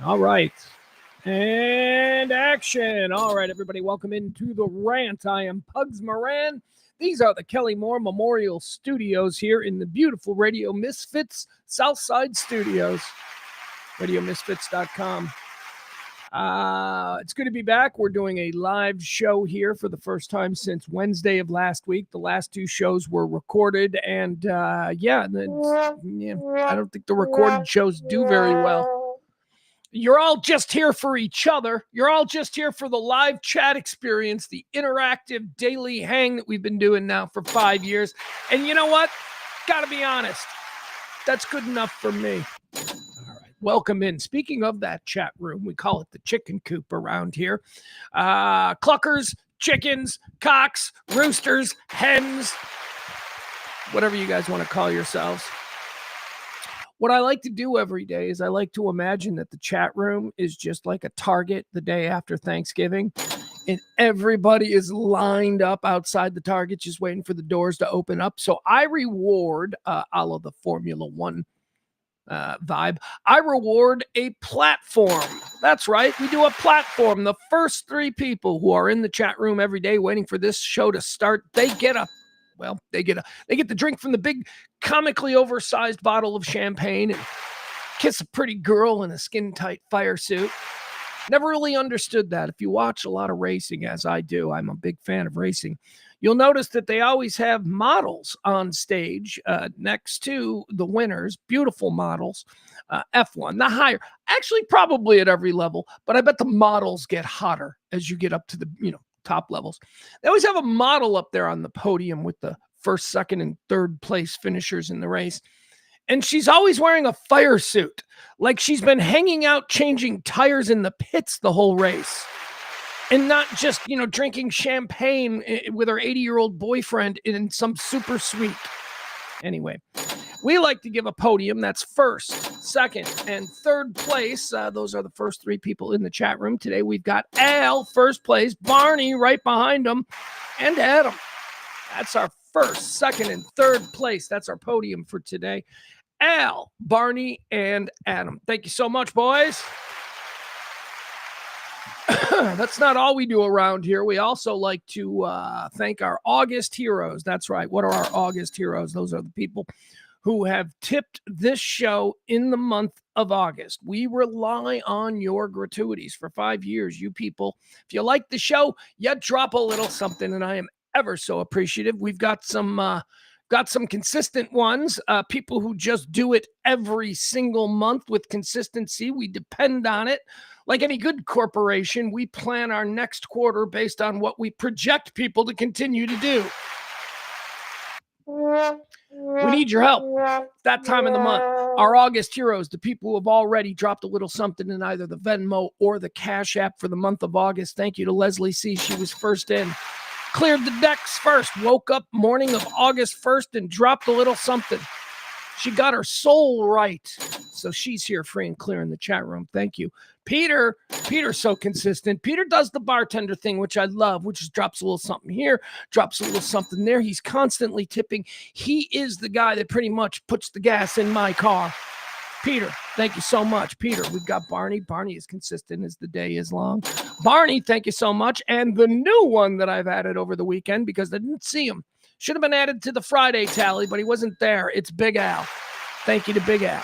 All right. And action. All right, everybody, welcome into the rant. I am Pugs Moran. These are the Kelly Moore Memorial Studios here in the beautiful Radio Misfits Southside Studios. RadioMisfits.com. It's good to be back. We're doing a live show here for the first time since Wednesday of last week. The last two shows were recorded, and I don't think the recorded shows do very well. You're all just here for each other. You're all just here for the live chat experience, the interactive daily hang that we've been doing now for 5 years. And you know what? Gotta be honest. That's good enough for me. All right. Welcome in. Speaking of that chat room, we call it the chicken coop around here. Cluckers, chickens, cocks, roosters, hens, whatever you guys want to call yourselves. What I like to do every day is I like to imagine that the chat room is just like a Target the day after Thanksgiving, and everybody is lined up outside the Target just waiting for the doors to open up. So I reward, a la the Formula One vibe, I reward a platform. That's right. We do a platform. The first three people who are in the chat room every day waiting for this show to start, they get the drink from the big comically oversized bottle of champagne and kiss a pretty girl in a skin-tight fire suit. Never really understood that. If you watch a lot of racing, as I do, I'm a big fan of racing, you'll notice that they always have models on stage next to the winners, beautiful models, F1, the higher, actually probably at every level, but I bet the models get hotter as you get up to the, top levels. They always have a model up there on the podium with the first, second, and third place finishers in the race. And she's always wearing a fire suit, like she's been hanging out changing tires in the pits the whole race. And not just, drinking champagne with her 80-year-old boyfriend in some super suite. Anyway, we like to give a podium that's first, second, and third place. Those are the first three people in the chat room. Today we've got Al, first place, Barney right behind him, and Adam. That's our first, second, and third place. That's our podium for today. Al, Barney, and Adam. Thank you so much, boys. That's not all we do around here. We also like to thank our August heroes. That's right. What are our August heroes? Those are the people who have tipped this show in the month of August. We rely on your gratuities for 5 years. You people, if you like the show, you drop a little something, and I am ever so appreciative. We've got some consistent ones, people who just do it every single month with consistency. We depend on it. Like any good corporation, we plan our next quarter based on what we project people to continue to do. We need your help. That time of the month. Our August heroes, the people who have already dropped a little something in either the Venmo or the Cash App for the month of August. Thank you to Leslie C. She was first in. Cleared the decks first. Woke up morning of August 1st and dropped a little something. She got her soul right. So she's here free and clear in the chat room. Thank you. Peter's so consistent. Peter does the bartender thing, which I love, which is drops a little something here, drops a little something there. He's constantly tipping. He is the guy that pretty much puts the gas in my car. Peter, thank you so much. Peter, we've got Barney. Barney is consistent as the day is long. Barney, thank you so much. And the new one that I've added over the weekend because I didn't see him. Should have been added to the Friday tally, but he wasn't there. It's Big Al. Thank you to Big Al.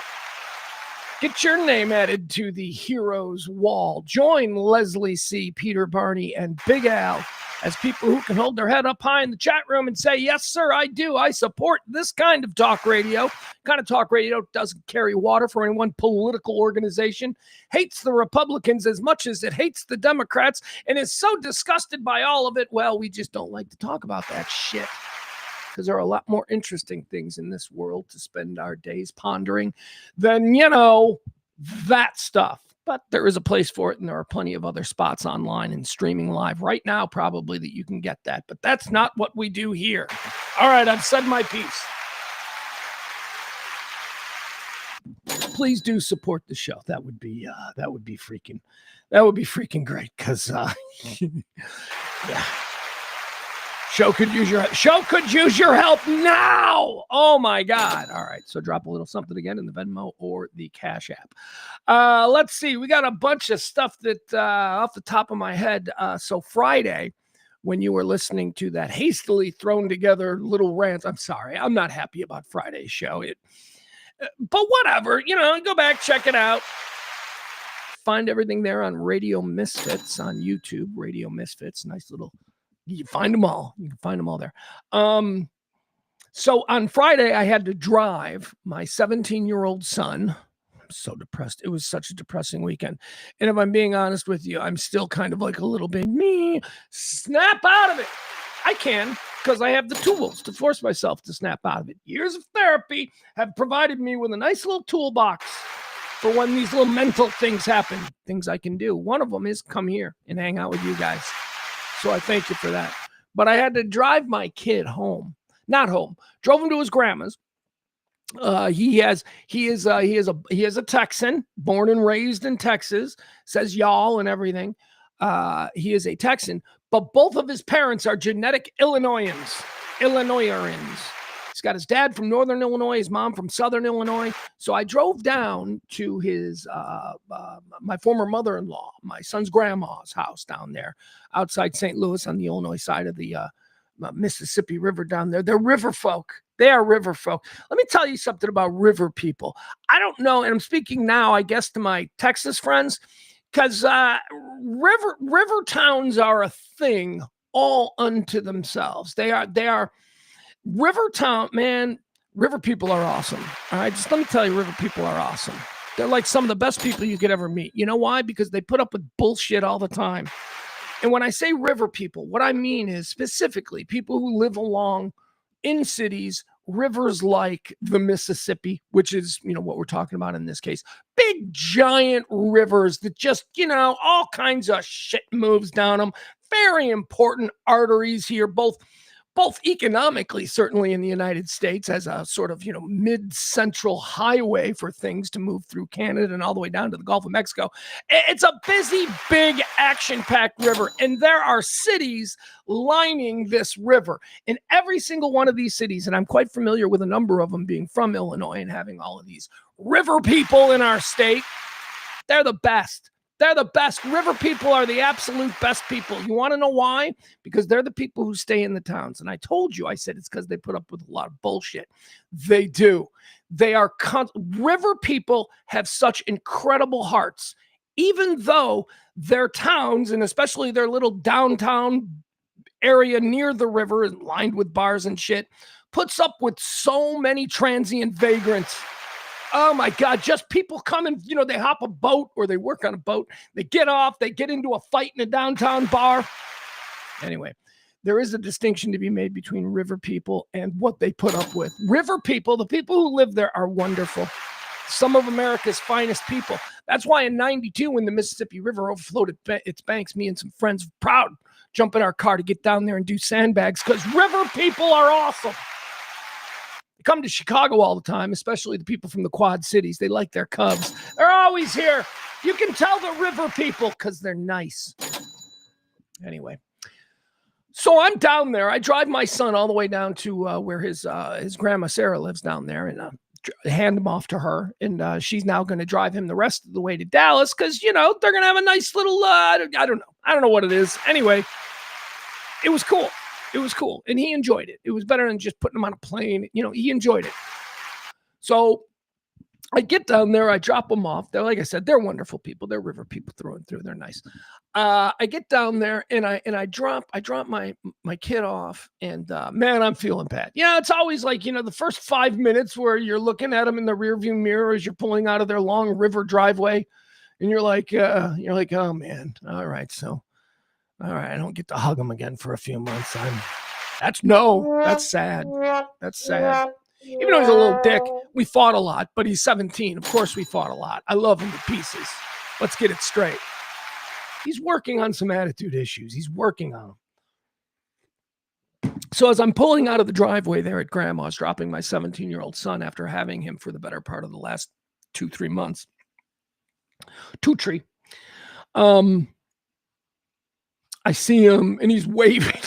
Get your name added to the heroes wall. Join Leslie C., Peter, Barney, and Big Al as people who can hold their head up high in the chat room and say, yes, sir, I do. I support this kind of talk radio. Kind of talk radio doesn't carry water for any one political organization, hates the Republicans as much as it hates the Democrats, and is so disgusted by all of it. Well, we just don't like to talk about that shit because there are a lot more interesting things in this world to spend our days pondering than, that stuff. But there is a place for it, and there are plenty of other spots online and streaming live right now probably that you can get that. But that's not what we do here. All right, I've said my piece. Please do support the show. That would be freaking great because yeah. Show could use your help now. Oh my God. All right. So drop a little something again in the Venmo or the Cash App. Let's see. We got a bunch of stuff that off the top of my head. So Friday, when you were listening to that hastily thrown together little rant, I'm sorry. I'm not happy about Friday's show. But whatever, go back, check it out. Find everything there on Radio Misfits on YouTube. Radio Misfits, nice little. You find them all. You can find them all there. So on Friday, I had to drive my 17-year-old son. I'm so depressed. It was such a depressing weekend. And if I'm being honest with you, I'm still kind of like a little bit snap out of it. I can, because I have the tools to force myself to snap out of it. Years of therapy have provided me with a nice little toolbox for when these little mental things happen, things I can do. One of them is come here and hang out with you guys. So I thank you for that. But I had to drive my kid home. Not home. Drove him to his grandma's. He is a Texan, born and raised in Texas. Says y'all and everything. He is a Texan, but both of his parents are genetic Illinoisans. He's got his dad from Northern Illinois, his mom from Southern Illinois. So I drove down to his my former mother-in-law, my son's grandma's house down there outside St. Louis on the Illinois side of the Mississippi River down there. They're river folk. They are river folk. Let me tell you something about river people. I don't know, and I'm speaking now, I guess, to my Texas friends, because river towns are a thing all unto themselves. They are river town, man. River people are awesome. All right, just let me tell you, river people are awesome. They're like some of the best people you could ever meet. You know why? Because they put up with bullshit all the time. And when I say river people, what I mean is specifically people who live along in cities, rivers like the Mississippi, which is, what we're talking about in this case. Big, giant rivers that just, all kinds of shit moves down them. Very important arteries here, both economically, certainly in the United States, as a sort of, mid-central highway for things to move through Canada and all the way down to the Gulf of Mexico. It's a busy, big, action-packed river, and there are cities lining this river. In every single one of these cities, and I'm quite familiar with a number of them being from Illinois and having all of these river people in our state, they're the best. They're the best. River people are the absolute best people. You want to know why? Because they're the people who stay in the towns. And I told you, I said it's because they put up with a lot of bullshit. They do. They are river people have such incredible hearts, even though their towns, and especially their little downtown area near the river, lined with bars and shit, puts up with so many transient vagrants. Oh my God, just people coming, they hop a boat or they work on a boat. They get off, they get into a fight in a downtown bar. Anyway, there is a distinction to be made between river people and what they put up with. River people, the people who live there, are wonderful. Some of America's finest people. That's why in 92, when the Mississippi River overflowed its banks, me and some friends proud jump in our car to get down there and do sandbags, because river people are awesome. Come to Chicago all the time, especially the people from the Quad Cities. They like their Cubs. They're always here. You can tell the river people because they're nice. Anyway, so I'm down there. I drive my son all the way down to where his grandma Sarah lives down there, and hand him off to her. And she's now going to drive him the rest of the way to Dallas because, they're going to have a nice little, I don't know what it is. Anyway, it was cool. It was cool, and he enjoyed it. It was better than just putting him on a plane. He enjoyed it. So I get down there. I drop them off. They're, like I said, they're wonderful people. They're river people through and through. They're nice. I get down there, and I drop my kid off, and man, I'm feeling bad. It's always like, the first 5 minutes where you're looking at them in the rearview mirror as you're pulling out of their long river driveway, and you're like, oh man, all right, so. All right, I don't get to hug him again for a few months. That's sad. That's sad. Even though he's a little dick, we fought a lot, but he's 17. Of course we fought a lot. I love him to pieces. Let's get it straight. He's working on some attitude issues. He's working on them. So as I'm pulling out of the driveway there at Grandma's, dropping my 17-year-old son after having him for the better part of the last 2-3 months, I see him and he's waving.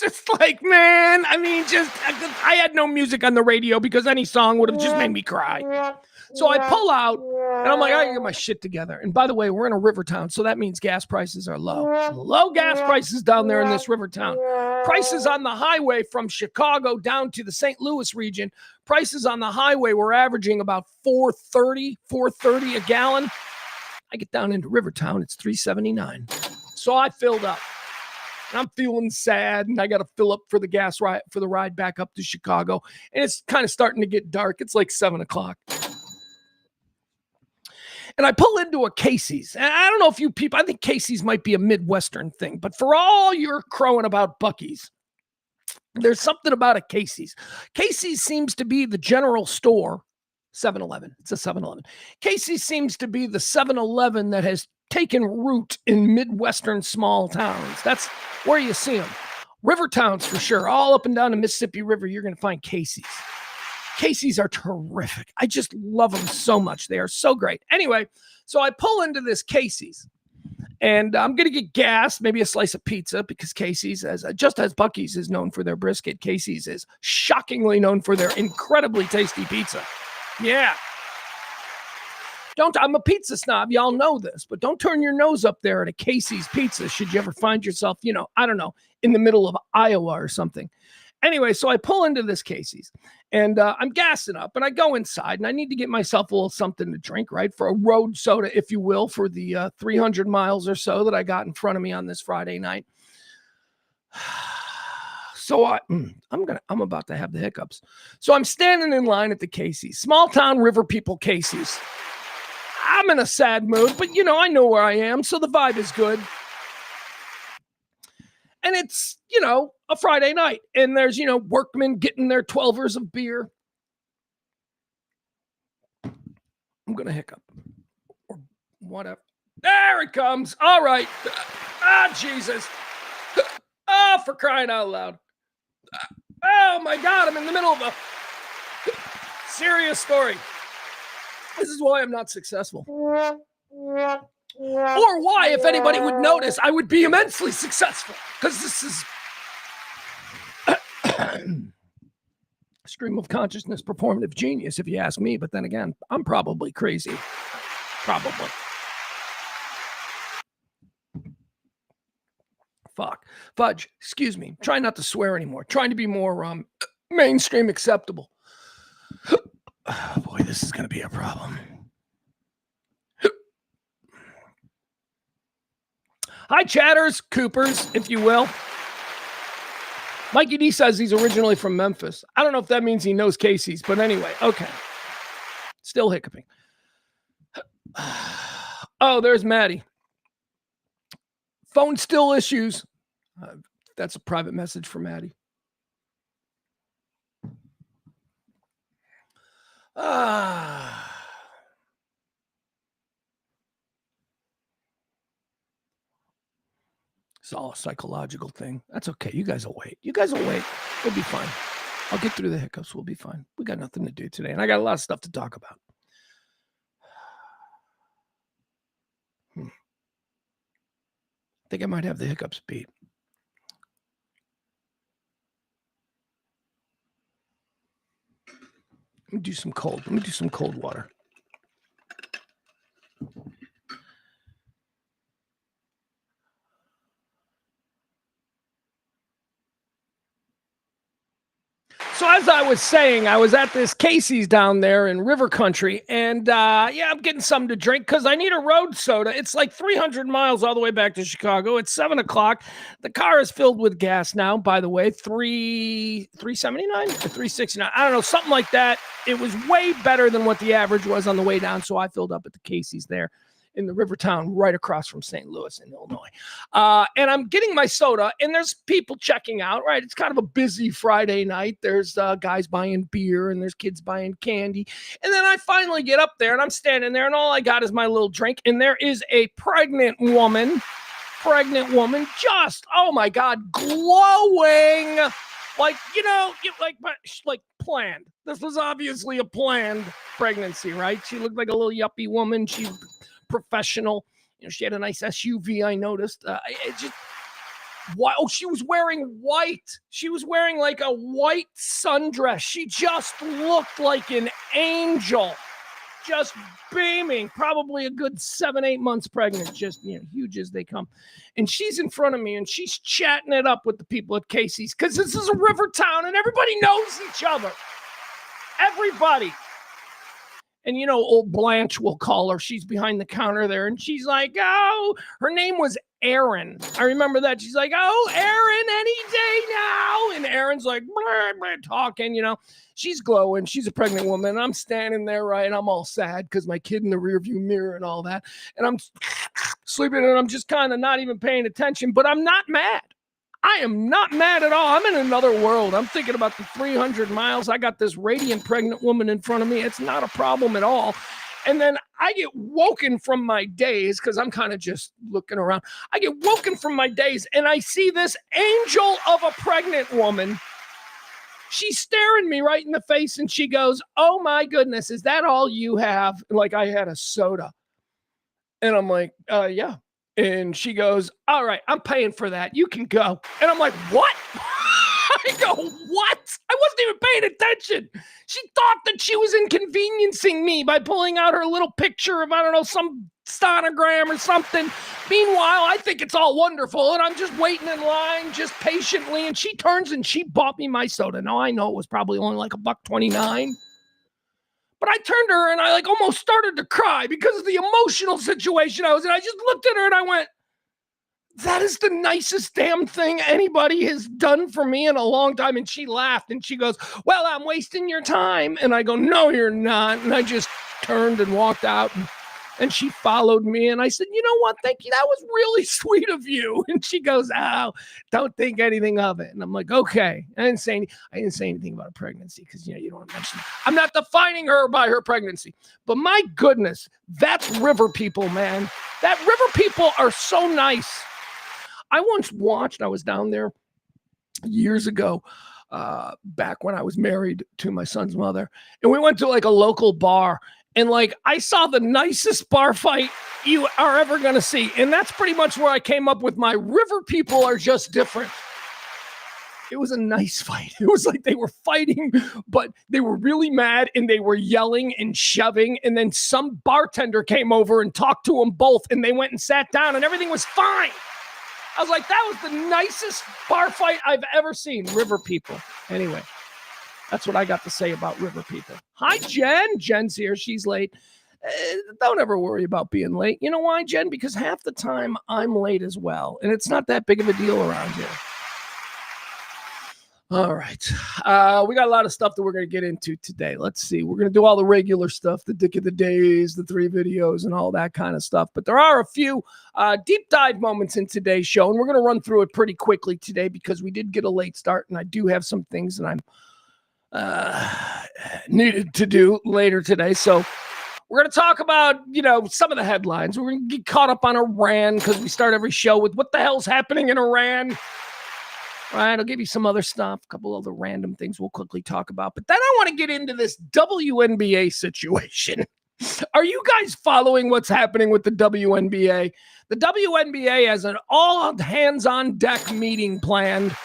just like, man, I mean, I had no music on the radio because any song would have just made me cry. So I pull out, and I'm like, I gotta get my shit together. And by the way, we're in a river town, so that means gas prices are low. Low gas prices down there in this river town. Prices on the highway from Chicago down to the St. Louis region, prices on the highway were averaging about $4.30 a gallon. I get down into Rivertown, it's $3.79. So I filled up. And I'm feeling sad, and I got to fill up for the gas ride for the ride back up to Chicago. And it's kind of starting to get dark. It's like 7:00. And I pull into a Casey's. And I don't know if you people, I think Casey's might be a Midwestern thing, but for all your crowing about Buc-ee's, there's something about a Casey's. Casey's seems to be the general store. 7-Eleven. It's a 7-Eleven. Casey's seems to be the 7-Eleven that has taken root in Midwestern small towns. That's where you see them. River towns for sure. All up and down the Mississippi River, you're going to find Casey's. Casey's are terrific. I just love them so much. They are so great. Anyway, so I pull into this Casey's, and I'm going to get gas, maybe a slice of pizza, because Casey's, just as Buc-ee's is known for their brisket, Casey's is shockingly known for their incredibly tasty pizza. Yeah. I'm a pizza snob. Y'all know this, but don't turn your nose up there at a Casey's pizza should you ever find yourself, I don't know, in the middle of Iowa or something. Anyway, so I pull into this Casey's, and I'm gassing up, and I go inside, and I need to get myself a little something to drink, right? For a road soda, if you will, for the 300 miles or so that I got in front of me on this Friday night. So I'm about to have the hiccups. So I'm standing in line at the Casey's, small town river people Casey's. I'm in a sad mood, but I know where I am, so the vibe is good. And it's, a Friday night, and there's, workmen getting their 12ers of beer. I'm going to hiccup or whatever. There it comes. All right. Jesus. Oh, for crying out loud. Oh my God, I'm in the middle of a serious story. This is why I'm not successful. Or why, if anybody would notice, I would be immensely successful. Because this is stream of consciousness, performative genius, if you ask me. But then again, I'm probably crazy. Probably. Fuck. Fudge. Excuse me. Try not to swear anymore. Trying to be more mainstream acceptable. Oh, boy, this is going to be a problem. Hi, chatters, Coopers, if you will. Mikey D says he's originally from Memphis. I don't know if that means he knows Casey's, but anyway, okay. Still hiccuping. Oh, there's Maddie. Phone still issues. That's a private message for Maddie. It's all a psychological thing. That's okay. You guys will wait. We'll be fine. I'll get through the hiccups. We'll be fine. We got nothing to do today, and I got a lot of stuff to talk about. I think I might have the hiccups beat. Let me do some cold water. So as I was saying, I was at this Casey's down there in River Country, and I'm getting something to drink because I need a road soda. It's like 300 miles all the way back to Chicago. It's 7:00. The car is filled with gas now, by the way, $3.79 or $3.69. I don't know, something like that. It was way better than what the average was on the way down, so I filled up at the Casey's there in the river town right across from St. Louis in Illinois. And I'm getting my soda, and there's people checking out, right? It's kind of a busy Friday night. There's guys buying beer, and there's kids buying candy. And then I finally get up there, and I'm standing there, and all I got is my little drink. And there is a pregnant woman, just, oh my God, glowing. Like, like planned. This was obviously a planned pregnancy, right? She looked like a little yuppie woman. She's professional. She had a nice SUV, I noticed. Why? Oh, she was wearing white. She was wearing like a white sundress. She just looked like an angel, just beaming, probably a good 7-8 months pregnant, just, huge as they come. And she's in front of me and she's chatting it up with the people at Casey's because this is a river town and everybody knows each other. Everybody. And, old Blanche will call her. She's behind the counter there. And she's like, oh, her name was Erin. I remember that. She's like, oh, Erin, any day now. And Erin's like, blah, blah, talking, She's glowing. She's a pregnant woman. And I'm standing there, right? I'm all sad because my kid in the rearview mirror and all that. And I'm sleeping and I'm just kind of not even paying attention. But I'm not mad. I am not mad at all. I'm in another world. I'm thinking about the 300 miles. I got this radiant pregnant woman in front of me. It's not a problem at all. And then I get woken from my daze because I'm kind of just looking around. I get woken from my daze and I see this angel of a pregnant woman. She's staring me right in the face and she goes, oh my goodness, is that all you have? Like I had a soda. And I'm like, yeah. And she goes, all right, I'm paying for that. You can go. And I'm like, what? I go, what? I wasn't even paying attention. She thought that she was inconveniencing me by pulling out her little picture of, I don't know, some sonogram or something. Meanwhile, I think it's all wonderful. And I'm just waiting in line just patiently. And she turns and she bought me my soda. Now, I know it was probably only like $1.29. But I turned to her and I almost started to cry because of the emotional situation I was in. I just looked at her and I went, that is the nicest damn thing anybody has done for me in a long time. And she laughed and she goes, well, I'm wasting your time. And I go, no, you're not. And I just turned and walked out and she followed me. And I said, you know what? Thank you. That was really sweet of you. And she goes, oh, don't think anything of it. And I'm like, okay. I didn't say anything about a pregnancy because, you don't want to mention it. I'm not defining her by her pregnancy. But my goodness, that's river people, man. That river people are so nice. I once watched, I was down there years ago, back when I was married to my son's mother. And we went to a local bar. And I saw the nicest bar fight you are ever going to see. And that's pretty much where I came up with my river people are just different. It was a nice fight. It was like they were fighting, but they were really mad and they were yelling and shoving. And then some bartender came over and talked to them both and they went and sat down and everything was fine. I was like, that was the nicest bar fight I've ever seen. River people. Anyway. That's what I got to say about river people. Hi, Jen. Jen's here. She's late. Don't ever worry about being late. You know why, Jen? Because half the time I'm late as well. And it's not that big of a deal around here. All right. We got a lot of stuff that we're going to get into today. Let's see. We're going to do all the regular stuff, the Dick of the Days, the 3 videos, and all that kind of stuff. But there are a few deep dive moments in today's show. And we're going to run through it pretty quickly today because we did get a late start. And I do have some things that I'm needed to do later today. So we're going to talk about, some of the headlines. We're going to get caught up on Iran because we start every show with what the hell's happening in Iran. All right, I'll give you some other stuff, a couple other random things we'll quickly talk about. But then I want to get into this WNBA situation. Are you guys following what's happening with the WNBA? The WNBA has an all-hands-on-deck meeting planned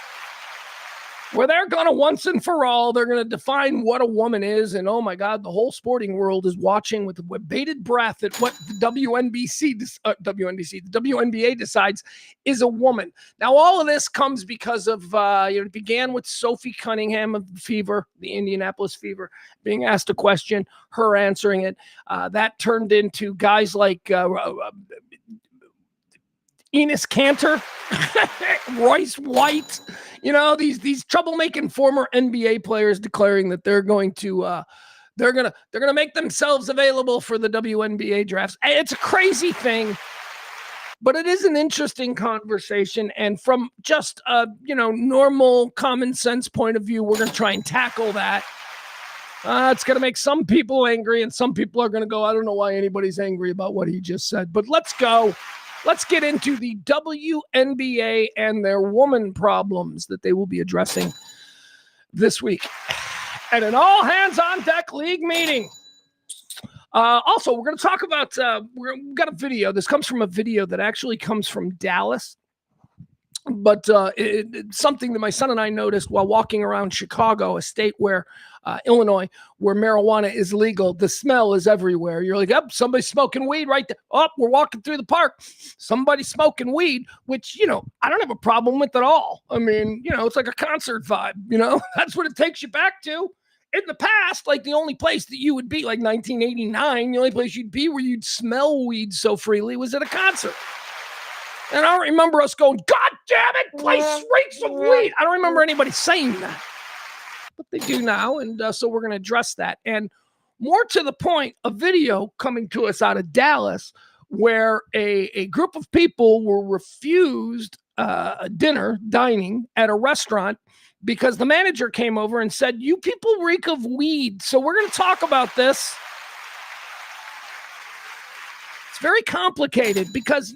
where they're going to once and for all, they're going to define what a woman is. And oh my God, the whole sporting world is watching with bated breath at what the WNBA decides is a woman. Now, all of this comes because of, it began with Sophie Cunningham of the Fever, the Indianapolis Fever, being asked a question, her answering it. That turned into guys like Enos Kanter, Royce White, these troublemaking former NBA players declaring that they're going to make themselves available for the WNBA drafts. It's a crazy thing, but it is an interesting conversation. And from just a normal common sense point of view, we're going to try and tackle that. It's going to make some people angry, and some people are going to go, I don't know why anybody's angry about what he just said, but let's go. Let's get into the WNBA and their woman problems that they will be addressing this week at an all-hands-on-deck league meeting. Also, we're going to talk about, we've got a video. This comes from a video that actually comes from Dallas. But it's something that my son and I noticed while walking around Chicago, a state where Illinois, where marijuana is legal. The smell is everywhere. You're like, oh, somebody's smoking weed right there. Oh, we're walking through the park. Somebody's smoking weed, which, I don't have a problem with at all. I mean, it's like a concert vibe, that's what it takes you back to. In the past, like the only place that you would be, like 1989, the only place you'd be where you'd smell weed so freely was at a concert. And I don't remember us going, God damn it, place reeks of weed. I don't remember anybody saying that. But they do now, and so we're going to address that. And more to the point, a video coming to us out of Dallas where a group of people were refused dining at a restaurant because the manager came over and said, you people reek of weed. So we're going to talk about this. It's very complicated because,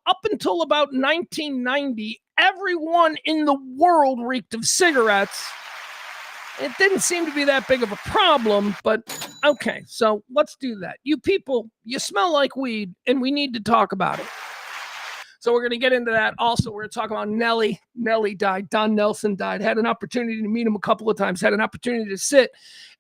up until about 1990, everyone in the world reeked of cigarettes. It didn't seem to be that big of a problem, but okay, so let's do that. You people, you smell like weed, and we need to talk about it. So we're going to get into that. Also, we're going to talk about Nellie. Nellie died. Don Nelson died. Had an opportunity to meet him a couple of times. Had an opportunity to sit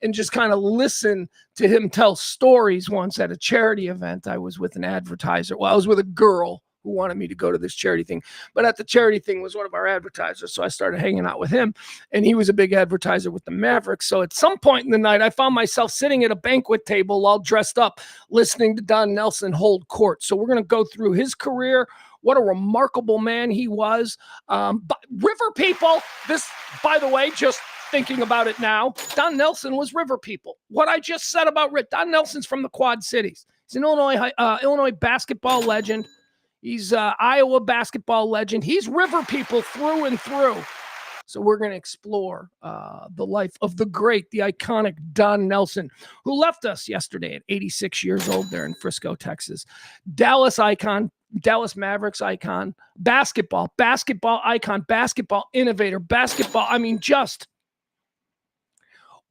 and just kind of listen to him tell stories once at a charity event. I was with an advertiser. Well, I was with a girl who wanted me to go to this charity thing. But at the charity thing was one of our advertisers. So I started hanging out with him. And he was a big advertiser with the Mavericks. So at some point in the night, I found myself sitting at a banquet table all dressed up, listening to Don Nelson hold court. So we're going to go through his career. What a remarkable man he was. But river people, this, by the way, just thinking about it now, Don Nelson was river people. What I just said about Don Nelson's from the Quad Cities. He's an Illinois basketball legend. He's Iowa basketball legend. He's river people through and through. So we're going to explore the life of the great, the iconic Don Nelson, who left us yesterday at 86 years old there in Frisco, Texas. Dallas icon, Dallas Mavericks icon, basketball icon, basketball innovator, just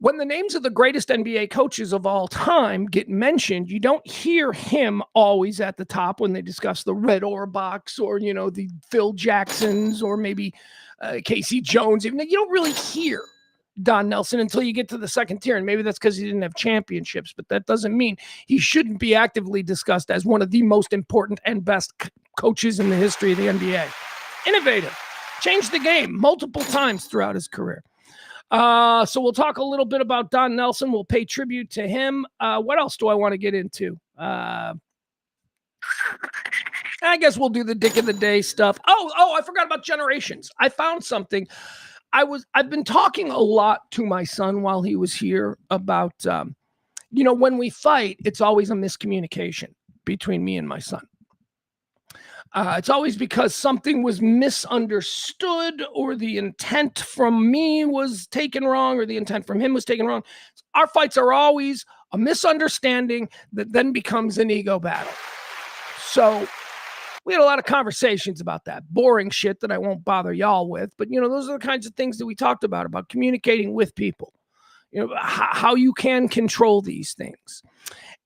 when the names of the greatest NBA coaches of all time get mentioned, you don't hear him always at the top when they discuss the Red Auerbachs or, the Phil Jacksons or maybe Casey Jones. Even you don't really hear Don Nelson until you get to the second tier. And maybe that's because he didn't have championships, but that doesn't mean he shouldn't be actively discussed as one of the most important and best coaches in the history of the NBA. Innovative, changed the game multiple times throughout his career. So we'll talk a little bit about Don Nelson. We'll pay tribute to him. What else do I want to get into? I guess we'll do the dick of the day stuff. Oh, I forgot about generations. I found something. I've been talking a lot to my son while he was here about, when we fight, it's always a miscommunication between me and my son. It's always because something was misunderstood or the intent from me was taken wrong or the intent from him was taken wrong. Our fights are always a misunderstanding that then becomes an ego battle. So we had a lot of conversations about that. Boring shit that I won't bother y'all with. But, those are the kinds of things that we talked about communicating with people, how you can control these things.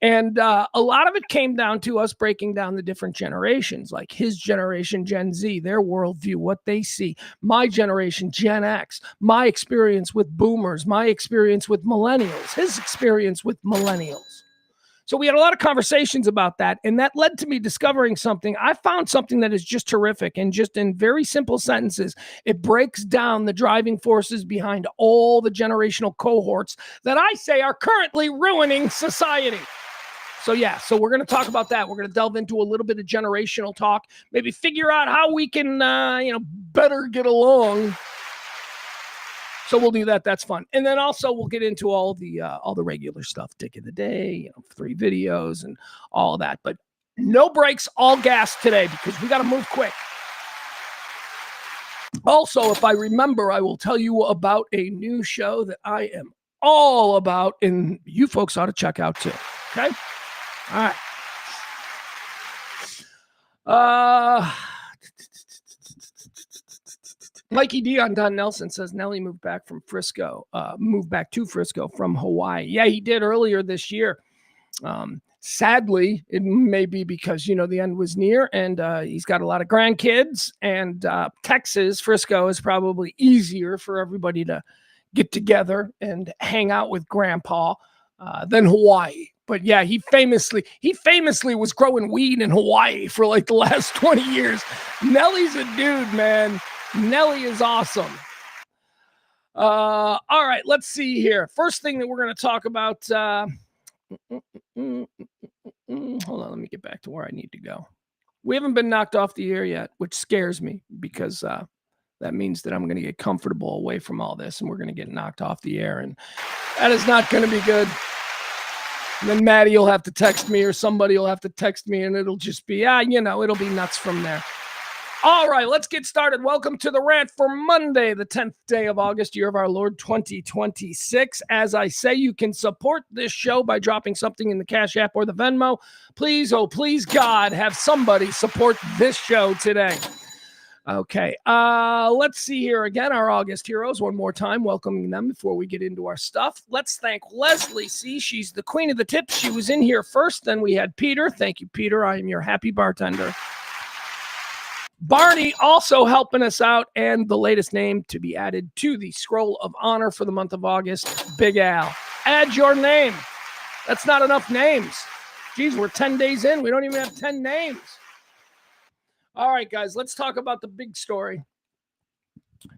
And a lot of it came down to us breaking down the different generations, like his generation, Gen Z, their worldview, what they see. My generation, Gen X, my experience with boomers, my experience with millennials, his experience with millennials. So we had a lot of conversations about that, and that led to me discovering something. I found something that is just terrific, and just in very simple sentences, it breaks down the driving forces behind all the generational cohorts that I say are currently ruining society. So we're going to talk about that. We're going to delve into a little bit of generational talk, maybe figure out how we can, better get along. So we'll do that. That's fun. And then also we'll get into all the regular stuff, dick of the day, 3 videos and all that. But no breaks, all gas today because we got to move quick. Also, if I remember, I will tell you about a new show that I am all about and you folks ought to check out too. Okay? All right. Mikey D on Don Nelson says Nellie moved back to Frisco from Hawaii. Yeah, he did earlier this year. Sadly, it may be because, the end was near and he's got a lot of grandkids, and Texas, Frisco is probably easier for everybody to get together and hang out with Grandpa than Hawaii. But yeah, he famously was growing weed in Hawaii for like the last 20 years. Nellie's a dude, man. Nellie is awesome. All right, let's see here. First thing that we're going to talk about. Hold on, let me get back to where I need to go. We haven't been knocked off the air yet, which scares me because that means that I'm going to get comfortable away from all this and we're going to get knocked off the air. And that is not going to be good. And then Maddie will have to text me or somebody will have to text me and it'll just be, it'll be nuts from there. All right, let's get started. Welcome to the rant for Monday, the 10th day of August, year of our Lord 2026. As I say, you can support this show by dropping something in the Cash App or the Venmo. Please, oh, please, God, have somebody support this show today. Okay, let's see here again, our August heroes, one more time, welcoming them before we get into our stuff. Let's thank Leslie C. She's the queen of the tips. She was in here first. Then we had Peter. Thank you, Peter. I am your happy bartender. Barney also helping us out, and the latest name to be added to the scroll of honor for the month of August, Big Al. Add your name. That's not enough names. Geez, we're 10 days in. We don't even have 10 names. All right, guys, let's talk about the big story.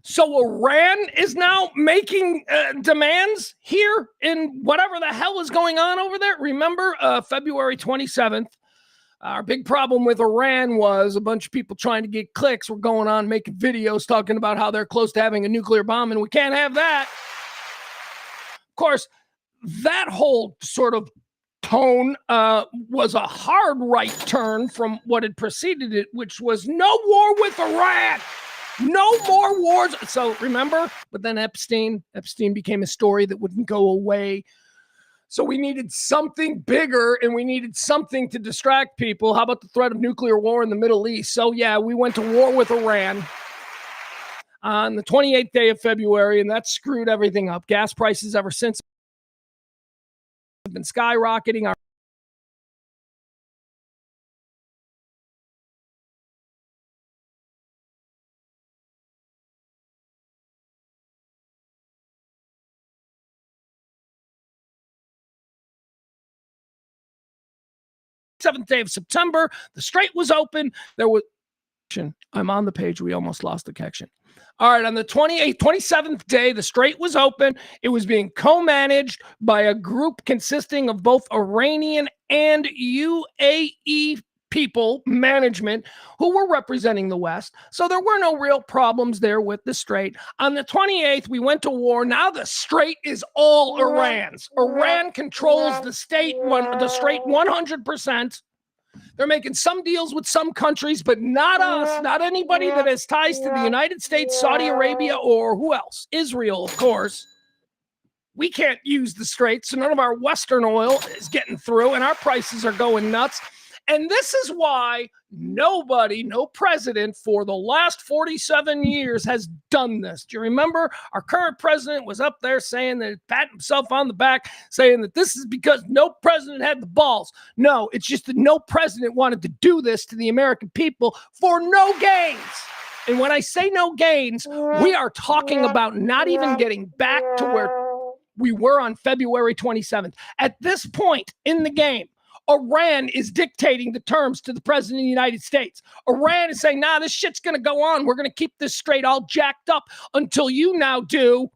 So Iran is now making demands here in whatever the hell is going on over there. Remember, February 27th, our big problem with Iran was a bunch of people trying to get clicks were going on making videos talking about how they're close to having a nuclear bomb, and we can't have that. Of course, that whole sort of tone was a hard right turn from what had preceded it, which was no war with Iran. No more wars. So remember, but then Epstein became a story that wouldn't go away. So we needed something bigger and we needed something to distract people. How about the threat of nuclear war in the Middle East? So yeah, we went to war with Iran on the 28th day of February, and that screwed everything up. Gas prices ever since have been skyrocketing. Seventh day of September, the strait was open. There was, I'm on the page. We almost lost the connection. All right, on the 27th day, the strait was open. It was being co-managed by a group consisting of both Iranian and UAE people, management, who were representing the West. So there were no real problems there with the strait. On the 28th, we went to war. Now the strait is all Iran's. Iran controls the strait 100%. They're making some deals with some countries, but not us, not anybody that has ties to the United States, Saudi Arabia, or who else? Israel, of course. We can't use the strait, so none of our Western oil is getting through, and our prices are going nuts. And this is why no president for the last 47 years has done this. Do you remember our current president was up there saying that, patting himself on the back, saying that this is because no president had the balls. No, it's just that no president wanted to do this to the American people for no gains. And when I say no gains, we are talking about not even getting back to where we were on February 27th. At this point in the game, Iran is dictating the terms to the president of the United States. Iran is saying, nah, this shit's going to go on. We're going to keep this strait all jacked up until you now do.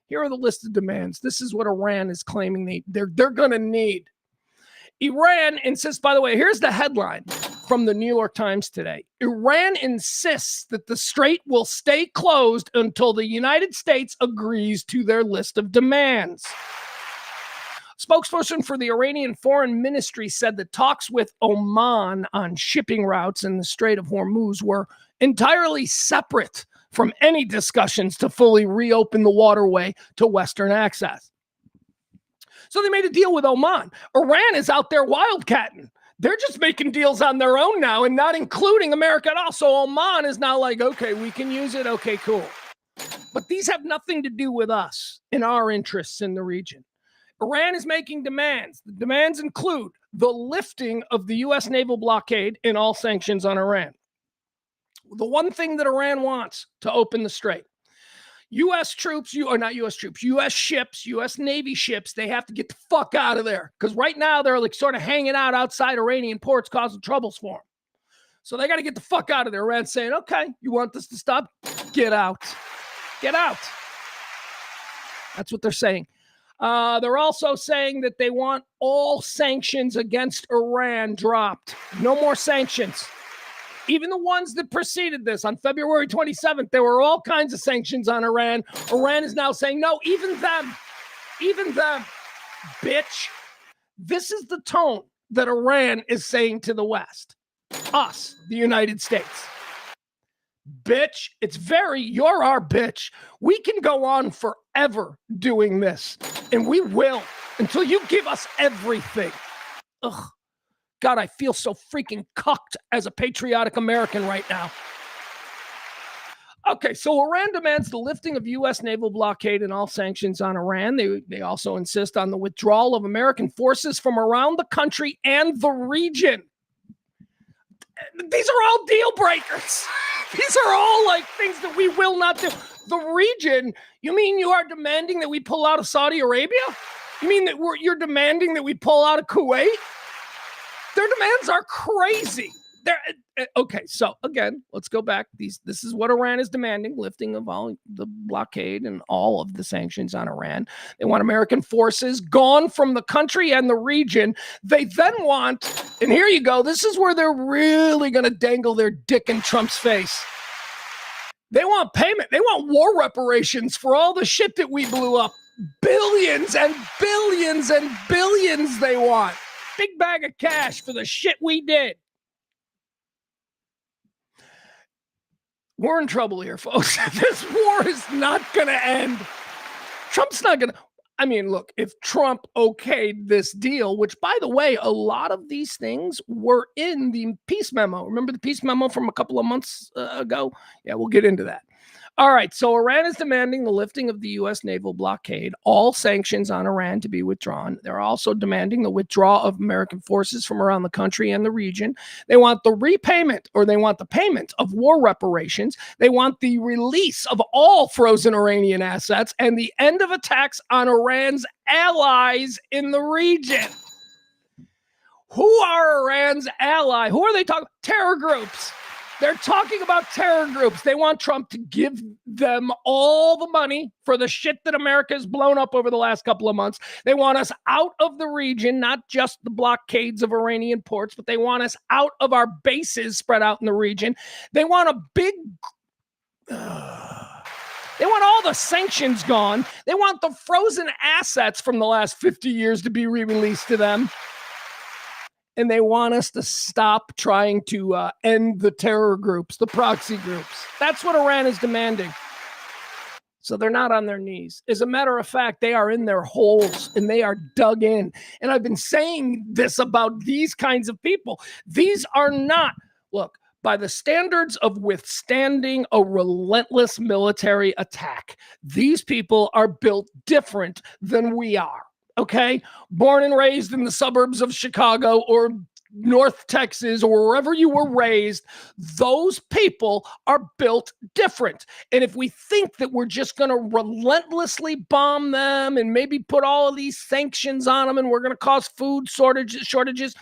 Here are the list of demands. This is what Iran is claiming they're going to need. Iran insists, by the way, here's the headline from the New York Times today. Iran insists that the strait will stay closed until the United States agrees to their list of demands. Spokesperson for the Iranian Foreign Ministry said that talks with Oman on shipping routes in the Strait of Hormuz were entirely separate from any discussions to fully reopen the waterway to Western access. So they made a deal with Oman. Iran is out there wildcatting. They're just making deals on their own now and not including America at all. So Oman is now like, okay, we can use it. Okay, cool. But these have nothing to do with us and our interests in the region. Iran is making demands. The demands include the lifting of the U.S. naval blockade and all sanctions on Iran. The one thing that Iran wants to open the strait. U.S. troops, or not U.S. troops, U.S. ships, U.S. Navy ships, they have to get the fuck out of there. Because right now they're like sort of hanging out outside Iranian ports causing troubles for them. So they got to get the fuck out of there. Iran's saying, okay, you want this to stop? Get out. Get out. That's what they're saying. They're also saying that they want all sanctions against Iran dropped. No more sanctions. Even the ones that preceded this on February 27th, there were all kinds of sanctions on Iran. Iran is now saying, no, even them, bitch. This is the tone that Iran is saying to the West, us, the United States. Bitch, you're our bitch. We can go on forever doing this, and we will until you give us everything. Ugh. God, I feel so freaking cucked as a patriotic American right now. Okay, so Iran demands the lifting of U.S. naval blockade and all sanctions on Iran. They also insist on the withdrawal of American forces from around the country and the region. These are all deal breakers. These are all like things that we will not do. The region, you mean you are demanding that we pull out of Saudi Arabia? You mean that you're demanding that we pull out of Kuwait? Their demands are crazy. Okay, so again, let's go back. This is what Iran is demanding, lifting of all the blockade and all of the sanctions on Iran. They want American forces gone from the country and the region. They then want, and here you go, this is where they're really going to dangle their dick in Trump's face. They want payment. They want war reparations for all the shit that we blew up. Billions and billions and billions they want. Big bag of cash for the shit we did. We're in trouble here, folks. This war is not going to end. Trump's not going to. I mean, look, if Trump okayed this deal, which, by the way, a lot of these things were in the peace memo. Remember the peace memo from a couple of months ago? Yeah, we'll get into that. All right, so Iran is demanding the lifting of the U.S. naval blockade, all sanctions on Iran to be withdrawn. They're also demanding the withdrawal of American forces from around the country and the region. They want the repayment, or they want the payment of war reparations. They want the release of all frozen Iranian assets and the end of attacks on Iran's allies in the region. Who are Iran's ally? Who are they talking? Terror groups. They're talking about terror groups. They want Trump to give them all the money for the shit that America has blown up over the last couple of months. They want us out of the region, not just the blockades of Iranian ports, but they want us out of our bases spread out in the region. They want a big... They want all the sanctions gone. They want the frozen assets from the last 50 years to be re-released to them. And they want us to stop trying to end the terror groups, the proxy groups. That's what Iran is demanding. So they're not on their knees. As a matter of fact, they are in their holes and they are dug in. And I've been saying this about these kinds of people. These are not, look, by the standards of withstanding a relentless military attack, these people are built different than we are. Okay, born and raised in the suburbs of Chicago or North Texas or wherever you were raised, those people are built different. And if we think that we're just going to relentlessly bomb them and maybe put all of these sanctions on them and we're going to cause food shortages,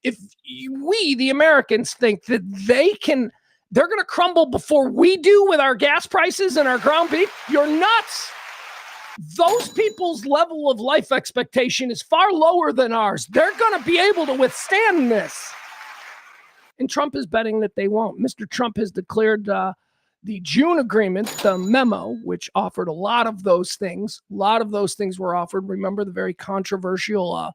if we, the Americans, think that they're going to crumble before we do with our gas prices and our ground beef, you're nuts. Those people's level of life expectation is far lower than ours. They're going to be able to withstand this. And Trump is betting that they won't. Mr. Trump has declared the June agreement, the memo, which offered a lot of those things. A lot of those things were offered. Remember the very controversial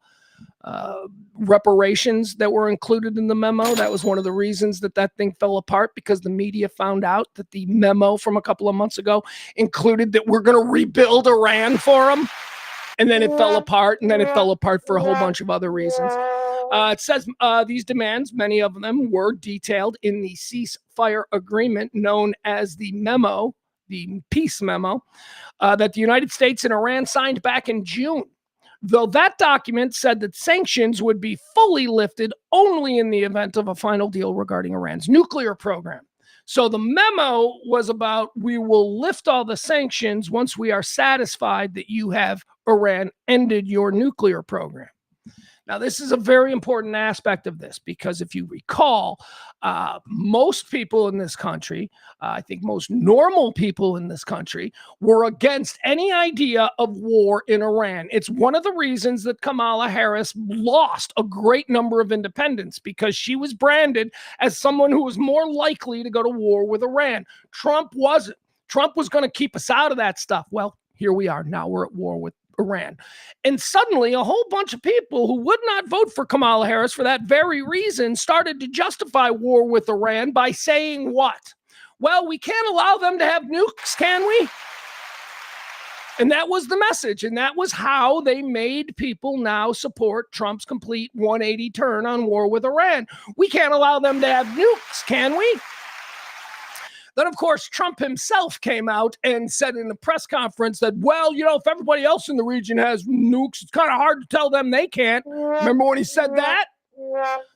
reparations that were included in the memo? That was one of the reasons that thing fell apart, because the media found out that the memo from a couple of months ago included that we're going to rebuild Iran for them. And then it fell apart, and then it fell apart for a whole bunch of other reasons. It says these demands, many of them were detailed in the ceasefire agreement known as the memo, the peace memo, that the United States and Iran signed back in June. though that document said that sanctions would be fully lifted only in the event of a final deal regarding Iran's nuclear program. So the memo was about, we will lift all the sanctions once we are satisfied that you have, Iran, ended your nuclear program. Now, this is a very important aspect of this, because if you recall, most people in this country, I think most normal people in this country, were against any idea of war in Iran. It's one of the reasons that Kamala Harris lost a great number of independents, because she was branded as someone who was more likely to go to war with Iran. Trump wasn't. Trump was going to keep us out of that stuff. Well, here we are. Now we're at war with Iran. And suddenly a whole bunch of people who would not vote for Kamala Harris for that very reason started to justify war with Iran by saying what? Well, we can't allow them to have nukes, can we? And that was the message. And that was how they made people now support Trump's complete 180 turn on war with Iran. We can't allow them to have nukes, can we? Then, of course, Trump himself came out and said in a press conference that, well, you know, if everybody else in the region has nukes, it's kind of hard to tell them they can't. Remember when he said that?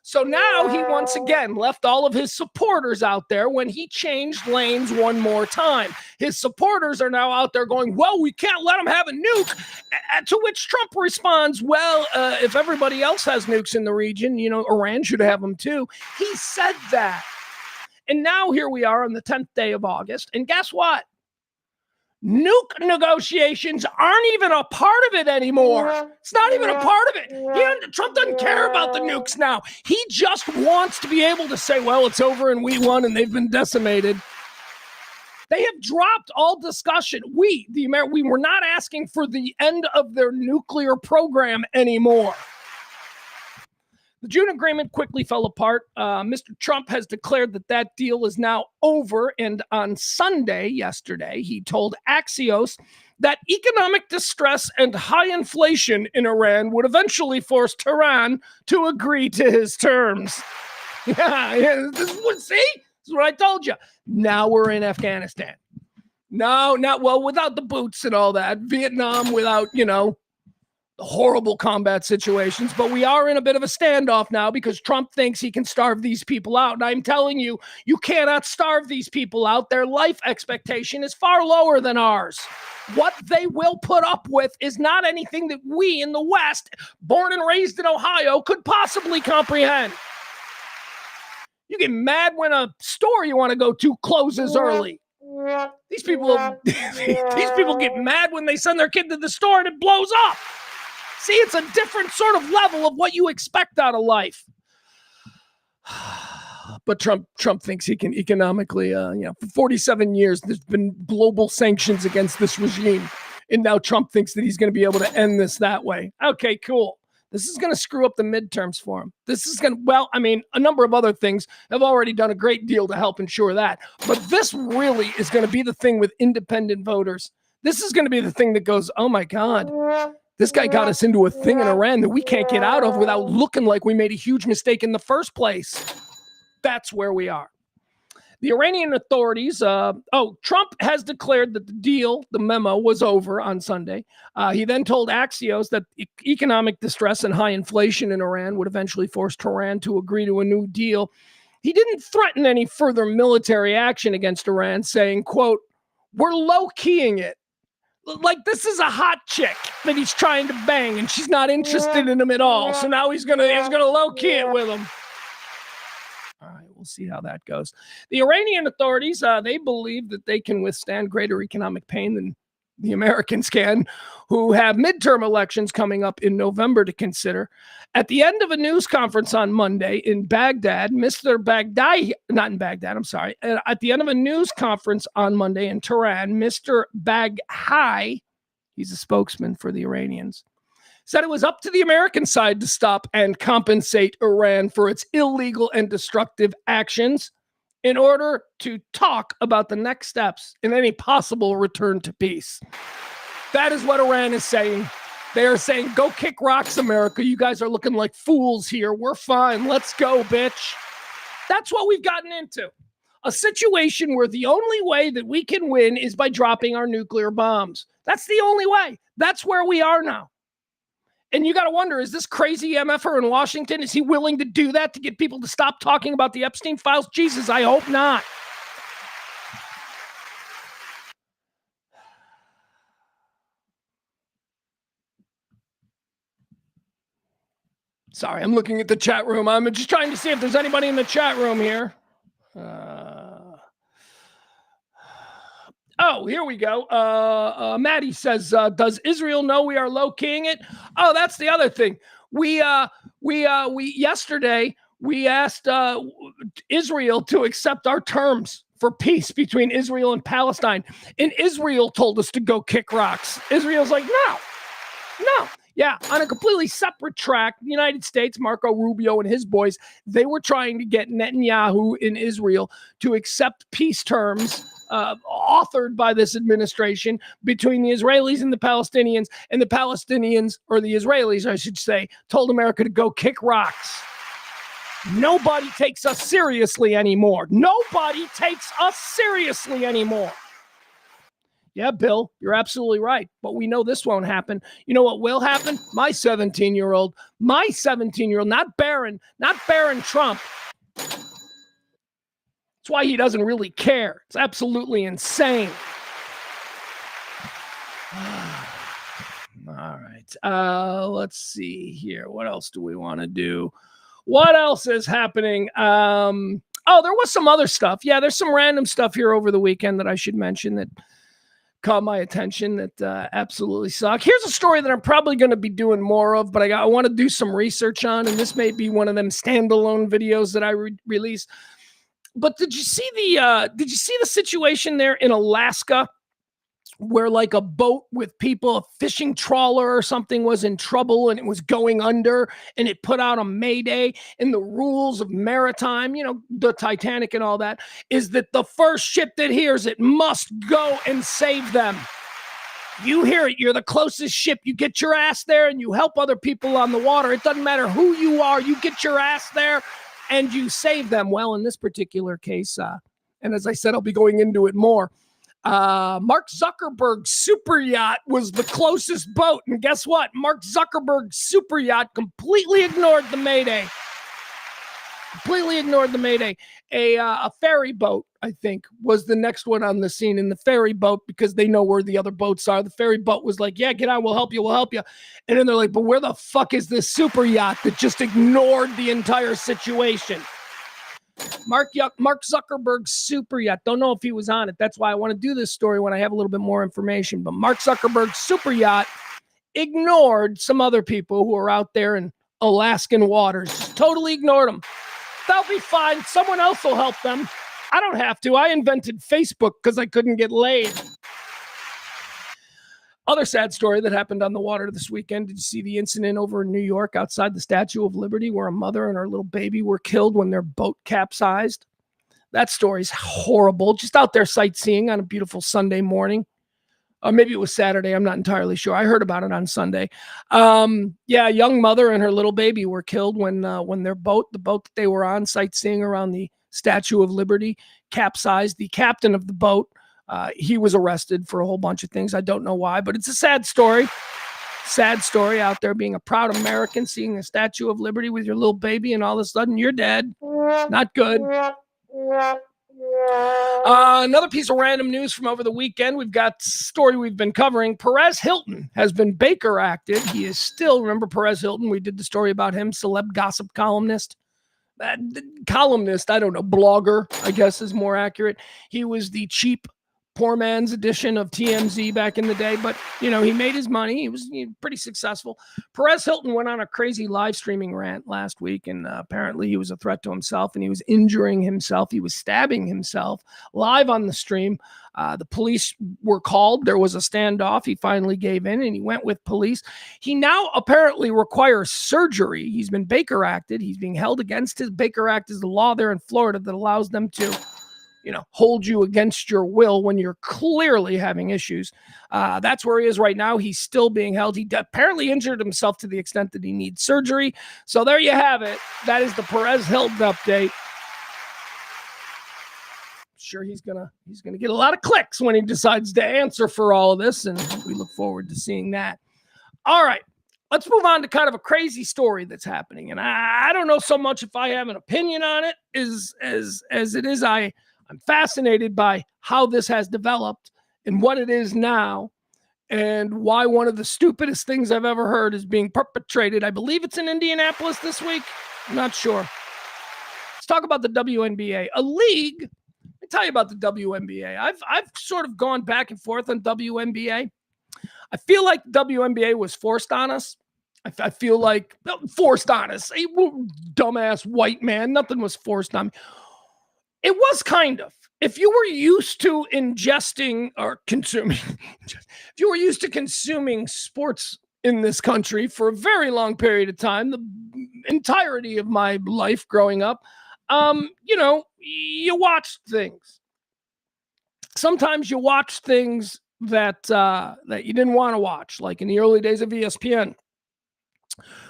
So now he once again left all of his supporters out there when he changed lanes one more time. His supporters are now out there going, well, we can't let them have a nuke. To which Trump responds, well, if everybody else has nukes in the region, you know, Iran should have them too. He said that. And now here we are on the 10th day of August. And guess what? Nuke negotiations aren't even a part of it anymore. It's not even a part of it. Trump doesn't care about the nukes now. He just wants to be able to say, well, it's over and we won and they've been decimated. They have dropped all discussion. We were not asking for the end of their nuclear program anymore. The June agreement quickly fell apart. Mr. Trump has declared that deal is now over. And on Sunday, yesterday, he told Axios that economic distress and high inflation in Iran would eventually force Tehran to agree to his terms. Yeah, this is what I told you. Now we're in Afghanistan. No, not well, without the boots and all that. Vietnam without, horrible combat situations, but we are in a bit of a standoff now because Trump thinks he can starve these people out. And I'm telling you, you cannot starve these people out. Their life expectation is far lower than ours. What they will put up with is not anything that we in the West, born and raised in Ohio, could possibly comprehend. You get mad when a store you want to go to closes early. These people get mad when they send their kid to the store and it blows up. See, it's a different sort of level of what you expect out of life. But Trump thinks he can economically, for 47 years, there's been global sanctions against this regime. And now Trump thinks that he's going to be able to end this that way. Okay, cool. This is going to screw up the midterms for him. A number of other things have already done a great deal to help ensure that. But this really is going to be the thing with independent voters. This is going to be the thing that goes, oh my God. This guy got us into a thing in Iran that we can't get out of without looking like we made a huge mistake in the first place. That's where we are. The Iranian authorities, Trump has declared that the memo was over on Sunday. He then told Axios that economic distress and high inflation in Iran would eventually force Tehran to agree to a new deal. He didn't threaten any further military action against Iran, saying, quote, we're low-keying it. Like, this is a hot chick that he's trying to bang, and she's not interested in him at all. So now he's gonna low-key it with him. All right, we'll see how that goes. The Iranian authorities, they believe that they can withstand greater economic pain than the Americans can, who have midterm elections coming up in November to consider. At the end of a news conference on Monday in Baghdad, at the end of a news conference on Monday in Tehran, Mr. Baghai, he's a spokesman for the Iranians, said it was up to the American side to stop and compensate Iran for its illegal and destructive actions in order to talk about the next steps in any possible return to peace. That is what Iran is saying. They are saying, go kick rocks, America. You guys are looking like fools here. We're fine. Let's go, bitch. That's what we've gotten into. A situation where the only way that we can win is by dropping our nuclear bombs. That's the only way. That's where we are now. And you got to wonder, is this crazy MFer in Washington, is he willing to do that to get people to stop talking about the Epstein files? Jesus, I hope not. Sorry, I'm looking at the chat room. I'm just trying to see if there's anybody in the chat room here. Oh, here we go. Maddie says, does Israel know we are low-keying it? Oh, that's the other thing. We yesterday, we asked Israel to accept our terms for peace between Israel and Palestine. And Israel told us to go kick rocks. Israel's like, no. Yeah, on a completely separate track, the United States, Marco Rubio and his boys, they were trying to get Netanyahu in Israel to accept peace terms authored by this administration between the Israelis and the Palestinians. And the Palestinians, or the Israelis, I should say, told America to go kick rocks. Nobody takes us seriously anymore. Yeah, Bill, you're absolutely right. But we know this won't happen. You know what will happen? My 17-year-old, not Barron Trump. That's why he doesn't really care. It's absolutely insane. All right. Let's see here. What else do we want to do? What else is happening? There was some other stuff. Yeah, there's some random stuff here over the weekend that I should mention that caught my attention that absolutely suck. Here's a story that I'm probably going to be doing more of, but I want to do some research on, and this may be one of them standalone videos that I release. But did you see the situation there in Alaska where like a boat with people, a fishing trawler or something was in trouble and it was going under and it put out a mayday? And the rules of maritime, the Titanic and all that, is that the first ship that hears it must go and save them. You hear it, you're the closest ship, you get your ass there and you help other people on the water. It doesn't matter who you are, you get your ass there and you save them. Well, in this particular case, and as I said, I'll be going into it more, Mark Zuckerberg's super yacht was the closest boat. And guess what? Mark Zuckerberg's super yacht completely ignored the mayday. A ferry boat, I think, was the next one on the scene. In the ferry boat, because they know where the other boats are, the ferry boat was like, yeah, get on, we'll help you. And then they're like, but where the fuck is this super yacht that just ignored the entire situation? Mark Zuckerberg's super yacht. Don't know if he was on it. That's why I want to do this story when I have a little bit more information. But Mark Zuckerberg's super yacht ignored some other people who are out there in Alaskan waters. Just totally ignored them. They'll be fine. Someone else will help them. I don't have to. I invented Facebook because I couldn't get laid. Other sad story that happened on the water this weekend. Did you see the incident over in New York outside the Statue of Liberty where a mother and her little baby were killed when their boat capsized? That story's horrible. Just out there sightseeing on a beautiful Sunday morning. Or maybe it was Saturday. I'm not entirely sure. I heard about it on Sunday. A young mother and her little baby were killed when their boat, the boat that they were on sightseeing around the Statue of Liberty, capsized. The captain of the boat, he was arrested for a whole bunch of things. I don't know why, but it's a sad story. Sad story out there being a proud American, seeing the Statue of Liberty with your little baby, and all of a sudden you're dead. Not good. Another piece of random news from over the weekend. We've got a story we've been covering. Perez Hilton has been Baker acted. He is still, remember Perez Hilton? We did the story about him, celeb gossip columnist. I don't know, blogger, I guess is more accurate. He was the cheap poor man's edition of TMZ back in the day, but he made his money. He was pretty successful. Perez Hilton went on a crazy live streaming rant last week, and apparently he was a threat to himself, and he was injuring himself. He was stabbing himself live on the stream. The police were called. There was a standoff. He finally gave in, and he went with police. He now apparently requires surgery. He's been Baker acted. He's being held against his Baker Act is the law there in Florida that allows them to hold you against your will when you're clearly having issues. That's where he is right now. He's still being held. He apparently injured himself to the extent that he needs surgery. So there you have it. That is the Perez Hilton update. Sure, he's gonna get a lot of clicks when he decides to answer for all of this, and we look forward to seeing that. All right. let's move on to kind of a crazy story that's happening. And I don't know so much if I have an opinion on it as it is. I'm fascinated by how this has developed and what it is now, and why one of the stupidest things I've ever heard is being perpetrated. I believe it's in Indianapolis this week. I'm not sure. Let's talk about the WNBA, a league. Let me tell you about the WNBA. I've sort of gone back and forth on WNBA. I feel like WNBA was forced on us. I feel like forced on us. A dumbass white man. Nothing was forced on me. It was kind of. If you were used to ingesting or consuming, if you were used to consuming sports in this country for a very long period of time, the entirety of my life growing up, you watched things. Sometimes you watch things that you didn't want to watch, like in the early days of ESPN,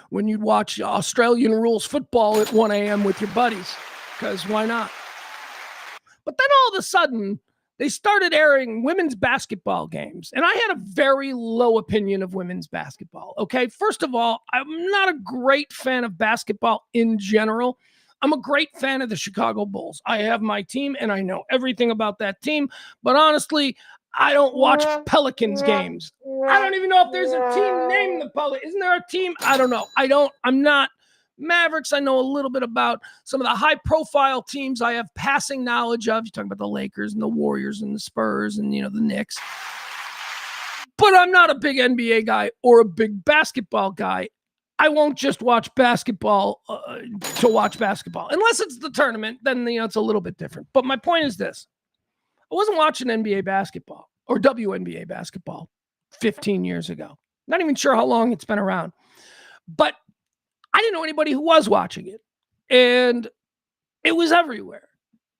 when you'd watch Australian rules football at 1 a.m. with your buddies, because why not? But then all of a sudden, they started airing women's basketball games. And I had a very low opinion of women's basketball. Okay, first of all, I'm not a great fan of basketball in general. I'm a great fan of the Chicago Bulls. I have my team, and I know everything about that team. But honestly, I don't watch Pelicans games. I don't even know if there's a team named the Pelicans. Isn't there a team? I don't know. I'm not. Mavericks, I know a little bit about. Some of the high-profile teams I have passing knowledge of. You're talking about the Lakers and the Warriors and the Spurs and, the Knicks. But I'm not a big NBA guy or a big basketball guy. I won't just watch basketball to watch basketball. Unless it's the tournament, then, it's a little bit different. But my point is this. I wasn't watching NBA basketball or WNBA basketball 15 years ago. Not even sure how long it's been around. But I didn't know anybody who was watching it, and it was everywhere.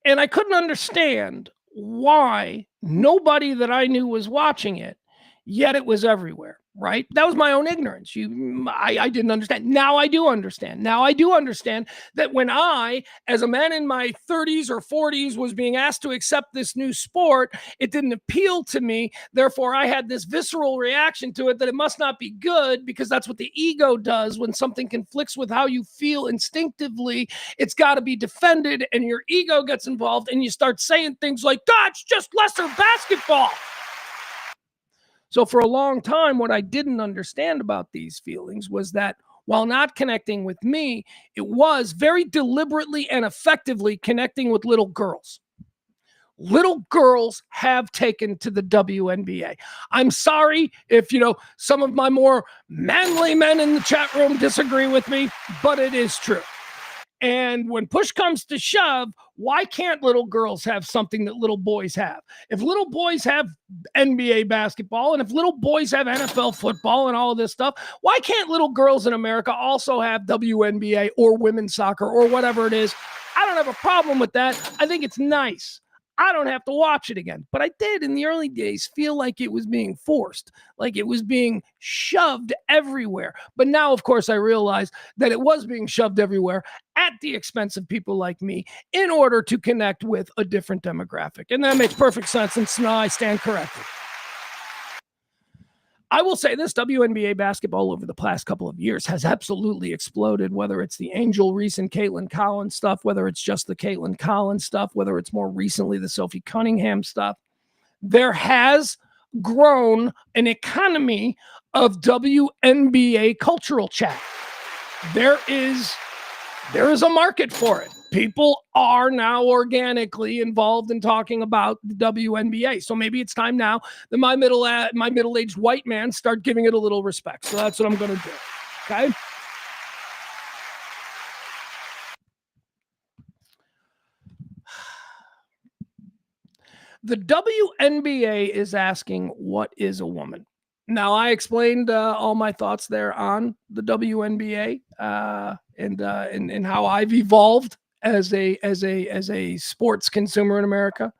And I couldn't understand why nobody that I knew was watching it, yet it was everywhere, right? That was my own ignorance. I didn't understand. Now I do understand. Now I do understand that when I, as a man in my 30s or 40s, was being asked to accept this new sport, it didn't appeal to me. Therefore, I had this visceral reaction to it that it must not be good, because that's what the ego does when something conflicts with how you feel instinctively. It's got to be defended, and your ego gets involved, and you start saying things like, "That's just lesser basketball." So for a long time, what I didn't understand about these feelings was that while not connecting with me, it was very deliberately and effectively connecting with little girls. Little girls have taken to the WNBA. I'm sorry if, some of my more manly men in the chat room disagree with me, but it is true. And when push comes to shove, why can't little girls have something that little boys have? If little boys have NBA basketball, and if little boys have NFL football and all of this stuff, why can't little girls in America also have WNBA or women's soccer or whatever it is? I don't have a problem with that. I think it's nice. I don't have to watch it again. But I did in the early days feel like it was being forced, like it was being shoved everywhere. But now, of course, I realize that it was being shoved everywhere at the expense of people like me in order to connect with a different demographic. And that makes perfect sense. And so now I stand corrected. I will say this, WNBA basketball over the past couple of years has absolutely exploded, whether it's the Angel Reese and Caitlin Collins stuff, whether it's just the Caitlin Collins stuff, whether it's more recently the Sophie Cunningham stuff. There has grown an economy of WNBA cultural chat. There is a market for it. People are now organically involved in talking about the WNBA. So maybe it's time now that my middle-aged white man start giving it a little respect. So that's what I'm going to do. Okay? The WNBA is asking, what is a woman? Now, I explained all my thoughts there on the WNBA and how I've evolved as a sports consumer in America.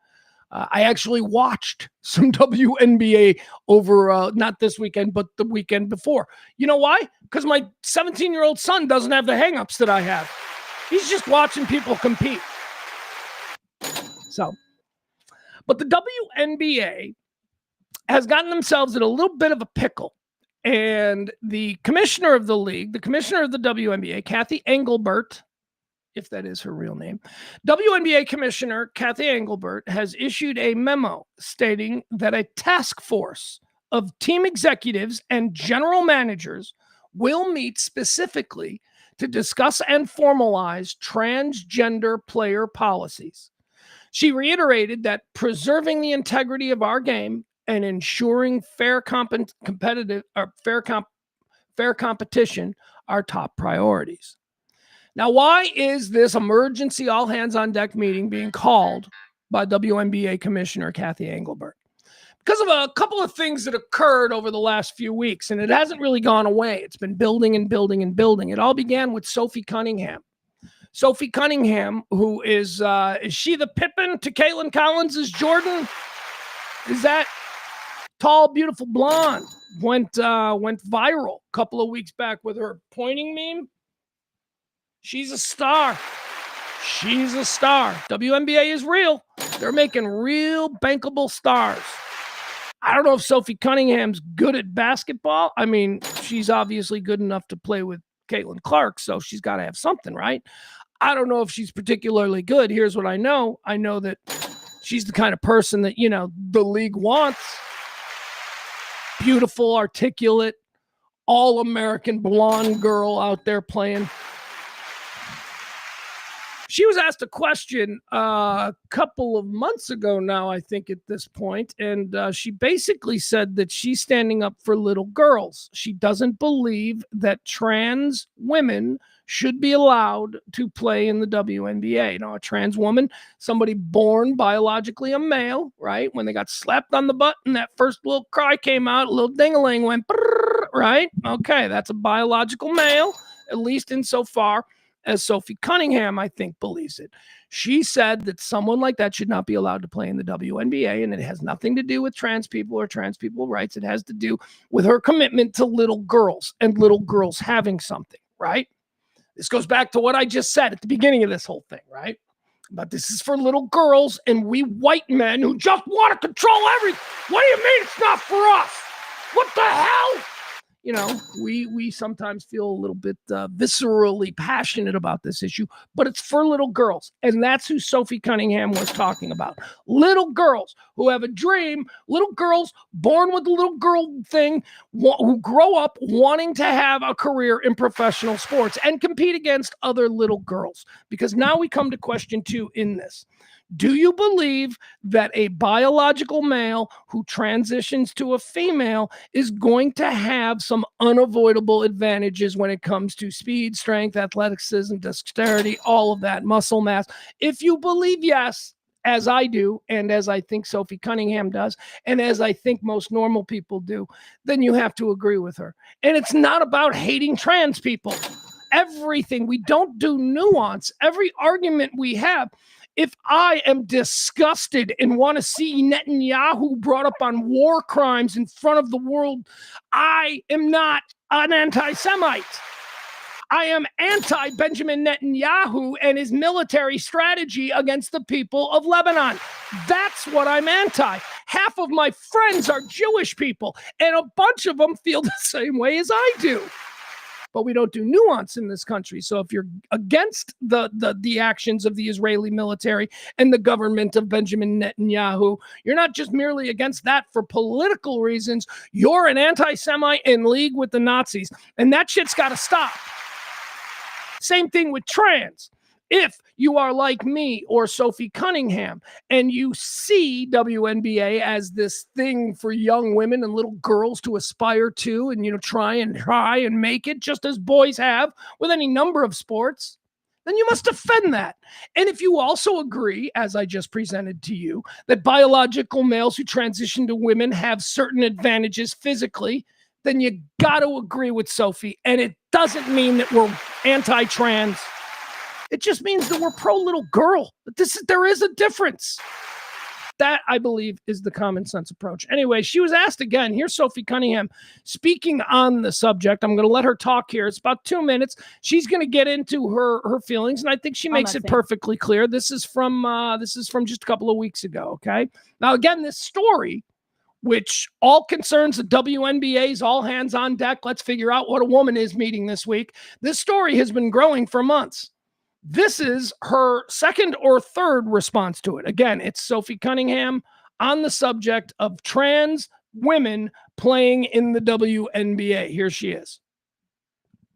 I actually watched some WNBA over not this weekend, but the weekend before. You know why? Because my 17-year-old son doesn't have the hangups that I have. He's just watching people compete. So, but the WNBA has gotten themselves in a little bit of a pickle. And the commissioner of the league, the commissioner of the WNBA, Kathy Engelbert, if that is her real name, WNBA Commissioner Kathy Engelbert has issued a memo stating that a task force of team executives and general managers will meet specifically to discuss and formalize transgender player policies. She reiterated that preserving the integrity of our game and ensuring fair competition are top priorities. Now, why is this emergency all-hands-on-deck meeting being called by WNBA Commissioner Kathy Engelbert? Because of a couple of things that occurred over the last few weeks, and it hasn't really gone away. It's been building and building and building. It all began with Sophie Cunningham. Sophie Cunningham, who is she the Pippin to Caitlin Collins' Jordan? Is that tall, beautiful blonde? Went viral a couple of weeks back with her pointing meme. She's a star. She's a star. WNBA is real. They're making real bankable stars. I don't know if Sophie Cunningham's good at basketball. I mean, she's obviously good enough to play with Caitlin Clark, so she's got to have something, right? I don't know if she's particularly good. Here's what I know. I know that she's the kind of person that, the league wants. Beautiful, articulate, all-American blonde girl out there playing. She was asked a question a couple of months ago now, I think, at this point, and she basically said that she's standing up for little girls. She doesn't believe that trans women should be allowed to play in the WNBA. A trans woman, somebody born biologically a male, right? When they got slapped on the butt and that first little cry came out, a little ding-a-ling went, right? Okay, that's a biological male, at least insofar as Sophie Cunningham, I think, believes it. She said that someone like that should not be allowed to play in the WNBA, and it has nothing to do with trans people or trans people rights. It has to do with her commitment to little girls and little girls having something, right? This goes back to what I just said at the beginning of this whole thing, right? But this is for little girls and we white men who just want to control everything. What do you mean it's not for us? What the hell? We sometimes feel a little bit viscerally passionate about this issue, but it's for little girls. And that's who Sophie Cunningham was talking about. Little girls who have a dream, little girls born with the little girl thing, who grow up wanting to have a career in professional sports and compete against other little girls. Because now we come to question 2 in this. Do you believe that a biological male who transitions to a female is going to have some unavoidable advantages when it comes to speed, strength, athleticism, dexterity, all of that, muscle mass? If you believe yes, as I do, and as I think Sophie Cunningham does, and as I think most normal people do, then you have to agree with her. And it's not about hating trans people. Everything, we don't do nuance. Every argument we have, if I am disgusted and want to see Netanyahu brought up on war crimes in front of the world, I am not an anti-Semite. I am anti-Benjamin Netanyahu and his military strategy against the people of Lebanon. That's what I'm anti. Half of my friends are Jewish people, and a bunch of them feel the same way as I do. But we don't do nuance in this country. So if you're against the actions of the Israeli military and the government of Benjamin Netanyahu, you're not just merely against that for political reasons. You're an anti-Semite in league with the Nazis. And that shit's got to stop. Same thing with trans. If you are like me or Sophie Cunningham and you see WNBA as this thing for young women and little girls to aspire to and, try and make it just as boys have with any number of sports, then you must defend that. And if you also agree, as I just presented to you, that biological males who transition to women have certain advantages physically, then you got to agree with Sophie. And it doesn't mean that we're anti-trans. It just means that we're pro-little girl. There is a difference. That, I believe, is the common sense approach. Anyway, she was asked again. Here's Sophie Cunningham speaking on the subject. I'm going to let her talk here. It's about 2 minutes. She's going to get into her feelings, and I think she makes it perfectly clear. This is from just a couple of weeks ago, okay? Now, again, this story which all concerns the WNBA's all hands on deck. Let's figure out what a woman is meeting this week. This story has been growing for months. This is her second or third response to it. Again, it's Sophie Cunningham on the subject of trans women playing in the WNBA. Here she is.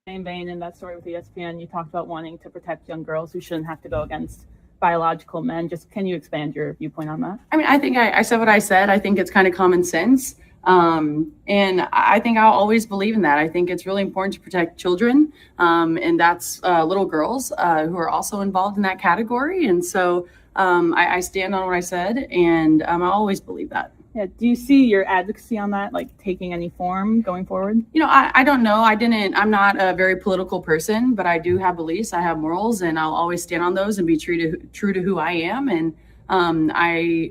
Same vein in that story with ESPN, you talked about wanting to protect young girls who shouldn't have to go against biological men. Just can you expand your viewpoint on that? I mean, I think I said what I said. I think it's kind of common sense. And I think I'll always believe in that. I think it's really important to protect children. And that's little girls who are also involved in that category. And so I stand on what I said, and I always believe that. Yeah. Do you see your advocacy on that, like taking any form going forward? You know, I don't know. I'm not a very political person, but I do have beliefs. I have morals, and I'll always stand on those and be true to who I am. And I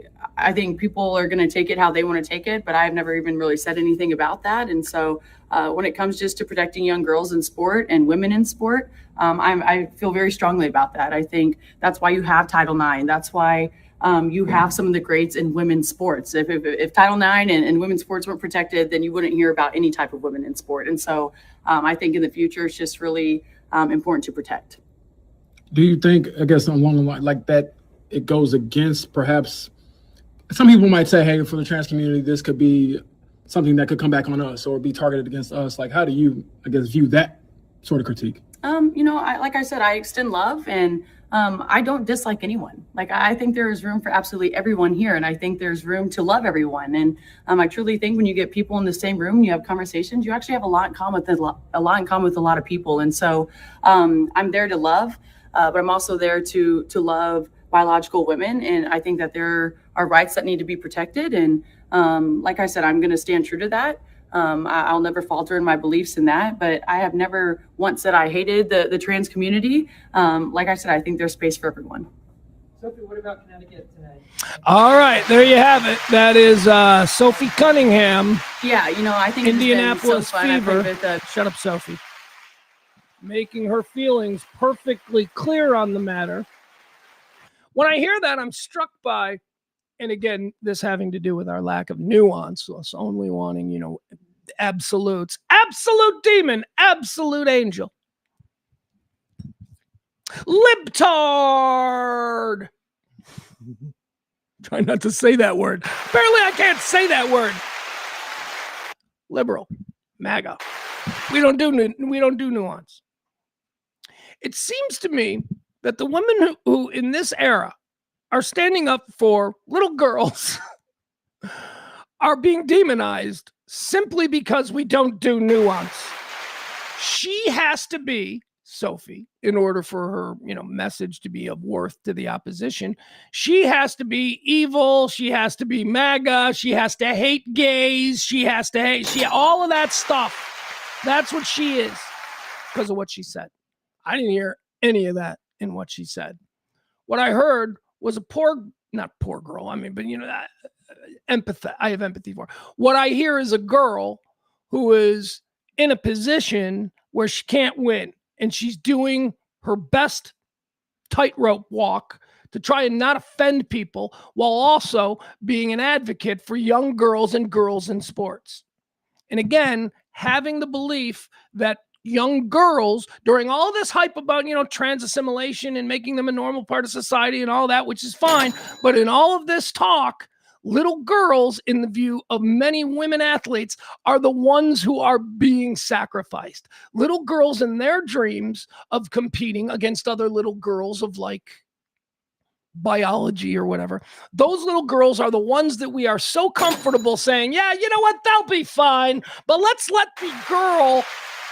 think people are going to take it how they want to take it, but I've never even really said anything about that. And so when it comes just to protecting young girls in sport and women in sport, I feel very strongly about that. I think that's why you have Title IX. That's why you have some of the greats in women's sports. If Title IX and women's sports weren't protected, then you wouldn't hear about any type of women in sport. And so I think in the future, it's just really important to protect. Do you think, I guess, along the line like that, it goes against perhaps some people might say, hey, for the trans community, this could be something that could come back on us or be targeted against us. Like, how do you, I guess, view that sort of critique? You know, like I said, I extend love, and I don't dislike anyone. Like, I think there is room for absolutely everyone here, and I think there's room to love everyone. And I truly think when you get people in the same room, you have conversations, you actually have a lot in common with a lot of people. And so I'm there to love, but I'm also there to love biological women, and I think that there are rights that need to be protected. And like I said, I'm going to stand true to that. I'll never falter in my beliefs in that, but I have never once said I hated the trans community. Like I said, I think there's space for everyone. Sophie, what about Connecticut today? All right, there you have it. That is Sophie Cunningham. Yeah, you know, I think Indianapolis Fever. With, Shut up, Sophie. Making her feelings perfectly clear on the matter. When I hear that, I'm struck by, and again, this having to do with our lack of nuance, us only wanting, you know, absolutes, absolute demon, absolute angel. Libtard. Try not to say that word. Apparently I can't say that word. Liberal, MAGA. We don't do nuance. It seems to me that the women who in this era are standing up for little girls are being demonized simply because we don't do nuance. She has to be, Sophie, in order for her, you know, message to be of worth to the opposition, she has to be evil, she has to be MAGA, she has to hate gays, she has to hate, all of that stuff. That's what she is because of what she said. I didn't hear any of that in what she said. What I heard was not poor girl, I mean, but you know, empathy. I have empathy for her. What I hear is a girl who is in a position where she can't win, and she's doing her best tightrope walk to try and not offend people while also being an advocate for young girls and girls in sports. And again, having the belief that young girls, during all this hype about, you know, trans assimilation and making them a normal part of society and all that, which is fine, but in all of this talk, little girls, in the view of many women athletes, are the ones who are being sacrificed. Little girls in their dreams of competing against other little girls of like biology or whatever, those little girls are the ones that we are so comfortable saying, yeah, you know what, they'll be fine, but let's let the girl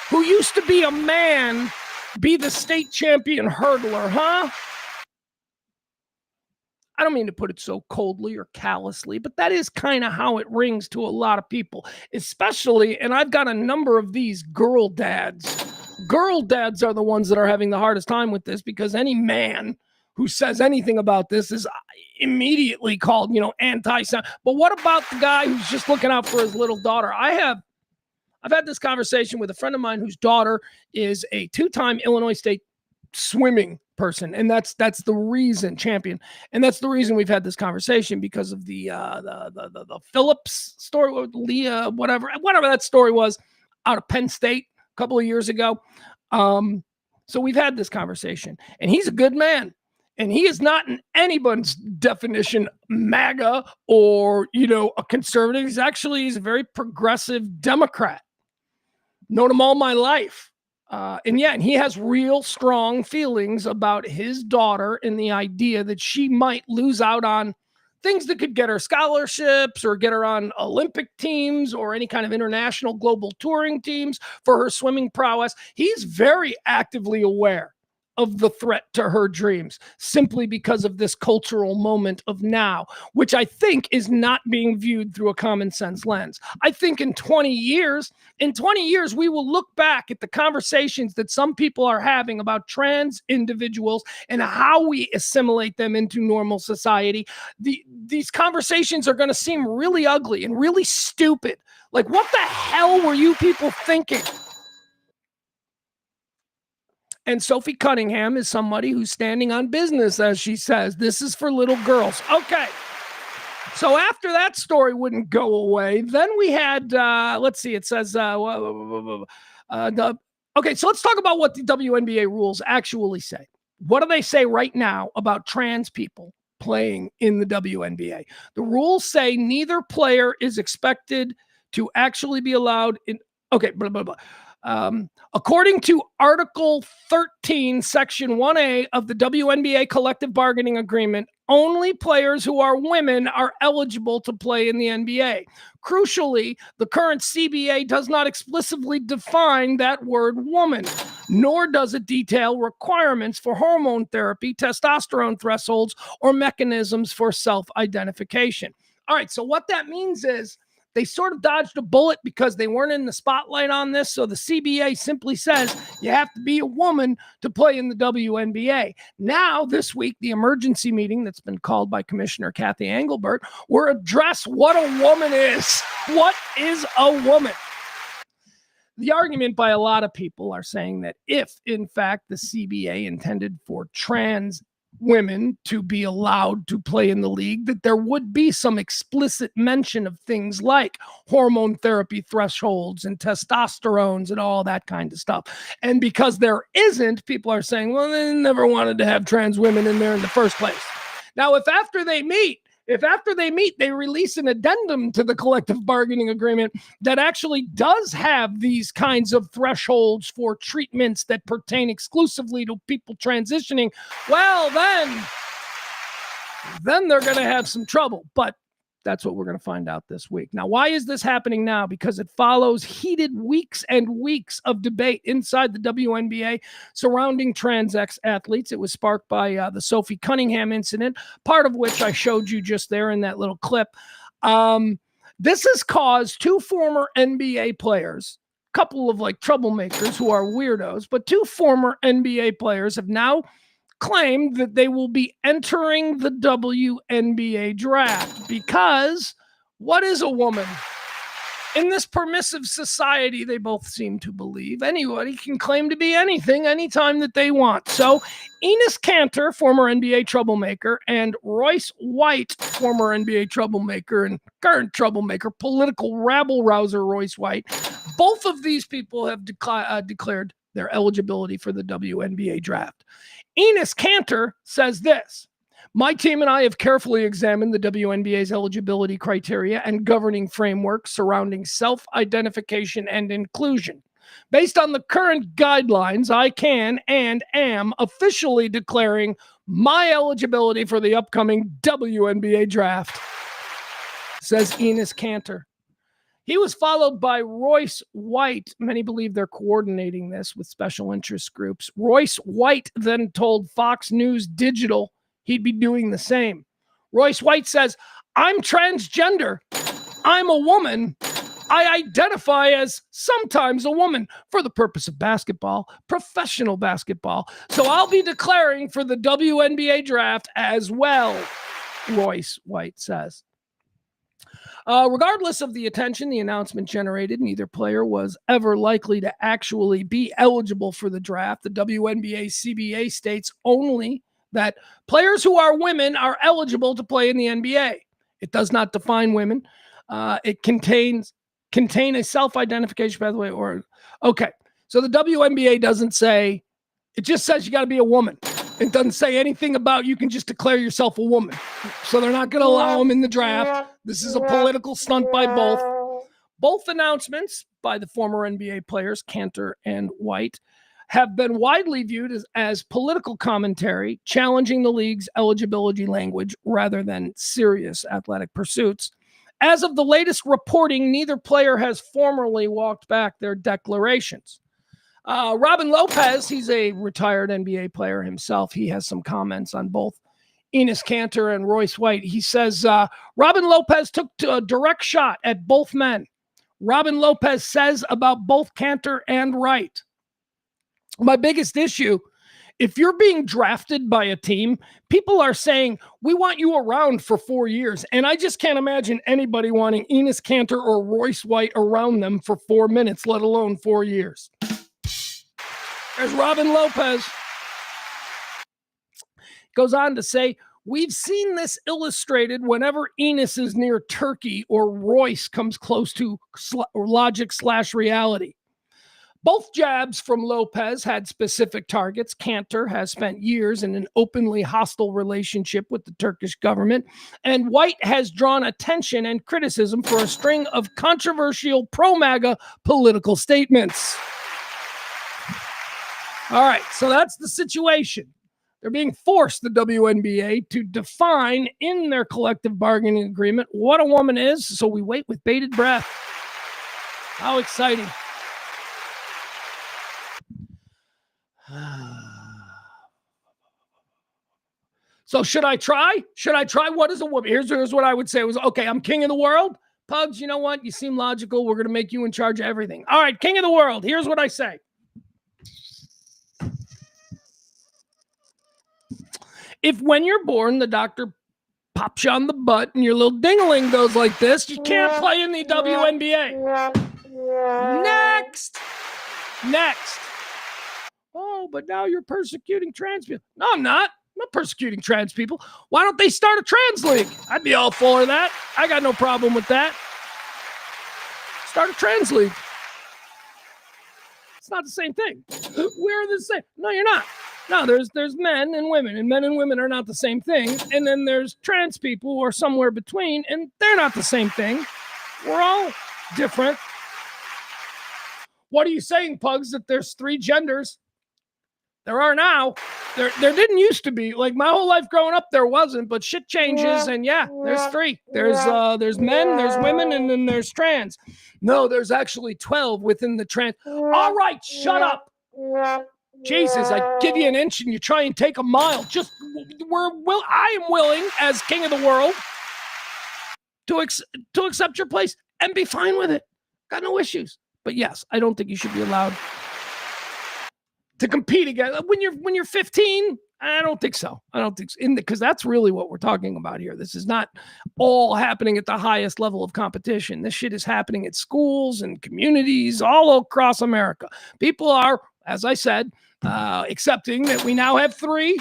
who used to be a man be the state champion hurdler, huh? I don't mean to put it so coldly or callously, but that is kind of how it rings to a lot of people, especially, and I've got a number of these girl dads. Girl dads are the ones that are having the hardest time with this, because any man who says anything about this is immediately called, you know, anti-Semite. But what about the guy who's just looking out for his little daughter? I've had this conversation with a friend of mine whose daughter is a two-time Illinois State swimming person, and that's the reason, champion, and that's the reason we've had this conversation, because of the Phillips story with Leah, whatever that story was, out of Penn State a couple of years ago. So we've had this conversation, and he's a good man, and he is not in anyone's definition MAGA or a conservative. He's a very progressive Democrat. Known him all my life. And he has real strong feelings about his daughter and the idea that she might lose out on things that could get her scholarships or get her on Olympic teams or any kind of international global touring teams for her swimming prowess. He's very actively aware of the threat to her dreams simply because of this cultural moment of now, which I think is not being viewed through a common sense lens. I think in 20 years, we will look back at the conversations that some people are having about trans individuals and how we assimilate them into normal society. These conversations are going to seem really ugly and really stupid. Like, what the hell were you people thinking? And Sophie Cunningham is somebody who's standing on business, as she says. This is for little girls. Okay. So after that story wouldn't go away, then we had, let's see, it says, okay, so let's talk about what the WNBA rules actually say. What do they say right now about trans people playing in the WNBA? The rules say neither player is expected to actually be allowed in, okay, blah, blah, blah. According to Article 13, Section 1A of the WNBA Collective Bargaining Agreement, only players who are women are eligible to play in the NBA. Crucially, the current CBA does not explicitly define that word woman, nor does it detail requirements for hormone therapy, testosterone thresholds, or mechanisms for self-identification. All right, so what that means is they sort of dodged a bullet because they weren't in the spotlight on this. So the CBA simply says you have to be a woman to play in the WNBA. Now, this week, the emergency meeting that's been called by Commissioner Kathy Engelbert will address what a woman is. What is a woman? The argument by a lot of people are saying that if, in fact, the CBA intended for trans women to be allowed to play in the league, that there would be some explicit mention of things like hormone therapy thresholds and testosterones and all that kind of stuff. And because there isn't, people are saying, well, they never wanted to have trans women in there in the first place. Now, if after they meet, they release an addendum to the collective bargaining agreement that actually does have these kinds of thresholds for treatments that pertain exclusively to people transitioning, well, then they're going to have some trouble. But that's what we're going to find out this week. Now, why is this happening now? Because it follows heated weeks and weeks of debate inside the WNBA surrounding trans ex-athletes. It was sparked by the Sophie Cunningham incident, part of which I showed you just there in that little clip. This has caused two former NBA players, a couple of troublemakers who are weirdos, but two former NBA players have now claimed that they will be entering the WNBA draft, because what is a woman? In this permissive society, they both seem to believe anybody can claim to be anything anytime that they want. So Enes Kanter, former NBA troublemaker, and Royce White, former NBA troublemaker and current troublemaker, political rabble-rouser Royce White, both of these people have declared their eligibility for the WNBA draft. Enes Kanter says this: my team and I have carefully examined the WNBA's eligibility criteria and governing framework surrounding self-identification and inclusion. Based on the current guidelines, I can and am officially declaring my eligibility for the upcoming WNBA draft, says Enes Kanter. He was followed by Royce White. Many believe they're coordinating this with special interest groups. Royce White then told Fox News Digital he'd be doing the same. Royce White says, I'm transgender. I'm a woman. I identify as sometimes a woman for the purpose of basketball, professional basketball. So I'll be declaring for the WNBA draft as well, Royce White says. Regardless of the attention the announcement generated, neither player was ever likely to actually be eligible for the draft. The WNBA CBA states only that players who are women are eligible to play in the NBA. It does not define women. It contain a self-identification pathway or okay. So the WNBA doesn't say, it just says you got to be a woman. It doesn't say anything about you can just declare yourself a woman. So they're not going to allow them in the draft. This is a political stunt by both. Both announcements by the former NBA players, Cantor and White, have been widely viewed as political commentary, challenging the league's eligibility language rather than serious athletic pursuits. As of the latest reporting, neither player has formally walked back their declarations. Robin Lopez, he's a retired NBA player himself. He has some comments on both Enes Kanter and Royce White. He says, Robin Lopez took a direct shot at both men. Robin Lopez says about both Kanter and Wright. My biggest issue, if you're being drafted by a team, people are saying, we want you around for 4 years. And I just can't imagine anybody wanting Enes Kanter or Royce White around them for 4 minutes, let alone 4 years. There's Robin Lopez. Goes on to say, we've seen this illustrated whenever Enes is near Turkey or Royce comes close to logic/reality. Both jabs from Lopez had specific targets. Kanter has spent years in an openly hostile relationship with the Turkish government, and White has drawn attention and criticism for a string of controversial pro-MAGA political statements. All right, so that's the situation. They're being forced, the WNBA, to define in their collective bargaining agreement what a woman is, so we wait with bated breath. How exciting. So should I try? Should I try? What is a woman? Here's what I would say was, okay, I'm king of the world. Pugs, you know what? You seem logical. We're going to make you in charge of everything. All right, king of the world. Here's what I say. If when you're born, the doctor pops you on the butt and your little ding-a-ling goes like this, you can't play in the WNBA. Next. Oh, but now you're persecuting trans people. No, I'm not. I'm not persecuting trans people. Why don't they start a trans league? I'd be all for that. I got no problem with that. Start a trans league. It's not the same thing. We're the same. No, you're not. No, there's men and women, and men and women are not the same thing. And then there's trans people who are somewhere between, and they're not the same thing. We're all different. What are you saying, Pugs, that there's 3 genders? There are now. There didn't used to be. Like my whole life growing up, there wasn't, but shit changes, and yeah, there's 3. There's men, there's women, and then there's trans. No, there's actually 12 within the trans. All right, shut up. Jesus, I give you an inch and you try and take a mile. I am willing, as king of the world, to accept your place and be fine with it. Got no issues. But yes, I don't think you should be allowed to compete again when you're 15. I don't think so. Because that's really what we're talking about here. This is not all happening at the highest level of competition. This shit is happening at schools and communities all across America. People are, as I said, accepting that we now have 3.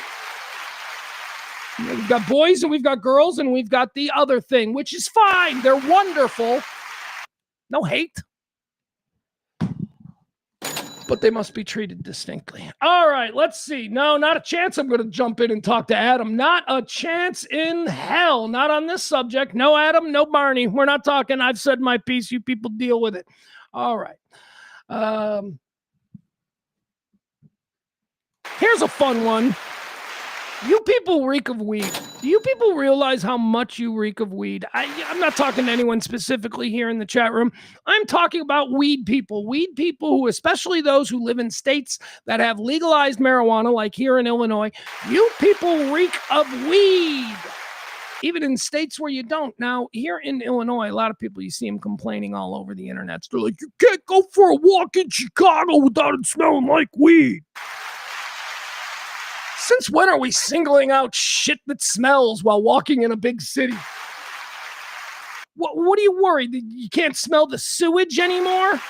We've got boys and we've got girls and we've got the other thing, which is fine. They're wonderful. No hate. But they must be treated distinctly. All right, let's see. No, not a chance I'm going to jump in and talk to Adam. Not a chance in hell. Not on this subject. No Adam, no Barney. We're not talking. I've said my piece. You people deal with it. All right. Here's a fun one. You people reek of weed. Do you people realize how much you reek of weed? I'm not talking to anyone specifically here in the chat room. I'm talking about weed people. Weed people who, especially those who live in states that have legalized marijuana, like here in Illinois. You people reek of weed. Even in states where you don't. Now, here in Illinois, a lot of people, you see them complaining all over the internet. They're like, you can't go for a walk in Chicago without it smelling like weed. Since when are we singling out shit that smells while walking in a big city? What are you worried that you can't smell the sewage anymore?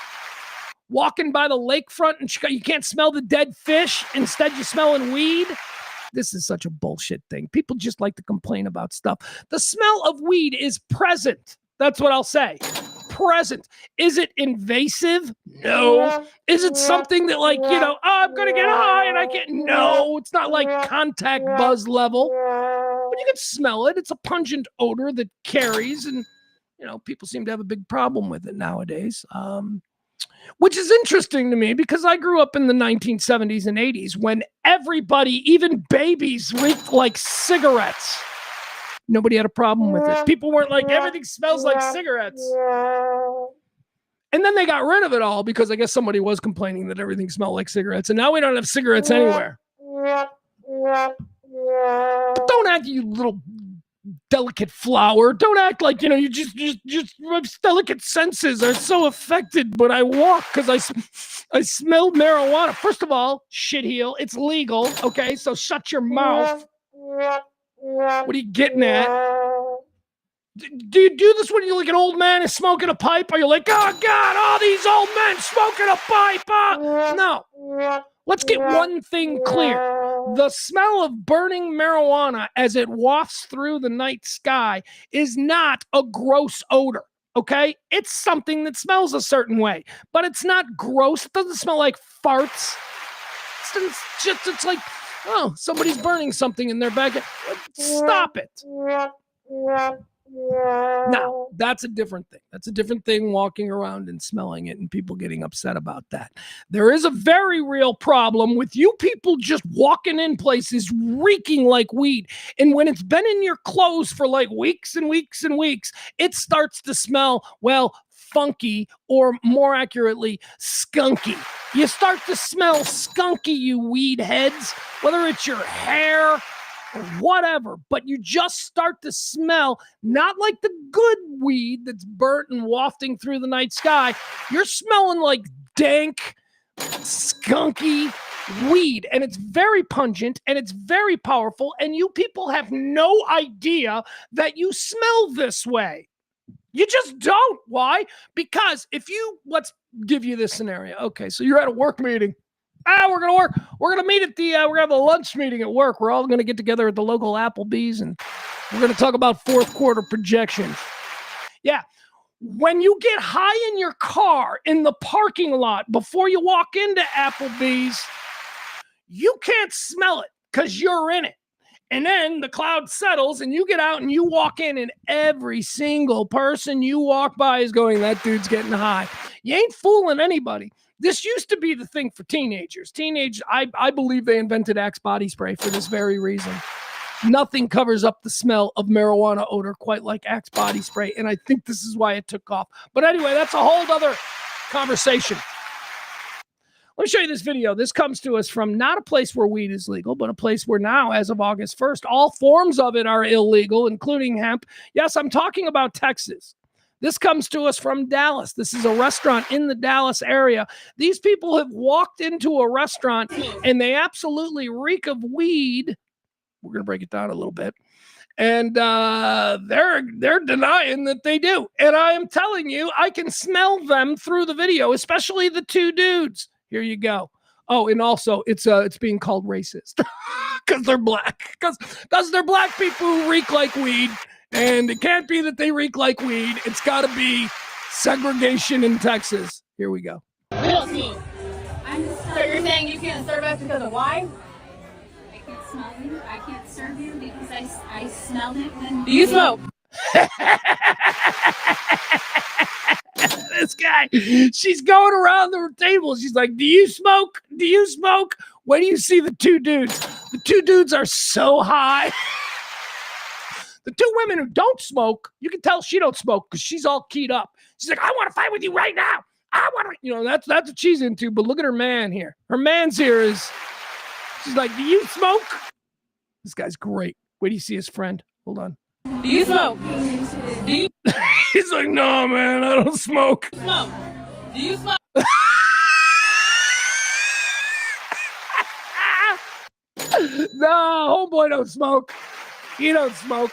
Walking by the lakefront and you can't smell the dead fish. Instead, you're smelling weed. This is such a bullshit thing. People just like to complain about stuff. The smell of weed is present. That's what I'll say. Present. Is it invasive? No. Is it something that like, oh, I'm going to get high and I can't? No, it's not like contact buzz level. But you can smell it. It's a pungent odor that carries, and, people seem to have a big problem with it nowadays. Which is interesting to me because I grew up in the 1970s and 80s when everybody, even babies, reeked like cigarettes. Nobody had a problem with it. People weren't like, everything smells like cigarettes. And then they got rid of it all because I guess somebody was complaining that everything smelled like cigarettes. And now we don't have cigarettes anywhere. But don't act, you little delicate flower. Don't act like, you just my delicate senses are so affected when I walk because I smell marijuana. First of all, shitheel, it's legal. Okay, so shut your mouth. What are you getting at? Do you do this when you're like an old man is smoking a pipe? Are you like, oh God, all these old men smoking a pipe? No. Let's get one thing clear. The smell of burning marijuana as it wafts through the night sky is not a gross odor, okay? It's something that smells a certain way, but it's not gross. It doesn't smell like farts. It's like, oh, somebody's burning something in their backyard. Stop it. Now, that's a different thing. That's a different thing, walking around and smelling it and people getting upset about that. There is a very real problem with you people just walking in places reeking like weed. And when it's been in your clothes for like weeks and weeks and weeks, it starts to smell, well, funky, or more accurately, skunky. You start to smell skunky, you weed heads, whether it's your hair or whatever, but you just start to smell not like the good weed that's burnt and wafting through the night sky. You're smelling like dank, skunky weed, and it's very pungent and it's very powerful, and you people have no idea that you smell this way. You just don't. Why? Because let's give you this scenario. Okay, so you're at a work meeting. We're going to work. We're going to meet at we're going to have a lunch meeting at work. We're all going to get together at the local Applebee's, and we're going to talk about fourth quarter projections. Yeah. When you get high in your car in the parking lot before you walk into Applebee's, you can't smell it because you're in it. And then the cloud settles and you get out and you walk in, and every single person you walk by is going, that dude's getting high. You ain't fooling anybody. This used to be the thing for teenagers. I believe they invented Axe body spray for this very reason. Nothing covers up the smell of marijuana odor quite like Axe body spray, and I think this is why it took off. But anyway, that's a whole other conversation. Let me show you this video. This comes to us from not a place where weed is legal, but a place where now, as of August 1st, all forms of it are illegal, including hemp. Yes, I'm talking about Texas. This comes to us from Dallas. This is a restaurant in the Dallas area. These people have walked into a restaurant and they absolutely reek of weed. We're going to break it down a little bit. And they're denying that they do. And I am telling you, I can smell them through the video, especially the two dudes. Here you go. Oh, and also it's being called racist because they're black. Because they're black people who reek like weed. And it can't be that they reek like weed. It's got to be segregation in Texas. Here we go. Real team. So you're saying you can't serve us because of why? I can't smell you. I can't serve you because I smelled it when... Do you smoke? This guy, she's going around the table. She's like, do you smoke? Do you smoke? When do you see the two dudes? The two dudes are so high. The two women who don't smoke, you can tell she don't smoke because she's all keyed up. She's like, I want to fight with you right now. I want to, that's what she's into. But look at her man here. Her man's here she's like, do you smoke? This guy's great. Wait till you see his friend. Hold on. Do you smoke? Do you He's like, no, man, I don't smoke. smoke? Do you smoke? No, homeboy don't smoke. He don't smoke.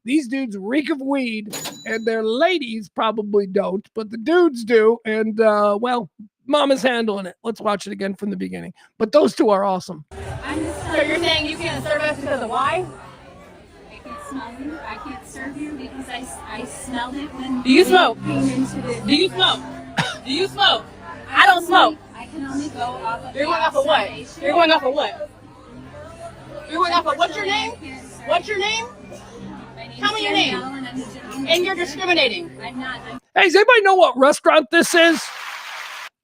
These dudes reek of weed, and their ladies probably don't, but the dudes do. And, well, Mom is handling it. Let's watch it again from the beginning. But those two are awesome. So you're saying you can't serve us because of why? I can't smell you. I can't serve you because I smelled it when. Do you smoke? Came into the Do you smoke? Do you smoke? I don't smoke. I can only go off of. You're going off of what? You're going off of what? You're going off of what's your name? What's your name? Tell me your name. And you're discriminating. I'm not. Hey, does anybody know what restaurant this is?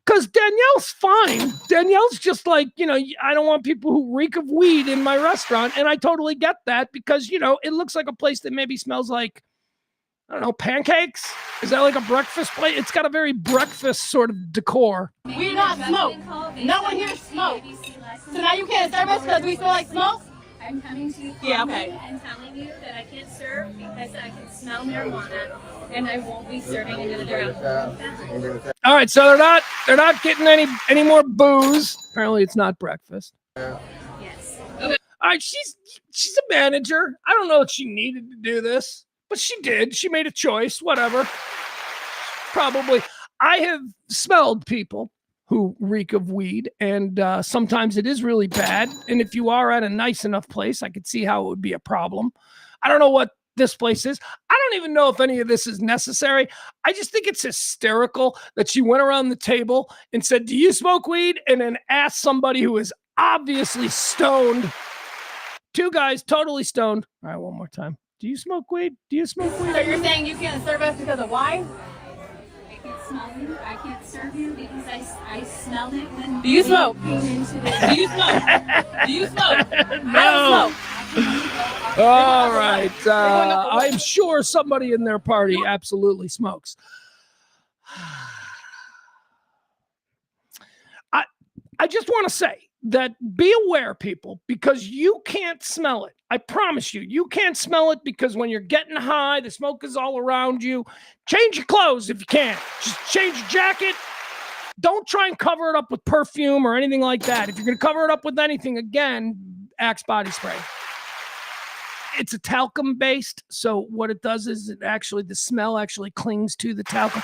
Because Danielle's fine. Danielle's just like, I don't want people who reek of weed in my restaurant. And I totally get that because, it looks like a place that maybe smells like, I don't know, pancakes? Is that like a breakfast place? It's got a very breakfast sort of decor. We do not smoke. No one here smokes. So now you can't serve us because we smell like smoke? I'm coming to you okay. and telling you that I can't serve because I can smell marijuana and I won't be serving another alcohol. All right, so they're not getting any more booze. Apparently it's not breakfast. Yes. All right, she's a manager. I don't know if she needed to do this, but she did. She made a choice, whatever. Probably. I have smelled people who reek of weed, and sometimes it is really bad. And if you are at a nice enough place, I could see how it would be a problem. I don't know what this place is. I don't even know if any of this is necessary. I just think it's hysterical that she went around the table and said, "Do you smoke weed?" and then asked somebody who is obviously stoned. Two guys totally stoned. All right, one more time. Do you smoke weed? Do you smoke weed? So you're saying you can't serve us because of why? I can't smell you. I can't serve you because I smelled it when. Do you smoke? Came into the. Do you smoke? Do you smoke? No. I don't smoke. All right. I'm sure somebody in their party absolutely smokes. I just want to say that be aware, people, because you can't smell it. I promise you, you can't smell it because when you're getting high, the smoke is all around you. Change your clothes if you can. Just change your jacket. Don't try and cover it up with perfume or anything like that. If you're going to cover it up with anything, again, Axe body spray. It's a talcum based, so what it does is the smell actually clings to the talcum.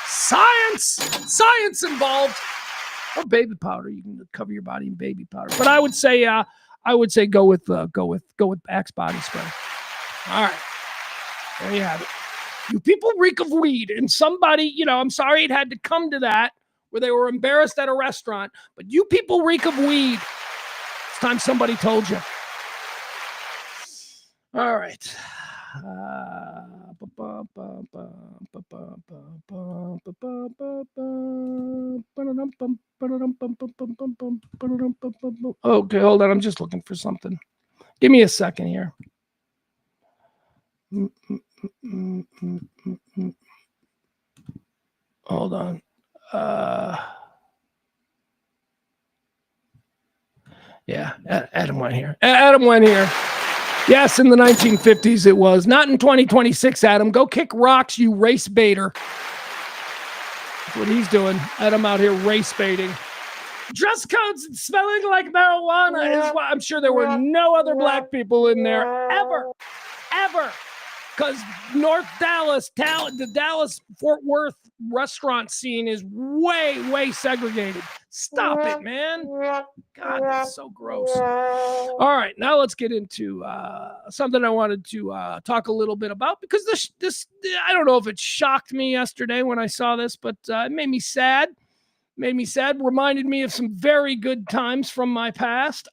Science involved. Or baby powder. You can cover your body in baby powder. But I would say go with Axe body spray. All right, there you have it. You people reek of weed, and somebody, I'm sorry it had to come to that where they were embarrassed at a restaurant. But you people reek of weed. It's time somebody told you. All right. Okay, hold on. I'm just looking for something. Give me a second here. Hold on. Yeah, Adam went here. Yes, in the 1950s it was. Not in 2026, Adam. Go kick rocks, you race baiter. That's what he's doing. Adam out here race baiting. Dress codes and smelling like marijuana is why I'm sure there were no other black people in there ever. Because North Dallas, the Dallas-Fort Worth restaurant scene is way segregated. Stop it, man. God, that's so gross. All right, now let's get into something I wanted to talk a little bit about because this I don't know if it shocked me yesterday when I saw this, but it made me sad. Reminded me of some very good times from my past.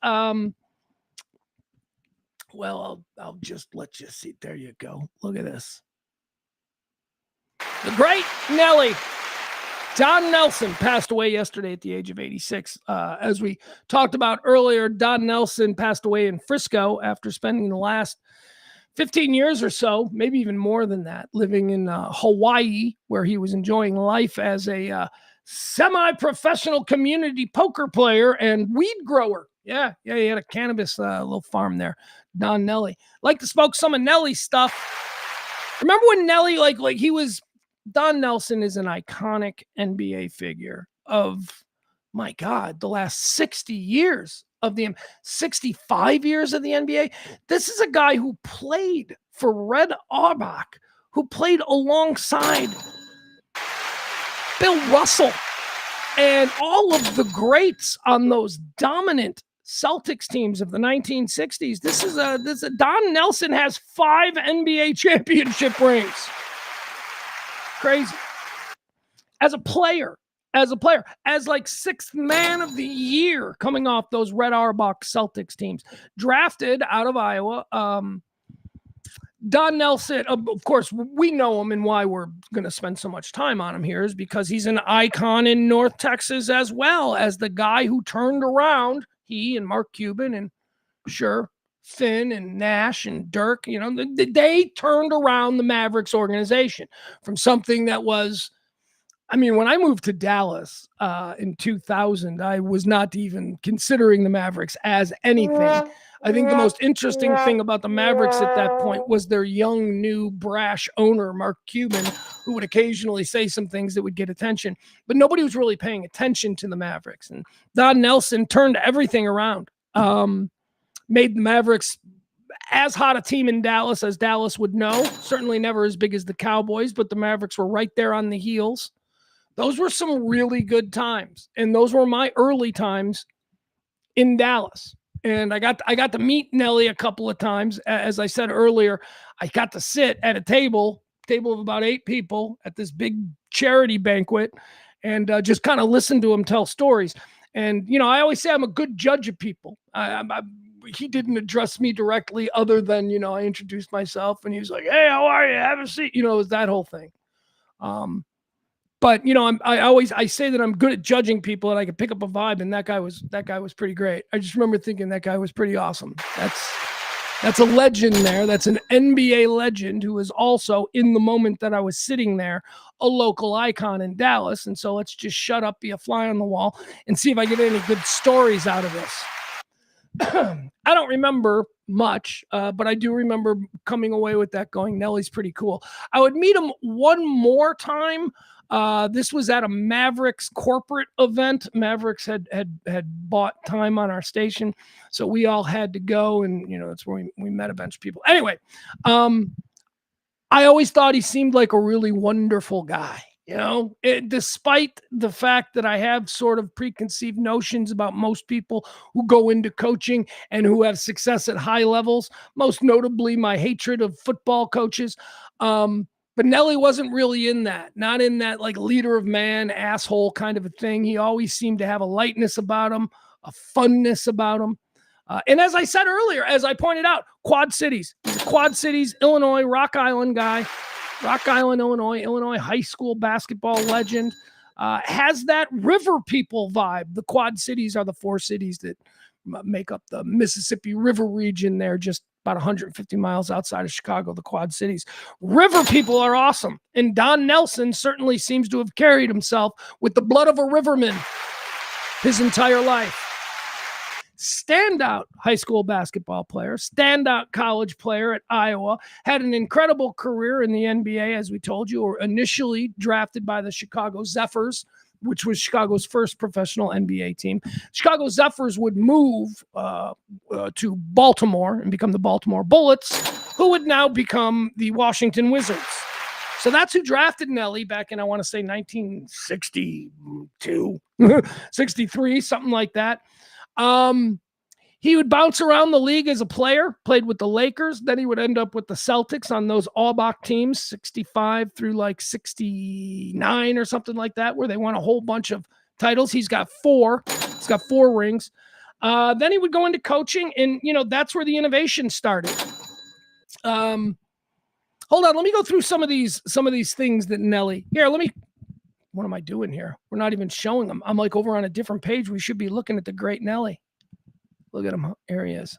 Well, I'll just let you see. There you go. Look at this. The great NELLIE. Don Nelson passed away yesterday at the age of 86. As we talked about earlier, Don Nelson passed away in Frisco after spending the last 15 years or so, maybe even more than that, living in Hawaii, where he was enjoying life as a semi-professional community poker player and weed grower. Yeah, he had a cannabis little farm there. Don NELLIE. Like to smoke some of NELLIE's stuff. Remember when NELLIE, like he was, Don Nelson is an iconic NBA figure of, my God, the last 60 years. of the 65 years of the NBA. This is a guy who played for Red Auerbach, who played alongside Bill Russell and all of the greats on those dominant Celtics teams of the 1960s. This is Don Nelson has 5 NBA championship rings. Crazy. As a player, as like 6th man of the year coming off those Red Auerbach Celtics teams, drafted out of Iowa. Don Nelson, of course, we know him, and why we're going to spend so much time on him here is because he's an icon in North Texas, as well as the guy who turned around, he and Mark Cuban and sure, Finn and Nash and Dirk, you know, they turned around the Mavericks organization from something that was, I mean, when I moved to Dallas in 2000, I was not even considering the Mavericks as anything. I think the most interesting thing about the Mavericks at that point was their young, new, brash owner, Mark Cuban, who would occasionally say some things that would get attention. But nobody was really paying attention to the Mavericks. And Don Nelson turned everything around, made the Mavericks as hot a team in Dallas as Dallas would know. Certainly never as big as the Cowboys, but the Mavericks were right there on the heels. Those were some really good times. And those were my early times in Dallas. And I got to meet Nellie a couple of times. As I said earlier, I got to sit at a table of about 8 people at this big charity banquet and just kind of listen to him tell stories. And, you know, I always say I'm a good judge of people. He didn't address me directly other than, you know, I introduced myself and he was like, "Hey, how are you? Have a seat." You know, it was that whole thing. But, you know, I say that I'm good at judging people and I can pick up a vibe, and that guy was pretty great. I just remember thinking that guy was pretty awesome. That's a legend there. That's an NBA legend who is also, in the moment that I was sitting there, a local icon in Dallas. And so let's just shut up, be a fly on the wall, and see if I get any good stories out of this. I don't remember much, but I do remember coming away with that going, Nellie's pretty cool. I would meet him one more time. This was at a Mavericks corporate event. Mavericks had bought time on our station, so we all had to go, and, you know, that's where we met a bunch of people. Anyway, I always thought he seemed like a really wonderful guy. You know, despite the fact that I have sort of preconceived notions about most people who go into coaching and who have success at high levels, most notably my hatred of football coaches. But Nellie wasn't really in that, not in that like leader of man, asshole kind of a thing. He always seemed to have a lightness about him, a funness about him. And as I said earlier, as I pointed out, Quad Cities, Illinois, Rock Island guy. Rock Island, Illinois high school basketball legend, has that river people vibe. The Quad Cities are the 4 cities that make up the Mississippi River region there, just about 150 miles outside of Chicago, the Quad Cities. River people are awesome. And Don Nelson certainly seems to have carried himself with the blood of a riverman his entire life. Standout high school basketball player, standout college player at Iowa, had an incredible career in the NBA, as we told you, or initially drafted by the Chicago Zephyrs, which was Chicago's first professional NBA team. Chicago Zephyrs would move to Baltimore and become the Baltimore Bullets, who would now become the Washington Wizards. So that's who drafted Nellie back in, I want to say, 1962, 63, something like that. He would bounce around the league as a player, played with the Lakers. Then he would end up with the Celtics on those Auerbach teams, 65 through like 69 or something like that, where they won a whole bunch of titles. He's got 4. He's got 4 rings. Then he would go into coaching, and, you know, that's where the innovation started. Hold on. Let me go through some of these things that Nellie, what am I doing here? We're not even showing them. I'm like over on a different page. We should be looking at the great Nellie. Look at him. There he is.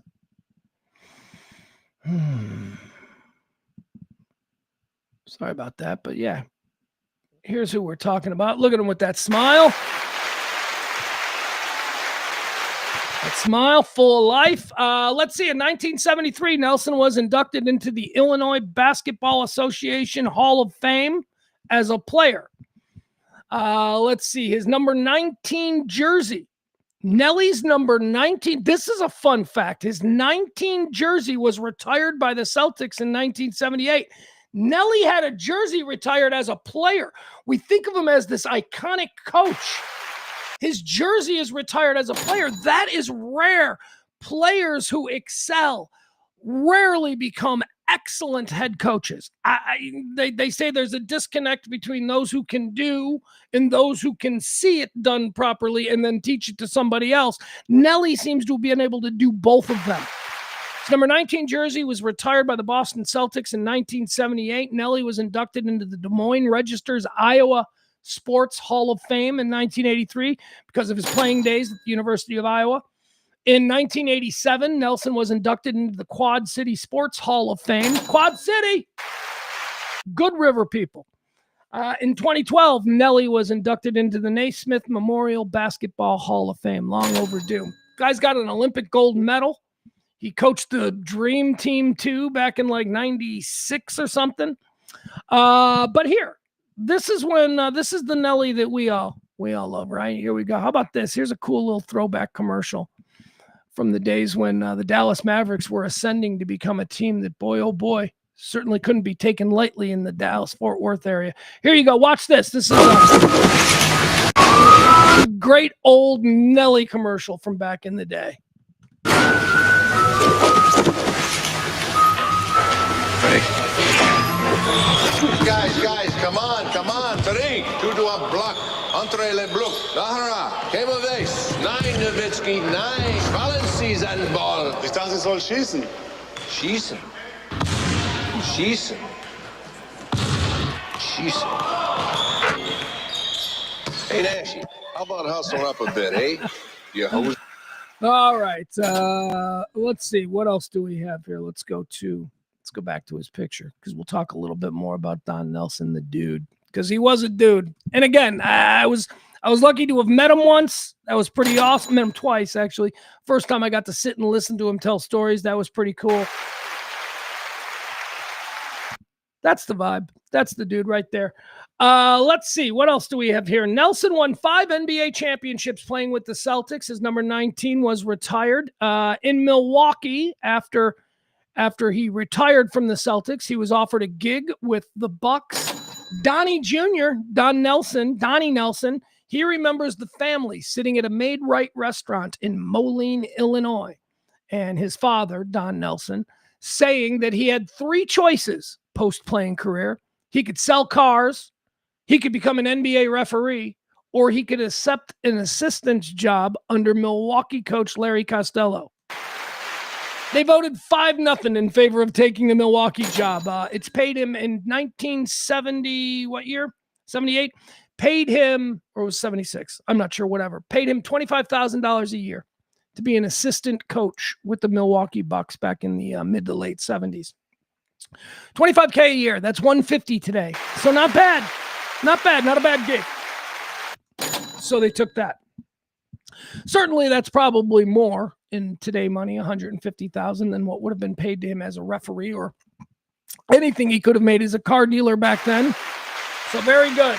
Sorry about that, but yeah. Here's who we're talking about. Look at him with that smile. That smile, full of life. Let's see. In 1973, Nelson was inducted into the Illinois Basketball Association Hall of Fame as a player. Let's see. His number 19 jersey Nellie's number 19. This is a fun fact. His 19 jersey was retired by the Celtics in 1978. Nellie had a jersey retired as a player. We think of him as this iconic coach. His jersey is retired as a player. That is rare. Players who excel rarely become excellent head coaches. They say there's a disconnect between those who can do and those who can see it done properly and then teach it to somebody else. Nellie seems to have been able to do both of them. His number 19 jersey was retired by the Boston Celtics in 1978. Nellie was inducted into the Des Moines Register's Iowa Sports Hall of Fame in 1983 because of his playing days at the University of Iowa. In 1987, Nelson was inducted into the Quad City Sports Hall of Fame. Quad City! Good River people. In 2012, Nellie was inducted into the Naismith Memorial Basketball Hall of Fame. Long overdue. Guy's got an Olympic gold medal. He coached the Dream Team 2 back in like 96 or something. But here, this is the Nellie that we all love, right? Here we go. How about this? Here's a cool little throwback commercial from the days when the Dallas Mavericks were ascending to become a team that, boy, oh boy, certainly couldn't be taken lightly in the Dallas-Fort Worth area. Here you go. Watch this. This is a great old Nellie commercial from back in the day. Guys, come on. Three, two to a block. Entre le bloc. Dahara, Kemoves. Nein, Nowitzki, nein. Valencies an Ball. Ich dachte, es soll schießen. Schießen. Hey, Nashi, how about hustle up a bit, eh? You hose. All right. Let's see. What else do we have here? Let's go back to his picture because we'll talk a little bit more about Don Nelson, the dude, because he was a dude. And again, I was lucky to have met him once. That was pretty awesome. Met him twice, actually. First time I got to sit and listen to him tell stories. That was pretty cool. That's the vibe. That's the dude right there. Let's see. What else do we have here? Nelson won 5 NBA championships playing with the Celtics. His number 19 was retired. In Milwaukee, after he retired from the Celtics, he was offered a gig with the Bucks. Donnie Jr., Donnie Nelson, he remembers the family sitting at a Made-Right restaurant in Moline, Illinois, and his father, Don Nelson, saying that he had 3 choices post-playing career. He could sell cars, he could become an NBA referee, or he could accept an assistant's job under Milwaukee coach Larry Costello. They voted 5-0 in favor of taking the Milwaukee job. It's paid him in 1970, what year? 78? Paid him, or it was 76, I'm not sure, whatever. Paid him $25,000 a year to be an assistant coach with the Milwaukee Bucks back in the mid to late 70s. $25K a year, that's $150 today. So not bad, not a bad gig. So they took that. Certainly that's probably more in today money, $150,000, than what would have been paid to him as a referee or anything he could have made as a car dealer back then. So very good.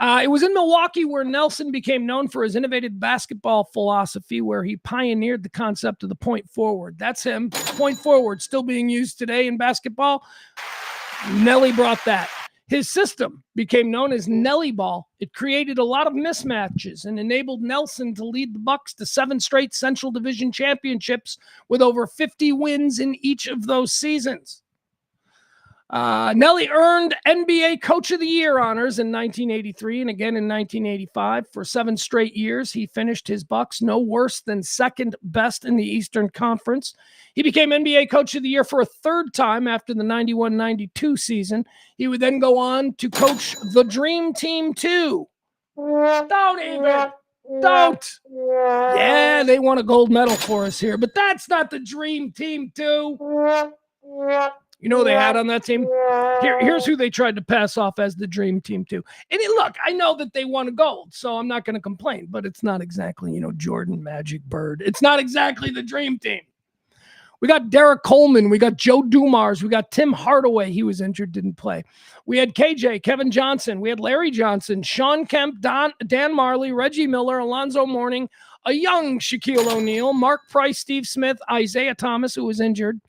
It was in Milwaukee where Nelson became known for his innovative basketball philosophy, where he pioneered the concept of the point forward. That's him. Point forward, still being used today in basketball. Nellie brought that. His system became known as Nellie Ball. It created a lot of mismatches and enabled Nelson to lead the Bucks to 7 straight Central Division championships with over 50 wins in each of those seasons. Nellie earned NBA Coach of the Year honors in 1983 and again in 1985. For 7 straight years, he finished his Bucks no worse than second best in the Eastern Conference. He became NBA Coach of the Year for a 3rd time after the 91-92 season. He would then go on to coach the Dream Team 2. Don't. Yeah, they won a gold medal for us here, but that's not the Dream Team 2. You know they had on that team? Here's who they tried to pass off as the Dream Team 2. And look, I know that they won a gold, so I'm not going to complain, but it's not exactly, Jordan, Magic, Bird. It's not exactly the Dream Team. We got Derek Coleman. We got Joe Dumars. We got Tim Hardaway. He was injured, didn't play. We had KJ, Kevin Johnson. We had Larry Johnson, Sean Kemp, Dan Marley, Reggie Miller, Alonzo Mourning, a young Shaquille O'Neal, Mark Price, Steve Smith, Isaiah Thomas, who was injured,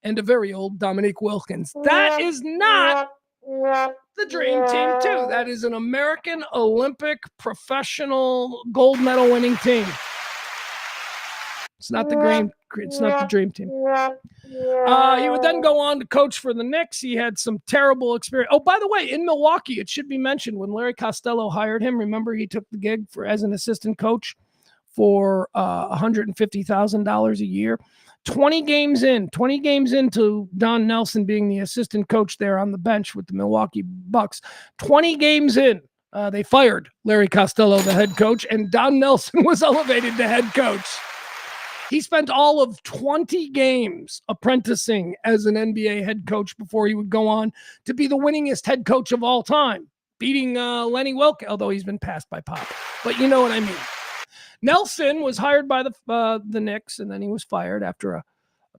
and a very old Dominique Wilkins. That is not the dream team, too. That is an American Olympic professional gold medal winning team. It's not the dream team. He would then go on to coach for the Knicks. He had some terrible experience. Oh, by the way, in Milwaukee, it should be mentioned, when Larry Costello hired him, remember he took the gig as an assistant coach for $150,000 a year. 20 games into Don Nelson being the assistant coach there on the bench with the Milwaukee Bucks. 20 games in, they fired Larry Costello, the head coach, and Don Nelson was elevated to head coach. He spent all of 20 games apprenticing as an NBA head coach before he would go on to be the winningest head coach of all time, beating Lenny Wilkes, although he's been passed by Pop. But you know what I mean. Nelson was hired by the Knicks, and then he was fired after a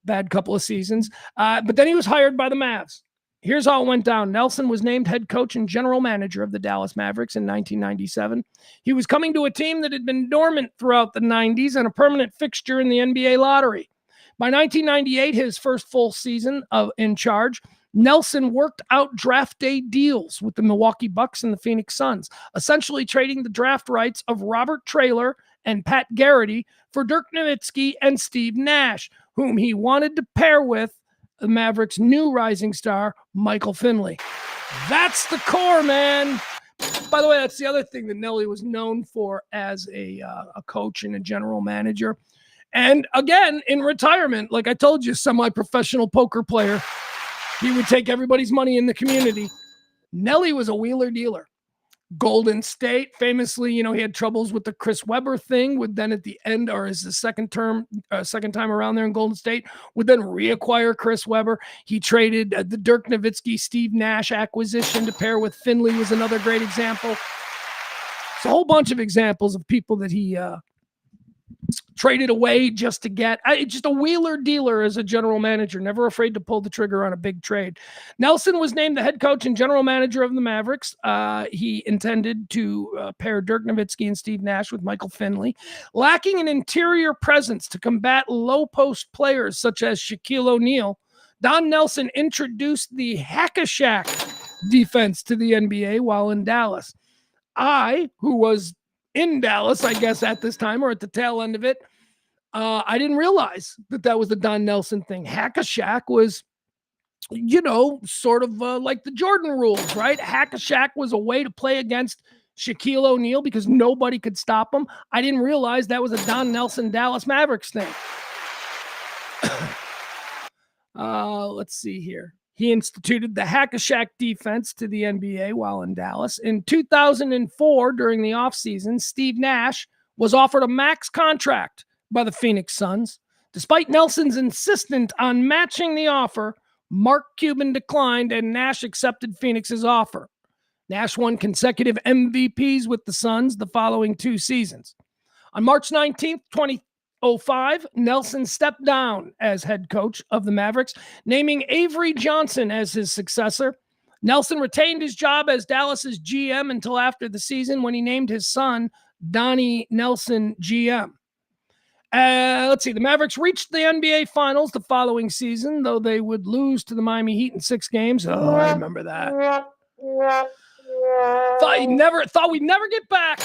bad couple of seasons. But then he was hired by the Mavs. Here's how it went down. Nelson was named head coach and general manager of the Dallas Mavericks in 1997. He was coming to a team that had been dormant throughout the 90s and a permanent fixture in the NBA lottery. By 1998, his first full season in charge, Nelson worked out draft day deals with the Milwaukee Bucks and the Phoenix Suns, essentially trading the draft rights of Robert Traylor and Pat Garrity for Dirk Nowitzki and Steve Nash, whom he wanted to pair with the Mavericks' new rising star, Michael Finley. That's the core, man. By the way, that's the other thing that NELLIE was known for as a coach and a general manager. And again, in retirement, like I told you, semi-professional poker player. He would take everybody's money in the community. NELLIE was a wheeler dealer. Golden State, famously, he had troubles with the Chris Webber thing, would then at the end, or as the second time around there in Golden State, would then reacquire Chris Webber. He traded the Dirk Nowitzki, Steve Nash acquisition to pair with Finley was another great example. It's a whole bunch of examples of people that he traded away just to get, just a wheeler dealer as a general manager, never afraid to pull the trigger on a big trade. Nelson was named the head coach and general manager of the Mavericks. He intended to pair Dirk Nowitzki and Steve Nash with Michael Finley. Lacking an interior presence to combat low post players such as Shaquille O'Neal, Don Nelson introduced the hack-a-shack defense to the NBA while in Dallas. Who was in Dallas, I guess, at this time or at the tail end of it, I didn't realize that was the Don Nelson thing. Hack-a-shack was, sort of like the Jordan rules, right? Hack-a-shack was a way to play against Shaquille O'Neal because nobody could stop him. I didn't realize that was a Don Nelson Dallas Mavericks thing. Let's see here. He instituted the hack-a-shack defense to the NBA while in Dallas. In 2004, during the offseason, Steve Nash was offered a max contract by the Phoenix Suns. Despite Nelson's insistence on matching the offer, Mark Cuban declined and Nash accepted Phoenix's offer. Nash won consecutive MVPs with the Suns the following 2 seasons. On March 19th, 2005, Nelson stepped down as head coach of the Mavericks, naming Avery Johnson as his successor. Nelson retained his job as Dallas's GM until after the season when he named his son Donnie Nelson GM. Let's see. The Mavericks reached the NBA Finals the following season, though they would lose to the Miami Heat in 6 games. Oh, I remember that. Thought we'd never get back.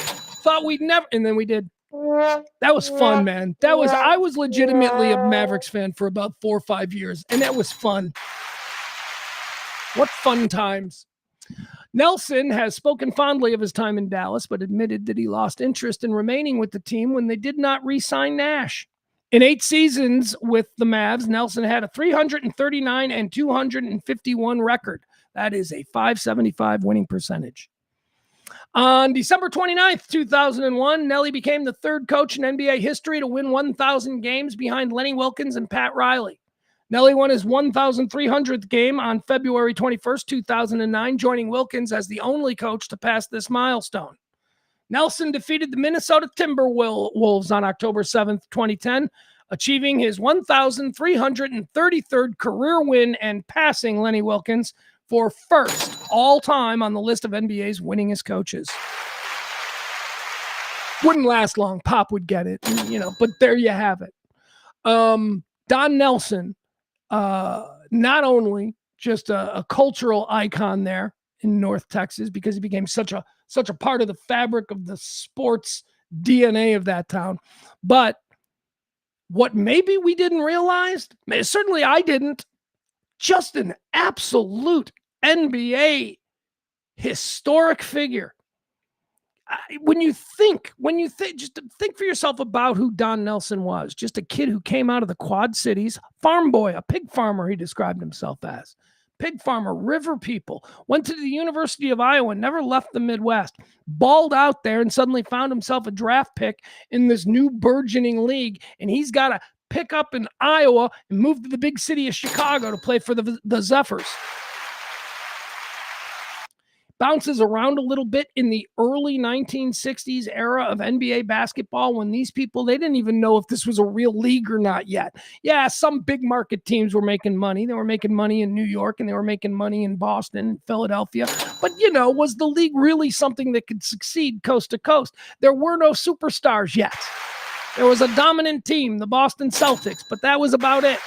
And then we did. That was fun, man. I was legitimately a Mavericks fan for about 4 or 5 years, and that was fun. What fun times. Nelson has spoken fondly of his time in Dallas, but admitted that he lost interest in remaining with the team when they did not re-sign Nash. In 8 seasons with the Mavs, Nelson had a 339 and 251 record. That is a .575 winning percentage. On December 29th, 2001, NELLIE became the 3rd coach in NBA history to win 1,000 games behind Lenny Wilkens and Pat Riley. NELLIE won his 1,300th game on February 21st, 2009, joining Wilkens as the only coach to pass this milestone. Nelson defeated the Minnesota Timberwolves on October 7th, 2010, achieving his 1,333rd career win and passing Lenny Wilkens for first all time on the list of NBA's winningest coaches. Wouldn't last long. Pop would get it, but there you have it. Don Nelson, not only just a cultural icon there in North Texas because he became such a part of the fabric of the sports DNA of that town, but what maybe we didn't realize, certainly I didn't, just an absolute NBA historic figure. When you think, just think for yourself about who Don Nelson was. Just a kid who came out of the Quad Cities, farm boy, a pig farmer, he described himself as. Pig farmer, river people, went to the University of Iowa, never left the Midwest, balled out there and suddenly found himself a draft pick in this new burgeoning league. And he's got to pick up in Iowa and move to the big city of Chicago to play for the Zephyrs. Bounces around a little bit in the early 1960s era of NBA basketball when these people, they didn't even know if this was a real league or not yet. Yeah, some big market teams were making money. They were making money in New York and they were making money in Boston and Philadelphia. But, was the league really something that could succeed coast to coast? There were no superstars yet. There was a dominant team, the Boston Celtics, but that was about it.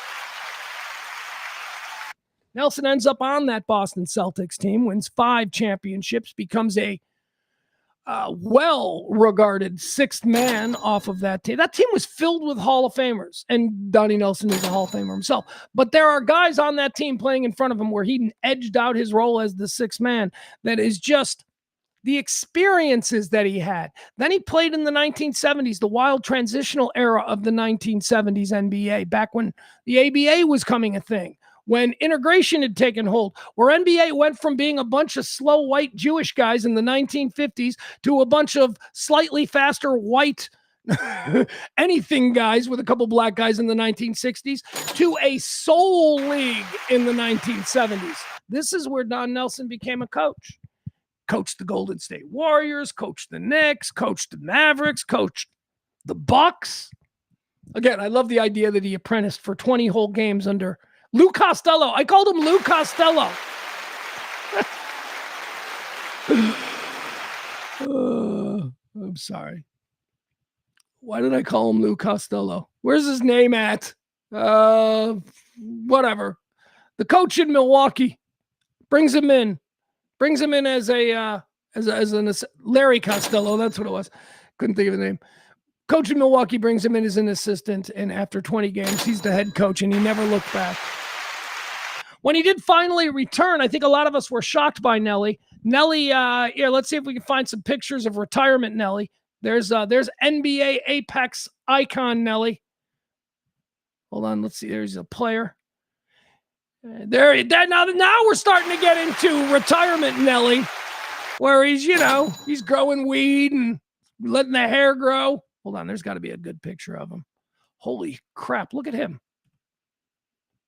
Nelson ends up on that Boston Celtics team, wins 5 championships, becomes a well-regarded sixth man off of that team. That team was filled with Hall of Famers, and Donnie Nelson is a Hall of Famer himself. But there are guys on that team playing in front of him where he edged out his role as the sixth man. That is just the experiences that he had. Then he played in the 1970s, the wild transitional era of the 1970s NBA, back when the ABA was coming a thing. When integration had taken hold, where NBA went from being a bunch of slow white Jewish guys in the 1950s to a bunch of slightly faster white anything guys with a couple black guys in the 1960s to a soul league in the 1970s. This is where Don Nelson became a coach. Coached the Golden State Warriors, coached the Knicks, coached the Mavericks, coached the Bucks. Again, I love the idea that he apprenticed for 20 whole games under Lou Costello. I called him Lou Costello. I'm sorry. Why did I call him Lou Costello? Where's his name at? Whatever. The coach in Milwaukee brings him in as an Larry Costello. That's what it was. Couldn't think of the name. Coach in Milwaukee brings him in as an assistant, and after 20 games, he's the head coach, and he never looked back. When he did finally return, I think a lot of us were shocked by Nellie. Nellie, let's see if we can find some pictures of retirement Nellie. There's NBA Apex icon Nellie. Hold on, let's see. There's a player. Now we're starting to get into retirement Nellie, where he's growing weed and letting the hair grow. Hold on, there's got to be a good picture of him. Holy crap, look at him.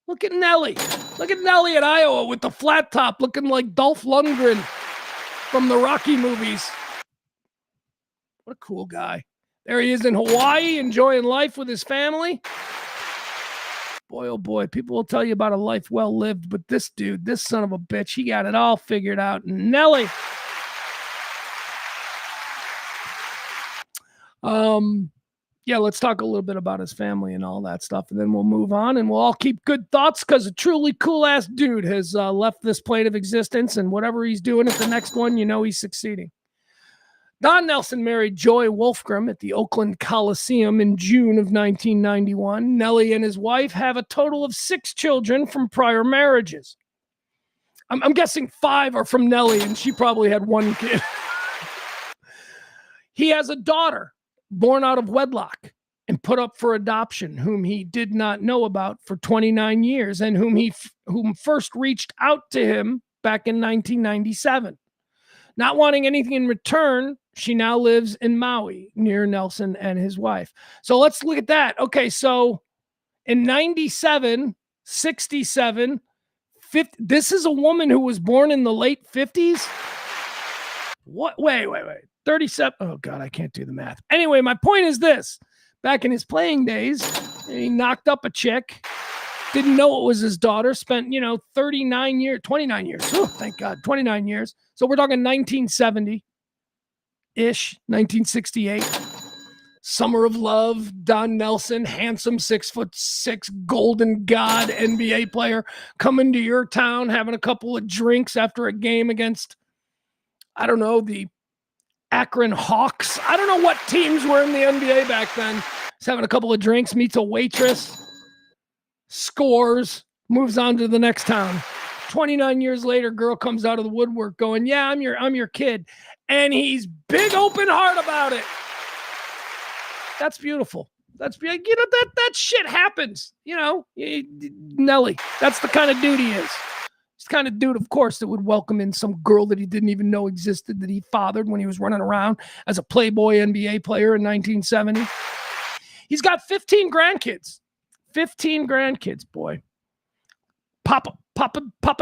Look at Nellie. Look at Nellie at Iowa with the flat top looking like Dolph Lundgren from the Rocky movies. What a cool guy. There he is in Hawaii enjoying life with his family. Boy, oh boy, people will tell you about a life well lived, but this dude, this son of a bitch, he got it all figured out. Nellie. Let's talk a little bit about his family and all that stuff, and then we'll move on, and we'll all keep good thoughts because a truly cool-ass dude has left this plane of existence, and whatever he's doing at the next one, he's succeeding. Don Nelson married Joy Wolfgram at the Oakland Coliseum in June of 1991. Nellie and his wife have a total of 6 children from prior marriages. I'm guessing 5 are from Nellie, and she probably had 1 kid. He has a daughter born out of wedlock and put up for adoption, whom he did not know about for 29 years and whom first reached out to him back in 1997. Not wanting anything in return, she now lives in Maui near Nelson and his wife. So let's look at that. Okay, so in 97, 67, 50, this is a woman who was born in the late 50s? What? Wait. 37. Oh, God, I can't do the math. Anyway, my point is this. Back in his playing days, He knocked up a chick. Didn't know it was his daughter. Spent, 29 years, 29 years. Oh, thank God, 29 years. So we're talking 1970-ish, 1968. Summer of Love, Don Nelson, handsome 6'6", golden god NBA player, coming to your town, having a couple of drinks after a game against, I don't know, the Akron Hawks. I don't know what teams were in the NBA back then. He's having a couple of drinks, meets a waitress, scores, moves on to the next town. 29 years later, girl comes out of the woodwork going, yeah, I'm your kid. And he's big open heart about it. That's beautiful. That's, that shit happens. Nelly, that's the kind of dude he is. He's the kind of dude, of course, that would welcome in some girl that he didn't even know existed, that he fathered when he was running around as a Playboy NBA player in 1970. He's got 15 grandkids. 15 grandkids, boy. Papa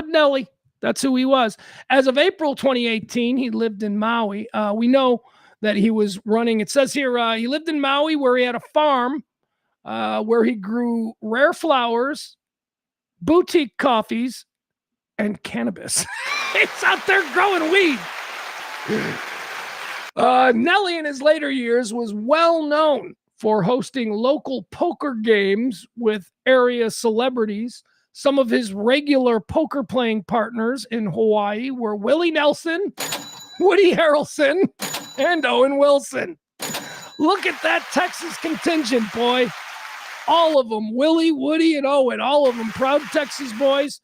Nelly. That's who he was. As of April 2018, he lived in Maui. We know that he was running. It says here he lived in Maui where he had a farm where he grew rare flowers, boutique coffees, and cannabis. It's out there growing weed. Nelly in his later years was well known for hosting local poker games with area celebrities. Some of his regular poker playing partners in Hawaii were Willie Nelson, Woody Harrelson, and Owen Wilson. Look at that Texas contingent, boy. All of them, Willie, Woody, and Owen, all of them proud Texas boys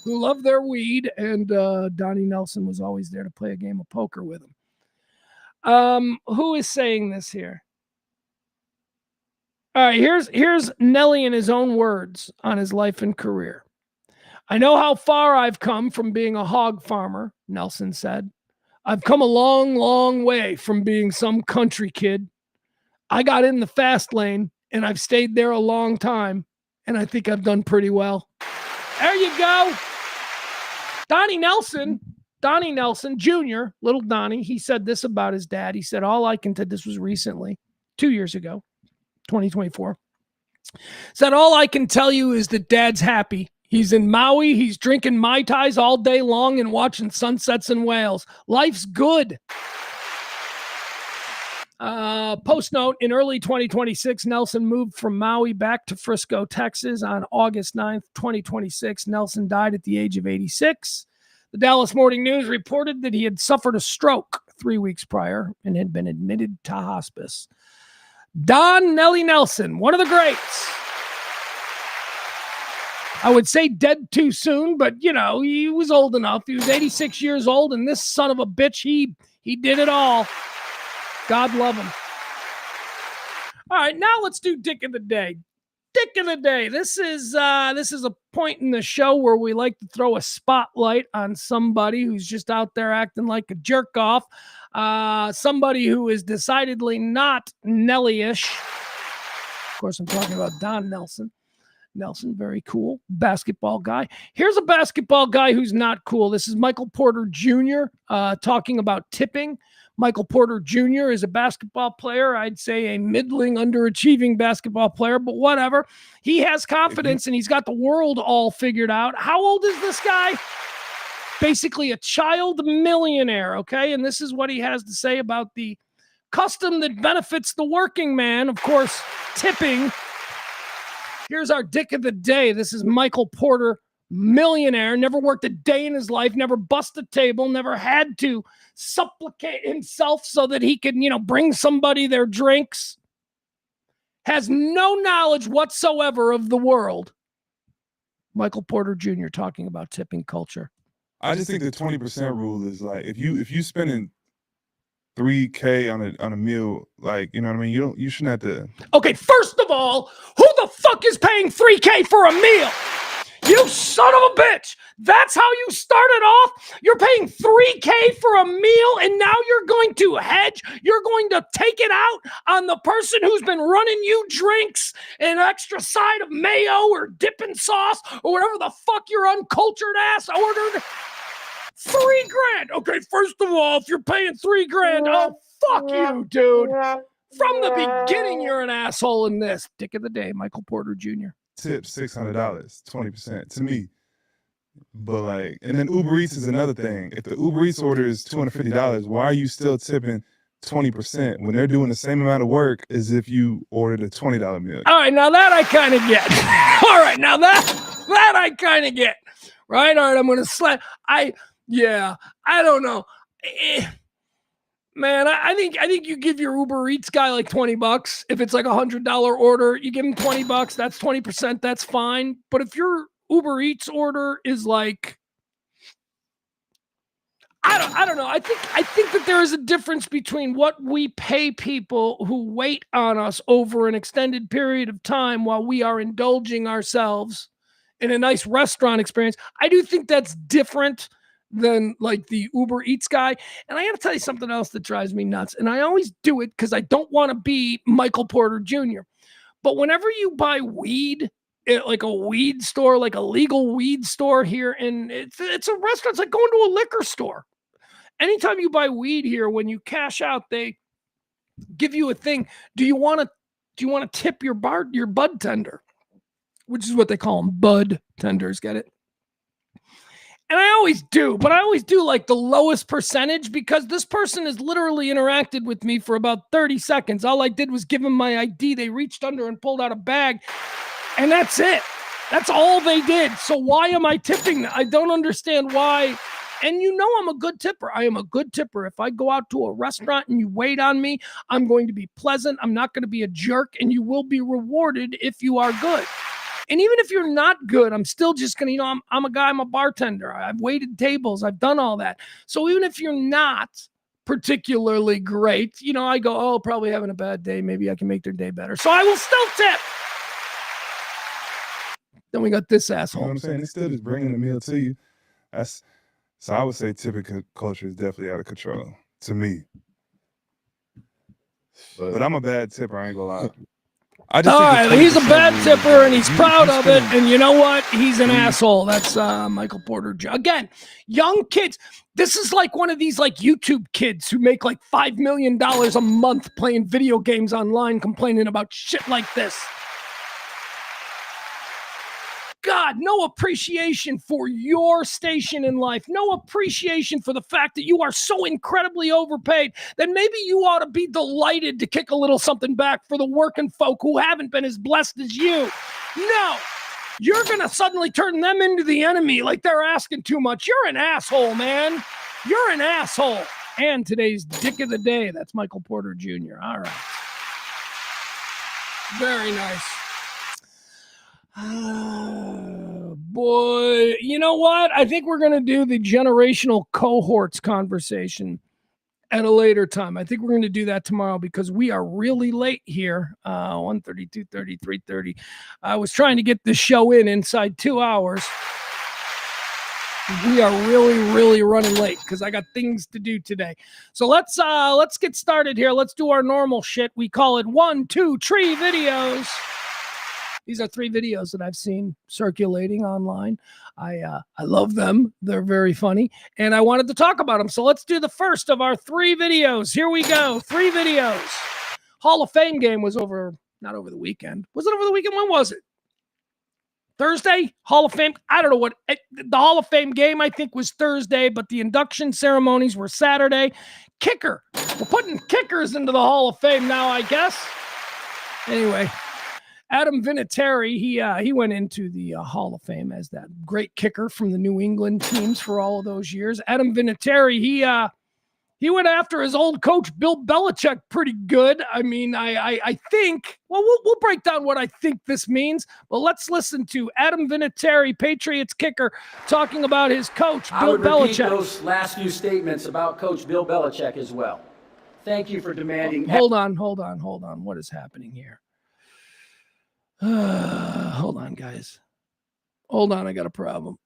who love their weed, and Donnie Nelson was always there to play a game of poker with him. Who is saying this here? All right, here's Nelly in his own words on his life and career. I know how far I've come from being a hog farmer, Nelson said. I've come a long, long way from being some country kid. I got in the fast lane, and I've stayed there a long time, and I think I've done pretty well. There you go. Donnie Nelson Jr., little Donnie, he said this about his dad. He said, all I can tell, this was recently, 2 years ago, 2024, said, all I can tell you is that Dad's happy. He's in Maui. He's drinking Mai Tais all day long and watching sunsets in whales. Life's good. Post note, in early 2026, Nelson moved from Maui back to Frisco, Texas on August 9th, 2026. Nelson died at the age of 86. The Dallas Morning News reported that he had suffered a stroke 3 weeks prior and had been admitted to hospice. Don Nelly Nelson, one of the greats. I would say dead too soon, but, he was old enough. He was 86 years old, and this son of a bitch, he did it all. God love him. All right, now let's do Dick of the Day. Dick of the Day. This is a point in the show where we like to throw a spotlight on somebody who's just out there acting like a jerk off. Somebody who is decidedly not Nelly-ish. Of course, I'm talking about Don Nelson. Nelson, very cool basketball guy. Here's a basketball guy who's not cool. This is Michael Porter Jr. Talking about tipping. Michael Porter Jr. is a basketball player. I'd say a middling, underachieving basketball player, but whatever. He has confidence and he's got the world all figured out. How old is this guy? Basically a child millionaire, okay? And this is what he has to say about the custom that benefits the working man. Of course, tipping. Here's our Dick of the Day. This is Michael Porter, millionaire, never worked a day in his life, never busted a table, never had to supplicate himself so that he could, bring somebody their drinks. Has no knowledge whatsoever of the world. Michael Porter Jr. talking about tipping culture. I just think the 20% rule is like, if you spending $3K on a meal, like, you know what I mean? You shouldn't have to. Okay, first of all, who the fuck is paying $3K for a meal? You son of a bitch. That's how you started off? You're paying $3K for a meal, and now you're going to hedge? You're going to take it out on the person who's been running you drinks, an extra side of mayo or dipping sauce or whatever the fuck your uncultured ass ordered? $3,000. Okay, first of all, if you're paying $3,000, oh, fuck you, dude. From the beginning, you're an asshole in this. Dick of the day, Michael Porter Jr. Tip $600, 20% to me. But like, and then Uber Eats is another thing. If the Uber Eats order is $250, why are you still tipping 20% when they're doing the same amount of work as if you ordered a $20 meal? All right, now that I kind of get. All right, now that I kind of get. Right? All right, I'm going to slap. I don't know. Man, I think you give your Uber Eats guy like $20. If it's like $100 order, you give him $20. That's 20%. That's fine. But if your Uber Eats order is like, I don't know. I think that there is a difference between what we pay people who wait on us over an extended period of time while we are indulging ourselves in a nice restaurant experience. I do think that's different than like the Uber Eats guy. And I got to tell you something else that drives me nuts. And I always do it because I don't want to be Michael Porter Jr. But whenever you buy weed at like a weed store, like a legal weed store here, and it's a restaurant, it's like going to a liquor store. Anytime you buy weed here, when you cash out, they give you a thing. Do you want to tip your bud tender? Which is what they call them, bud tenders. Get it? And I always do, but I always do like the lowest percentage because this person has literally interacted with me for about 30 seconds. All I did was give them my ID. They reached under and pulled out a bag, and that's it. That's all they did. So why am I tipping? I don't understand why. And you know I'm a good tipper. I am a good tipper. If I go out to a restaurant and you wait on me, I'm going to be pleasant. I'm not going to be a jerk, and you will be rewarded if you are good. And even if you're not good, I'm still just going to, I'm a guy, I'm a bartender. I've waited tables. I've done all that. So even if you're not particularly great, I go, oh, probably having a bad day. Maybe I can make their day better. So I will still tip. Then we got this asshole. You know what I'm saying? It's still just bringing the meal to you. So I would say tipping culture is definitely out of control to me. But I'm a bad tipper, I ain't gonna lie. All right, he's a bad tipper, and he's proud of it. And you know what? He's an asshole. That's Michael Porter. Again, young kids. This is like one of these like YouTube kids who make like $5 million a month playing video games online, complaining about shit like this. God, no appreciation for your station in life. No appreciation for the fact that you are so incredibly overpaid that maybe you ought to be delighted to kick a little something back for the working folk who haven't been as blessed as you. No, you're going to suddenly turn them into the enemy like they're asking too much. You're an asshole, man. You're an asshole. And today's dick of the day, that's Michael Porter Jr. All right. Very nice. Oh, boy, you know what? I think we're going to do the generational cohorts conversation at a later time. I think we're going to do that tomorrow because we are really late here. 1:30, 2:30, 3:30. I was trying to get this show inside 2 hours. We are really running late because I got things to do today. So let's get started here. Let's do our normal shit. We call it 1, 2, 3 videos. These are 3 videos that I've seen circulating online. I love them. They're very funny. And I wanted to talk about them. So let's do the first of our 3 videos. Here we go. 3 videos. Hall of Fame game was not over the weekend. Was it over the weekend? When was it? Thursday? Hall of Fame? I don't know what. The Hall of Fame game, I think, was Thursday, but the induction ceremonies were Saturday. Kicker. We're putting kickers into the Hall of Fame now, I guess. Anyway. Adam Vinatieri, he went into the Hall of Fame as that great kicker from the New England teams for all of those years. Adam Vinatieri, he went after his old coach Bill Belichick pretty good. I mean, I think. Well, we'll break down what I think this means. But let's listen to Adam Vinatieri, Patriots kicker, talking about his coach Bill Belichick. I would repeat those last few statements about Coach Bill Belichick as well. Thank you for demanding. Hold on. What is happening here? Hold on, guys. Hold on, I got a problem.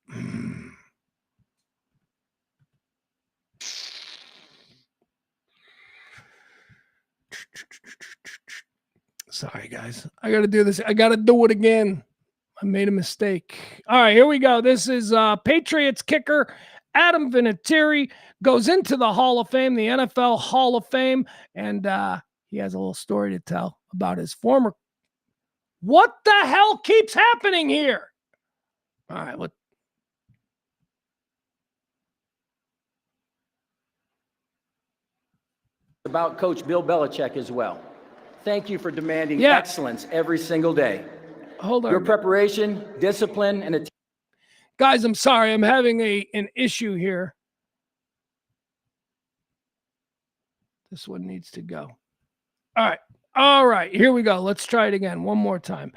Sorry, guys. I got to do this. I got to do it again. I made a mistake. All right, here we go. This is Patriots kicker Adam Vinatieri goes into the Hall of Fame, the NFL Hall of Fame, and he has a little story to tell about his former. What the hell keeps happening here? All right, what? About Coach Bill Belichick as well. Thank you for demanding excellence every single day. Hold on. Your preparation, discipline, and guys, I'm sorry. I'm having an issue here. This one needs to go. All right. All right. Here we go. Let's try it again. One more time.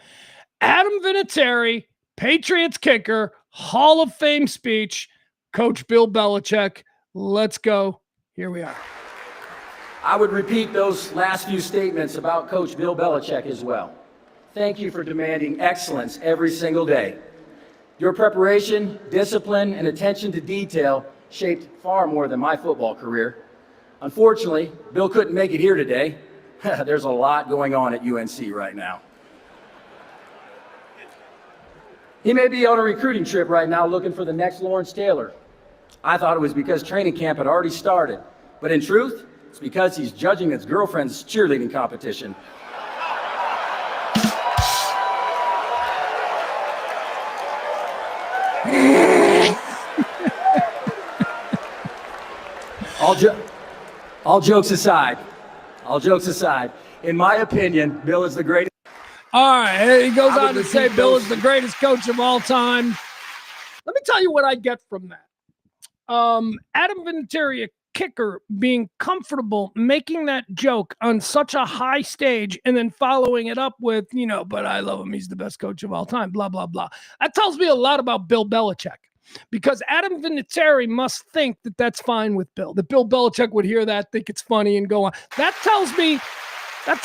Adam Vinatieri, Patriots kicker, Hall of Fame speech, Coach Bill Belichick. Let's go. Here we are. I would repeat those last few statements about Coach Bill Belichick as well. Thank you for demanding excellence every single day. Your preparation, discipline, and attention to detail shaped far more than my football career. Unfortunately, Bill couldn't make it here today. There's a lot going on at UNC right now. He may be on a recruiting trip right now looking for the next Lawrence Taylor. I thought it was because training camp had already started, but in truth, it's because he's judging his girlfriend's cheerleading competition. All jokes aside, in my opinion, Bill is the greatest. All right, he goes on to say Bill is the greatest coach of all time. Let me tell you what I get from that. Adam Vinatieri, a kicker, being comfortable making that joke on such a high stage and then following it up with, but I love him. He's the best coach of all time, blah, blah, blah. That tells me a lot about Bill Belichick, because Adam Vinatieri must think that that's fine with Bill, that Bill Belichick would hear that, think it's funny, and go on. That tells me that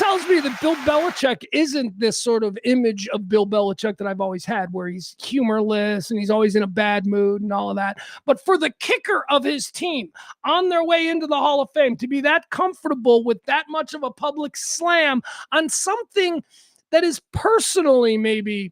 Bill Belichick isn't this sort of image of Bill Belichick that I've always had, where he's humorless and he's always in a bad mood and all of that. But for the kicker of his team on their way into the Hall of Fame to be that comfortable with that much of a public slam on something that is personally maybe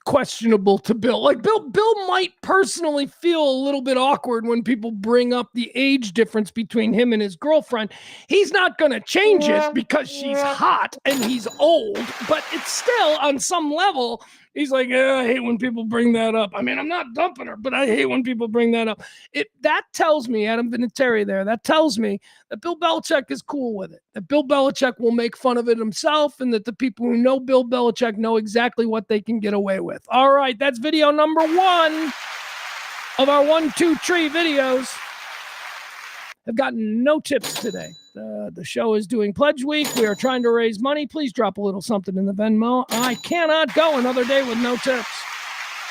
questionable to Bill. Like Bill might personally feel a little bit awkward when people bring up the age difference between him and his girlfriend. He's not going to change it because she's hot and he's old, but it's still on some level. He's like, I hate when people bring that up. I mean, I'm not dumping her, but I hate when people bring that up. That tells me, Adam Vinatieri there, that tells me that Bill Belichick is cool with it, that Bill Belichick will make fun of it himself, and that the people who know Bill Belichick know exactly what they can get away with. All right, that's video number 1 of our 1-2 tree videos. I've gotten no tips today. The show is doing Pledge Week. We are trying to raise money. Please drop a little something in the Venmo. I cannot go another day with no tips.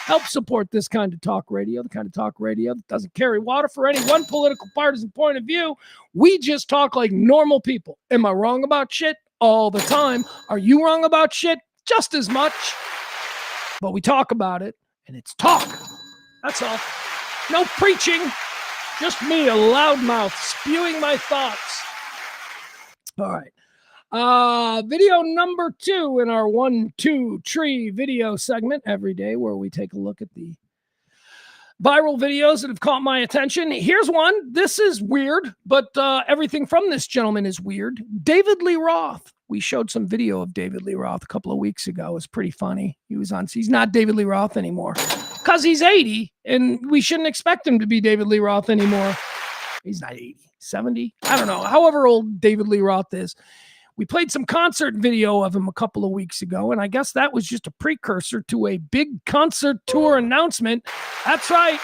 Help support this kind of talk radio, the kind of talk radio that doesn't carry water for any one political partisan point of view. We just talk like normal people. Am I wrong about shit? All the time. Are you wrong about shit? Just as much. But we talk about it, and it's talk. That's all. No preaching. Just me, a loudmouth, spewing my thoughts. All right. Video number 2 in our 1-2 tree video segment every day, where we take a look at the viral videos that have caught my attention. Here's one. This is weird, but everything from this gentleman is weird. David Lee Roth. We showed some video of David Lee Roth a couple of weeks ago. It was pretty funny. He's not David Lee Roth anymore because he's 80, and we shouldn't expect him to be David Lee Roth anymore. He's not 80, 70. I don't know. However old David Lee Roth is. We played some concert video of him a couple of weeks ago, and I guess that was just a precursor to a big concert tour announcement. That's right.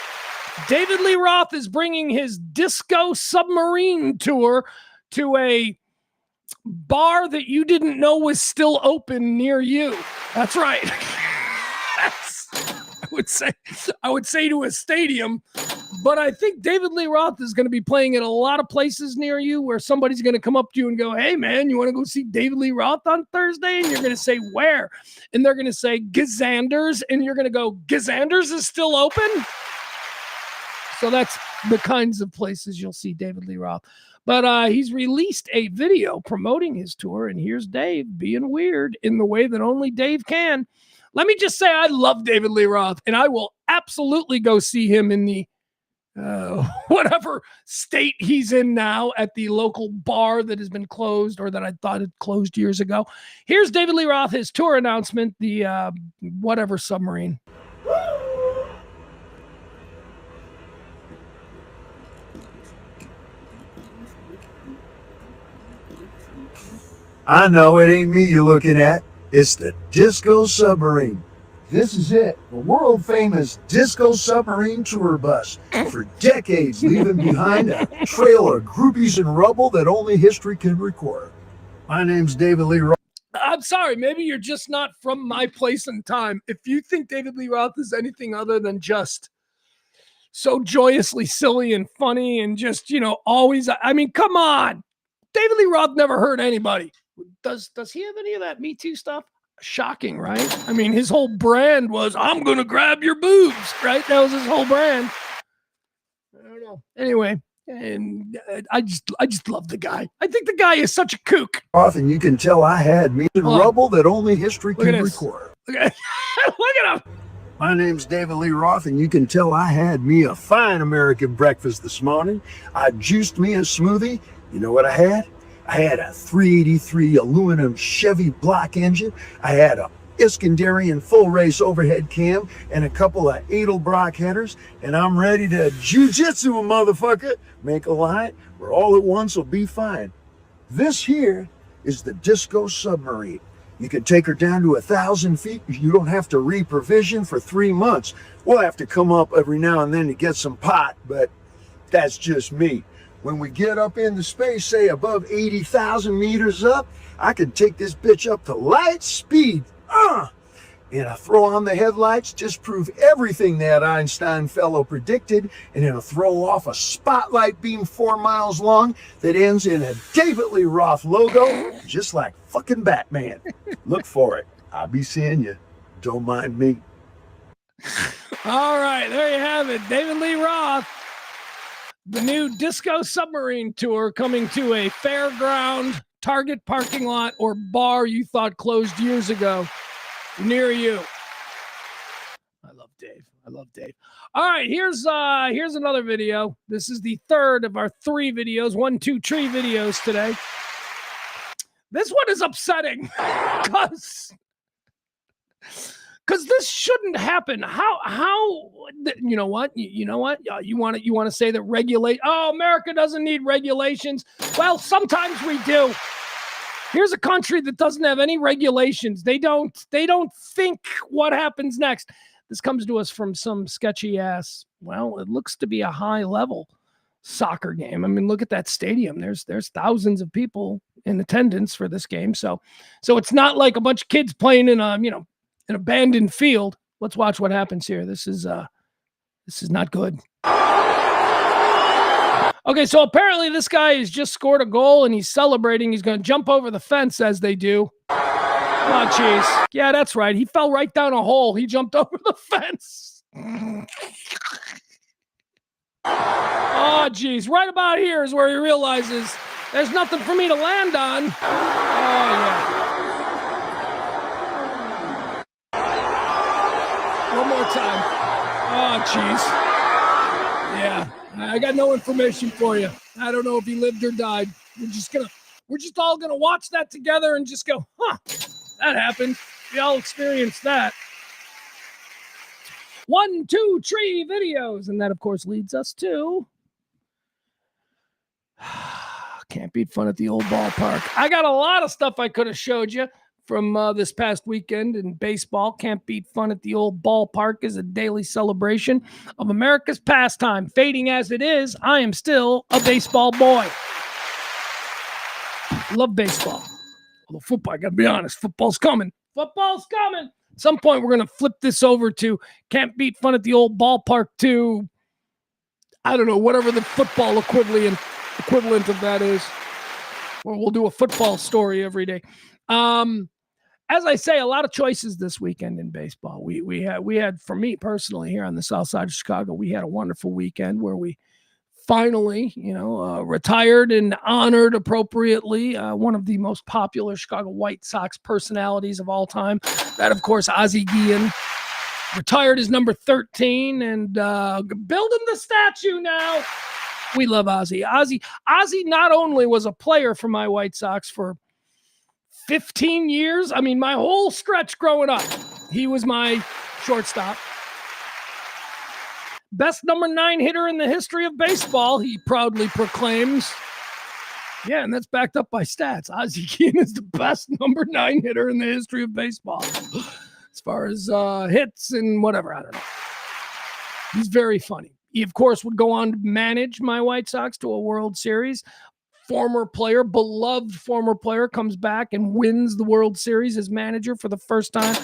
David Lee Roth is bringing his Disco Submarine tour to a bar that you didn't know was still open near you. That's right. I would say to a stadium, but I think David Lee Roth is going to be playing at a lot of places near you where somebody's going to come up to you and go, hey man, you want to go see David Lee Roth on Thursday? And you're going to say, where? And they're going to say Gazanders, and you're going to go, Gazanders is still open? So that's the kinds of places you'll see David Lee Roth. But he's released a video promoting his tour, and here's Dave being weird in the way that only Dave can. Let me just say I love David Lee Roth, and I will absolutely go see him in the whatever state he's in now at the local bar that has been closed or that I thought had closed years ago. Here's David Lee Roth, his tour announcement, the whatever submarine. I know it ain't me you're looking at. It's the Disco Submarine. This is it, the world famous Disco Submarine tour bus. For decades, leaving behind a trail of groupies and rubble that only history can record. My name's David Lee Roth. I'm sorry, maybe you're just not from my place and time. If you think David Lee Roth is anything other than just so joyously silly and funny and just, always, I mean, come on. David Lee Roth never hurt anybody. Does he have any of that Me Too stuff? Shocking, right? I mean, his whole brand was, I'm going to grab your boobs, right? That was his whole brand. I don't know. Anyway, and I just love the guy. I think the guy is such a kook. And you can tell I had me and rubble that only history can record. Look at him. My name's David Lee Roth, and you can tell I had me a fine American breakfast this morning. I juiced me a smoothie. You know what I had? I had a 383 aluminum Chevy block engine. I had a Iskandarian full race overhead cam and a couple of Edelbrock headers, and I'm ready to jujitsu a motherfucker. Make a line where all at once will be fine. This here is the Disco Submarine. You can take her down to 1,000 feet. You don't have to re-provision for 3 months. We'll have to come up every now and then to get some pot, but that's just me. When we get up into space, say above 80,000 meters up, I can take this bitch up to light speed. And I throw on the headlights, disprove everything that Einstein fellow predicted, and it'll throw off a spotlight beam 4 miles long that ends in a David Lee Roth logo, just like fucking Batman. Look for it. I'll be seeing you. Don't mind me. All right, there you have it. David Lee Roth. The new Disco Submarine tour coming to a fairground, Target parking lot, or bar you thought closed years ago near you. I love Dave. All right, here's another video. This is the third of our 3 videos, 1, 2, 3 videos today. This one is upsetting because this shouldn't happen. How you know what? You want to say that America doesn't need regulations. Well, sometimes we do. Here's a country that doesn't have any regulations. They don't think what happens next. This comes to us from some sketchy ass, well, it looks to be a high level soccer game. I mean, look at that stadium. There's thousands of people in attendance for this game. So it's not like a bunch of kids playing in an abandoned field. Let's watch what happens here. This is not good. Okay, so apparently this guy has just scored a goal and he's celebrating. He's going to jump over the fence as they do. Oh, jeez. Yeah, that's right. He fell right down a hole. He jumped over the fence. Oh, jeez. Right about here is where he realizes there's nothing for me to land on. Oh, yeah. One more time. Oh, jeez. Yeah, I got no information for you. I don't know if he lived or died. We're just all gonna watch that together and just go, that happened. We all experienced that. 1, 2, 3 videos. And that, of course, leads us to can't beat fun at the old ballpark. I got a lot of stuff I could have showed you from this past weekend in baseball. Can't beat fun at the old ballpark is a daily celebration of America's pastime. Fading as it is, I am still a baseball boy. Love baseball. Although football, I got to be honest, football's coming. Football's coming. At some point, we're going to flip this over to can't beat fun at the old ballpark to, I don't know, whatever the football equivalent of that is. Or we'll do a football story every day. As I say, a lot of choices this weekend in baseball. We had, for me personally, here on the south side of Chicago, we had a wonderful weekend where we finally, retired and honored appropriately one of the most popular Chicago White Sox personalities of all time. That, of course, Ozzie Guillen. retired as number 13 and building the statue now. We love Ozzie. Ozzie not only was a player for my White Sox for 15 years, I mean, my whole stretch growing up, he was my shortstop. Best number 9 hitter in the history of baseball, he proudly proclaims. Yeah, and that's backed up by stats. Ozzie Guillen is the best number 9 hitter in the history of baseball. As far as hits and whatever, I don't know. He's very funny. He, of course, would go on to manage my White Sox to a World Series. Former player, beloved former player, comes back and wins the World Series as manager for the first time.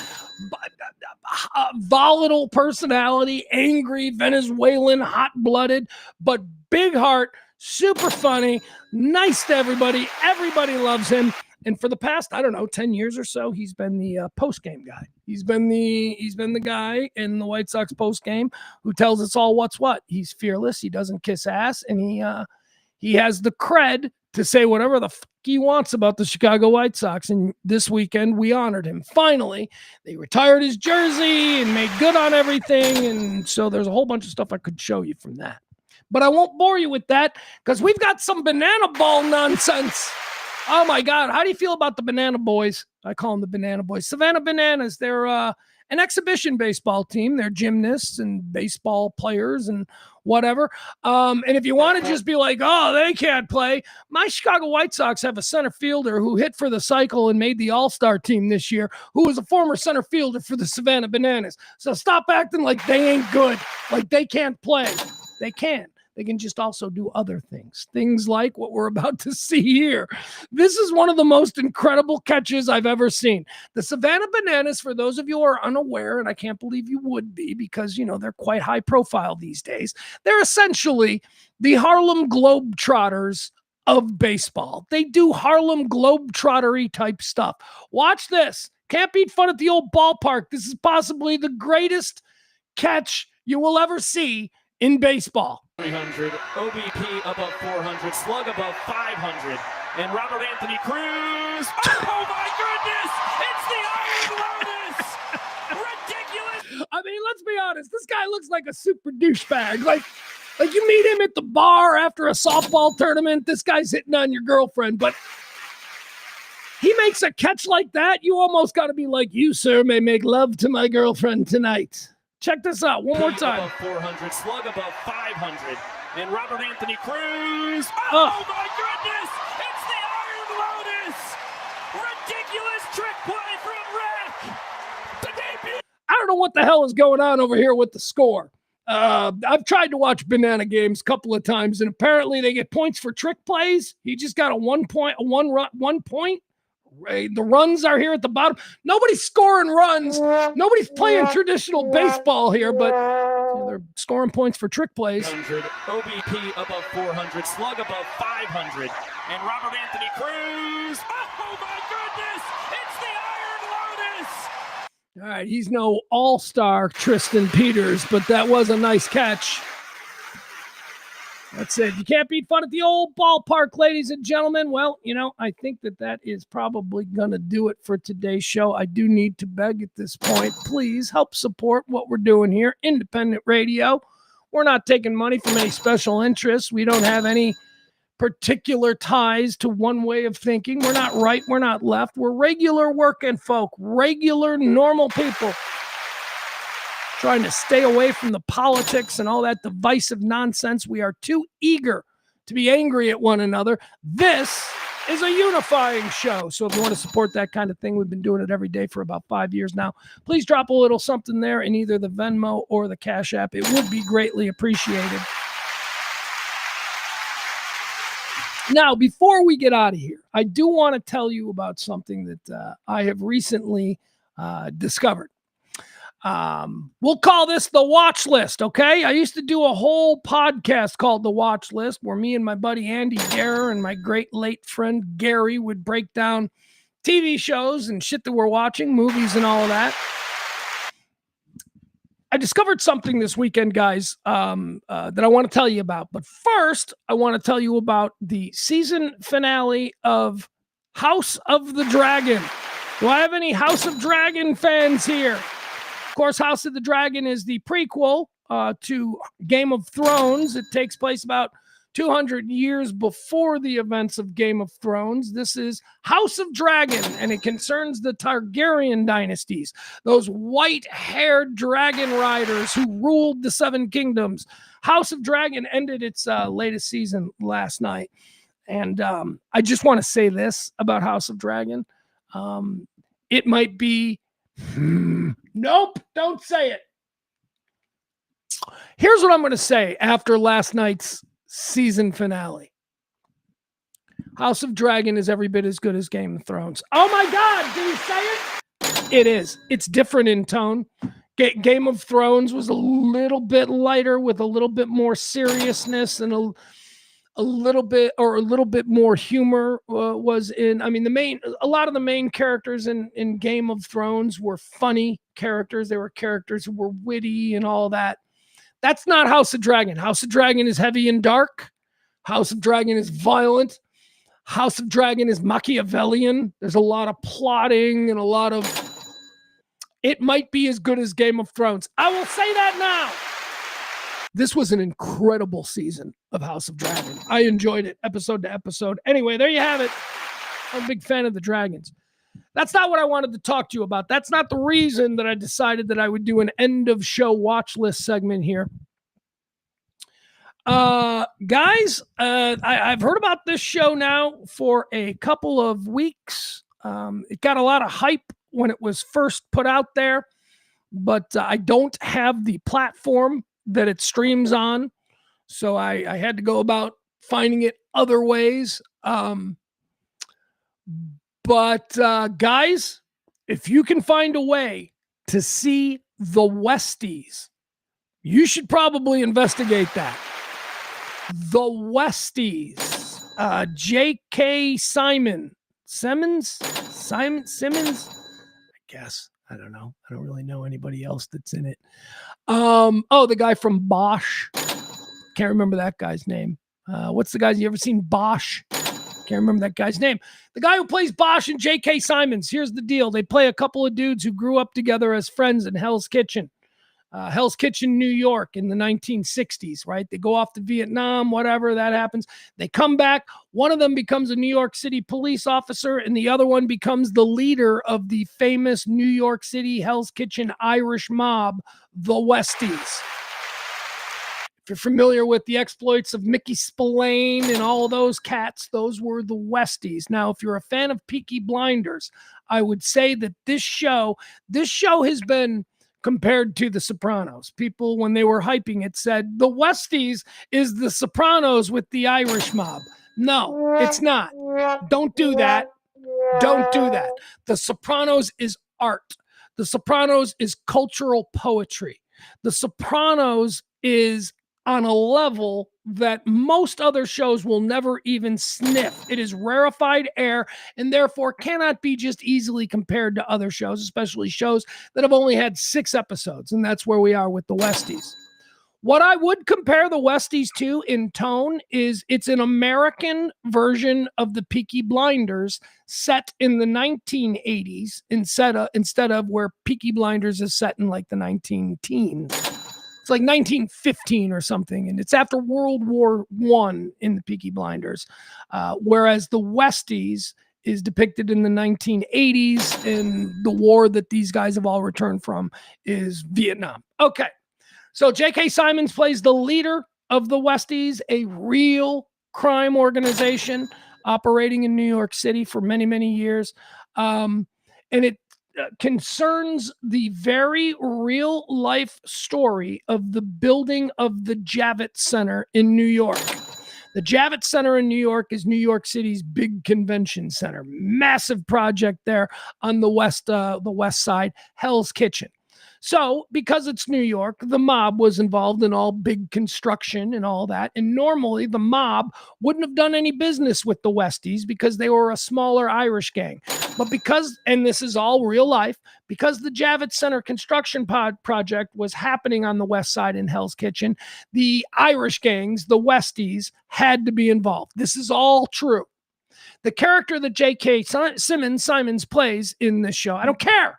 Volatile personality, angry, Venezuelan, hot-blooded, but big heart, super funny, nice to everybody. Everybody loves him. And for the past, 10 years or so, he's been the post-game guy. He's been the guy in the White Sox post-game who tells us all what's what. He's fearless. He doesn't kiss ass. And he has the cred to say whatever the fuck he wants about the Chicago White Sox. And this weekend, we honored him. Finally, they retired his jersey and made good on everything. And so there's a whole bunch of stuff I could show you from that. But I won't bore you with that because we've got some banana ball nonsense. Oh, my God. How do you feel about the Banana Boys? I call them the Banana Boys. Savannah Bananas. They're an exhibition baseball team. They're gymnasts and baseball players and whatever. And if you want to just be like, oh, they can't play, my Chicago White Sox have a center fielder who hit for the cycle and made the all-star team this year, who was a former center fielder for the Savannah Bananas. So stop acting like they ain't good, like they can't play. They can. They can just also do other things. Things like what we're about to see here. This is one of the most incredible catches I've ever seen. The Savannah Bananas, for those of you who are unaware, and I can't believe you would be because, they're quite high profile these days. They're essentially the Harlem Globetrotters of baseball. They do Harlem Globetrottery type stuff. Watch this. Can't beat fun at the old ballpark. This is possibly the greatest catch you will ever see in baseball. 300, OBP above 400, slug above 500, and Robert Anthony Cruz. Oh my goodness! It's the Iron Lotus! Ridiculous! I mean, let's be honest. This guy looks like a super douchebag. Like you meet him at the bar after a softball tournament. This guy's hitting on your girlfriend, but he makes a catch like that. You almost got to be like, you, sir, may make love to my girlfriend tonight. Check this out one more time. Above 400, slug above 500, and Robert Anthony Cruz. Oh my goodness! It's the Iron Lotus! Ridiculous trick play from Rick. The debut. I don't know what the hell is going on over here with the score. I've tried to watch banana games a couple of times, and apparently they get points for trick plays. He just got a 1 point. The runs are here at the bottom. Nobody's scoring runs. Nobody's playing traditional baseball here, but they're scoring points for trick plays. OBP above 400, slug above 500, and Robert Anthony Cruz. Oh my goodness! It's the Iron Lotus! All right, he's no all-star Tristan Peters, but that was a nice catch. That's it. You can't beat fun at the old ballpark, ladies and gentlemen. Well, I think that is probably going to do it for today's show. I do need to beg at this point, please help support what we're doing here. Independent radio. We're not taking money from any special interests. We don't have any particular ties to one way of thinking. We're not right. We're not left. We're regular working folk, regular, normal people. Trying to stay away from the politics and all that divisive nonsense. We are too eager to be angry at one another. This is a unifying show. So if you want to support that kind of thing, we've been doing it every day for about 5 years now. Please drop a little something there in either the Venmo or the Cash App. It would be greatly appreciated. Now, before we get out of here, I do want to tell you about something that I have recently discovered. We'll call this the watch list, okay? I used to do a whole podcast called The Watch List where me and my buddy Andy Guerra and my great late friend Gary would break down TV shows and shit that we're watching, movies and all of that. I discovered something this weekend, guys, that I want to tell you about. But first, I want to tell you about the season finale of House of the Dragon. Do I have any House of Dragon fans here? course, House of the Dragon is the prequel to Game of Thrones. It takes place about 200 years before the events of Game of Thrones. This is House of Dragon, and it concerns the Targaryen dynasties, those white-haired dragon riders who ruled the Seven Kingdoms. House of Dragon ended its latest season last night. And I just want to say this about House of Dragon. It might be... Nope, don't say it. Here's what I'm going to say after last night's season finale. House of Dragon is every bit as good as Game of Thrones. Oh my God, did he say it? It is. It's different in tone. Game of Thrones was a little bit lighter with a little bit more seriousness and a little bit more humor was in. I mean, a lot of the main characters in Game of Thrones were funny characters. They were characters who were witty and all that. That's not House of Dragon. House of Dragon is heavy and dark. House of Dragon is violent. House of Dragon is Machiavellian. There's a lot of plotting and a lot of... It might be as good as Game of Thrones. I will say that now. This was an incredible season of House of Dragon. I enjoyed it episode to episode. Anyway, there you have it. I'm a big fan of the Dragons. That's not what I wanted to talk to you about. That's not the reason that I decided that I would do an end of show watch list segment here. Guys, I've heard about this show now for a couple of weeks. It got a lot of hype when it was first put out there, but I don't have the platform that it streams on, so I had to go about finding it other ways. But guys, if you can find a way to see the Westies, you should probably investigate that. The Westies, J.K. Simmons, I guess. I don't know. I don't really know anybody else that's in it. The guy from Bosch. Can't remember that guy's name. What's the guy's? You ever seen Bosch? Can't remember that guy's name. The guy who plays Bosch and J.K. Simmons. Here's the deal. They play a couple of dudes who grew up together as friends in Hell's Kitchen. Hell's Kitchen, New York in the 1960s, right? They go off to Vietnam, whatever, that happens. They come back. One of them becomes a New York City police officer, and the other one becomes the leader of the famous New York City Hell's Kitchen Irish mob, the Westies. If you're familiar with the exploits of Mickey Spillane and all those cats, those were the Westies. Now, if you're a fan of Peaky Blinders, I would say that this show has been compared to The Sopranos. People, when they were hyping it, said the Westies is The Sopranos with the Irish mob. No, it's not. Don't do that. Don't do that. The Sopranos is art. The Sopranos is cultural poetry. The Sopranos is on a level that most other shows will never even sniff. It is rarefied air and therefore cannot be just easily compared to other shows, especially shows that have only had 6 episodes. And that's where we are with the Westies. What I would compare the Westies to in tone is it's an American version of the Peaky Blinders set in the 1980s instead of where Peaky Blinders is set in like the 19-teens. It's like 1915 or something, and it's after World War I in the Peaky Blinders, whereas the Westies is depicted in the 1980s, and the war that these guys have all returned from is Vietnam. Okay, so J.K. Simmons plays the leader of the Westies, a real crime organization operating in New York City for many, many years, and it concerns the very real life story of the building of the Javits Center in New York. The Javits Center in New York is New York City's big convention center. Massive project there on the west side, Hell's Kitchen. So because it's New York, the mob was involved in all big construction and all that. And normally the mob wouldn't have done any business with the Westies because they were a smaller Irish gang. But because, and this is all real life, because the Javits Center construction project was happening on the west side in Hell's Kitchen, the Irish gangs, the Westies, had to be involved. This is all true. The character that J.K. Simmons plays in this show, I don't care,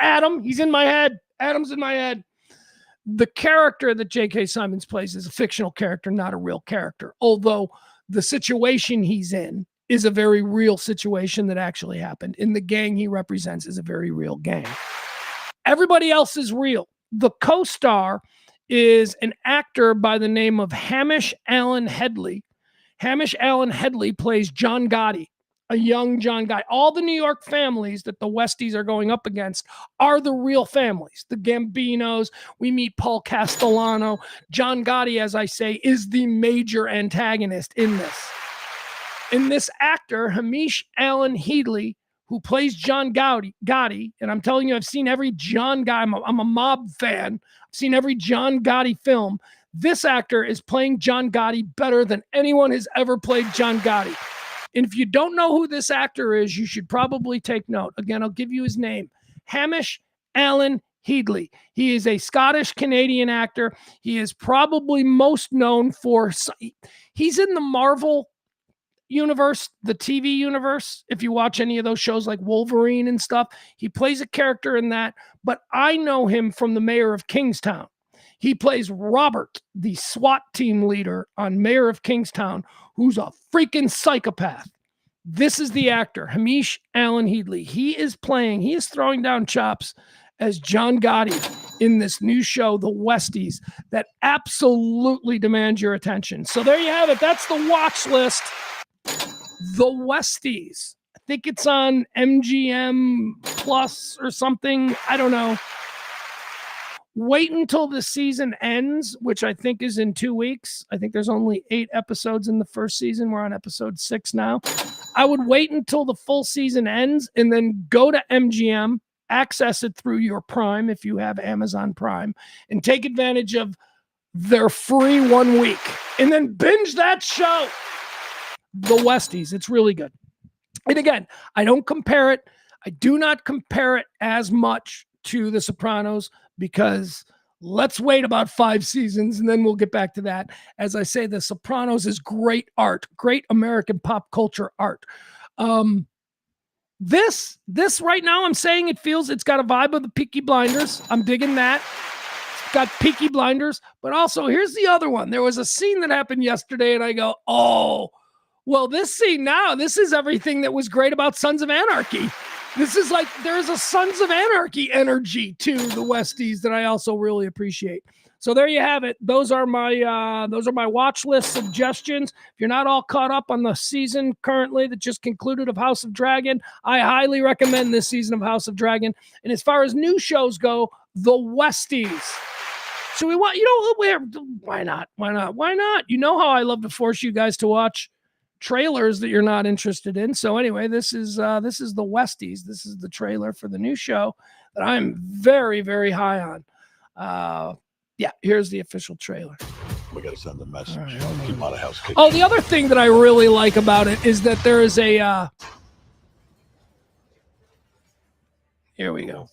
Adam. He's in my head. Adam's in my head. The character that J.K. Simmons plays is a fictional character, not a real character. Although the situation he's in is a very real situation that actually happened. And the gang he represents is a very real gang. Everybody else is real. The co-star is an actor by the name of Hamish Allen Headley. Hamish Allen Headley plays John Gotti, a young John Gotti. All the New York families that the Westies are going up against are the real families. The Gambinos, we meet Paul Castellano. John Gotti, as I say, is the major antagonist in this. In this actor, Hamish Allen Headley, who plays John Gotti, and I'm telling you, I've seen every John Gotti. I'm a mob fan. I've seen every John Gotti film. This actor is playing John Gotti better than anyone has ever played John Gotti. And if you don't know who this actor is, you should probably take note. Again, I'll give you his name. Hamish Allen Headley. He is a Scottish-Canadian actor. He is probably most known for... He's in the Marvel universe, the TV universe. If you watch any of those shows like Wolverine and stuff, he plays a character in that. But I know him from the Mayor of Kingstown. He plays Robert, the SWAT team leader on Mayor of Kingstown, who's a freaking psychopath. This is the actor, Hamish Allen Headley. He is throwing down chops as John Gotti in this new show, The Westies, that absolutely demands your attention. So there you have it. That's the watch list. The Westies. I think it's on MGM Plus or something. I don't know. Wait until the season ends, which I think is in 2 weeks. I think there's only 8 episodes in the first season. We're on episode 6 now. I would wait until the full season ends and then go to MGM, access it through your Prime if you have Amazon Prime, and take advantage of their free 1 week. And then binge that show. The Westies. It's really good. And again, I don't compare it. I do not compare it as much to The Sopranos because let's wait about 5 seasons and then we'll get back to that. As I say, The Sopranos is great art, great American pop culture art. This right now, I'm saying it's got a vibe of the Peaky Blinders. I'm digging that. It's got Peaky Blinders, but also here's the other one. There was a scene that happened yesterday and I go, oh, well, this scene now, this is everything that was great about Sons of Anarchy. This is like, there's a Sons of Anarchy energy to the Westies that I also really appreciate. So there you have it. Those are my watch list suggestions. If you're not all caught up on the season currently that just concluded of House of Dragon, I highly recommend this season of House of Dragon. And as far as new shows go, The Westies. So why not? You know how I love to force you guys to watch trailers that you're not interested in. So anyway, this is The Westies. This is the trailer for the new show that I'm very, very high on. Yeah, here's the official trailer. We got to send a message. Right, keep them out of house. Oh, the other thing that I really like about it is that there is a here we go.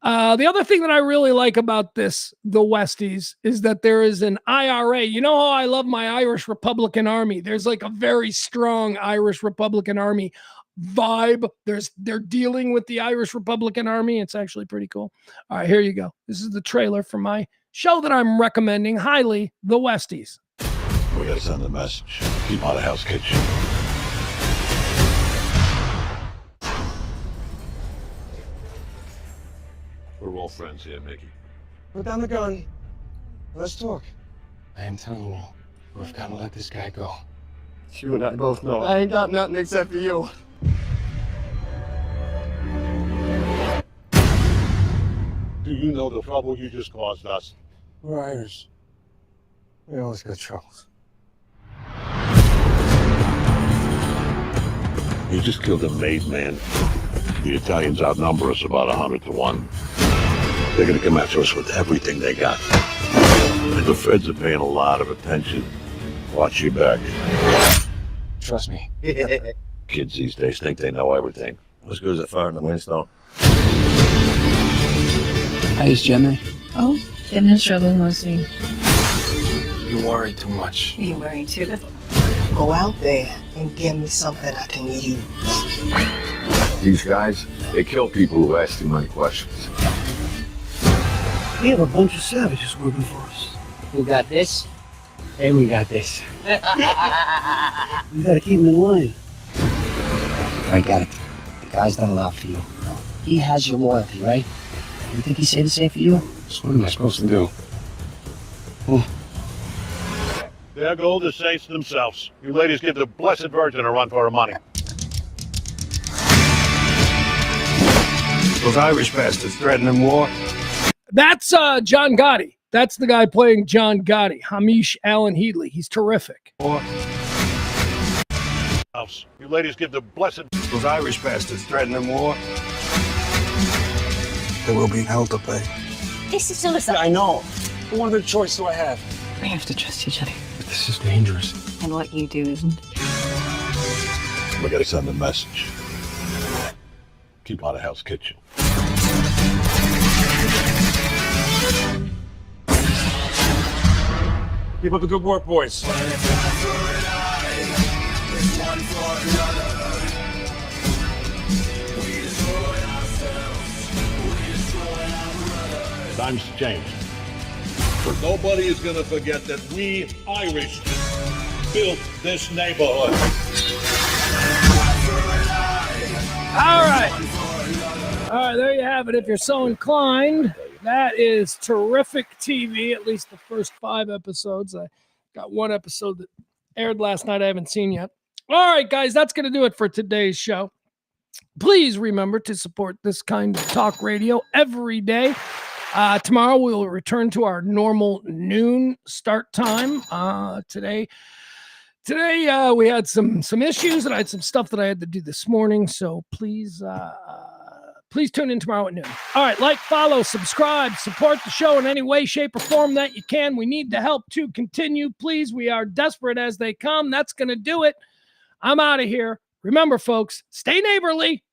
The other thing that I really like about this, The Westies, is that there is an IRA. You know how I love my Irish Republican Army. There's like a very strong Irish Republican Army vibe. They're dealing with the Irish Republican Army. It's actually pretty cool. All right, here you go. This is the trailer for my show that I'm recommending highly, The Westies. We got to send a message. Keep them out of house kitchen. We're all friends here, Mickey. Put down the gun. Let's talk. I am telling you, we've got to let this guy go. You and I both know I ain't got nothing except for you. Do you know the trouble you just caused us? We're Irish. We always got troubles. You just killed a made man. The Italians outnumber us about 100 to 1. They're gonna come after us with everything they got. And the feds are paying a lot of attention. Watch your back. Trust me. Kids these days think they know everything. As good as a fire in the windstorm. Hi, it's Jimmy. Oh, Jim's struggling mostly. You worry too much. You worry too. Go out there and give me something I can use. These guys, they kill people who ask too many questions. We have a bunch of savages working for us. We got this, and we got this. We gotta keep them in line. I got it. The guy's done a lot for you. He has your loyalty, right? You think he'd say the same for you? So what am I supposed to do? Their gold is saints themselves. You ladies give the Blessed Virgin a run for her money. Those Irish bastards threatening war. That's John Gotti. That's the guy playing John Gotti, Hamish Allen Headley. He's terrific. You ladies give the Blessed... Those Irish bastards threatening war. There will be hell to pay. This is suicide. I know. What other choice do I have? We have to trust each other. But this is dangerous. And what you do isn't. We gotta send a message. Keep out of Hell's Kitchen. Keep up the good work, boys. Times changed. Nobody is going to forget that we Irish built this neighborhood. All right. All right, there you have it. If you're so inclined, that is terrific TV, at least the first 5 episodes. I got 1 episode that aired last night I haven't seen yet. All right, guys, that's going to do it for today's show. Please remember to support this kind of talk radio every day. Tomorrow we will return to our normal noon start time. Today we had some issues, and I had some stuff that I had to do this morning. So please tune in tomorrow at noon. All right, like, follow, subscribe, support the show in any way, shape, or form that you can. We need the help to continue. Please, we are desperate as they come. That's going to do it. I'm out of here. Remember, folks, stay neighborly.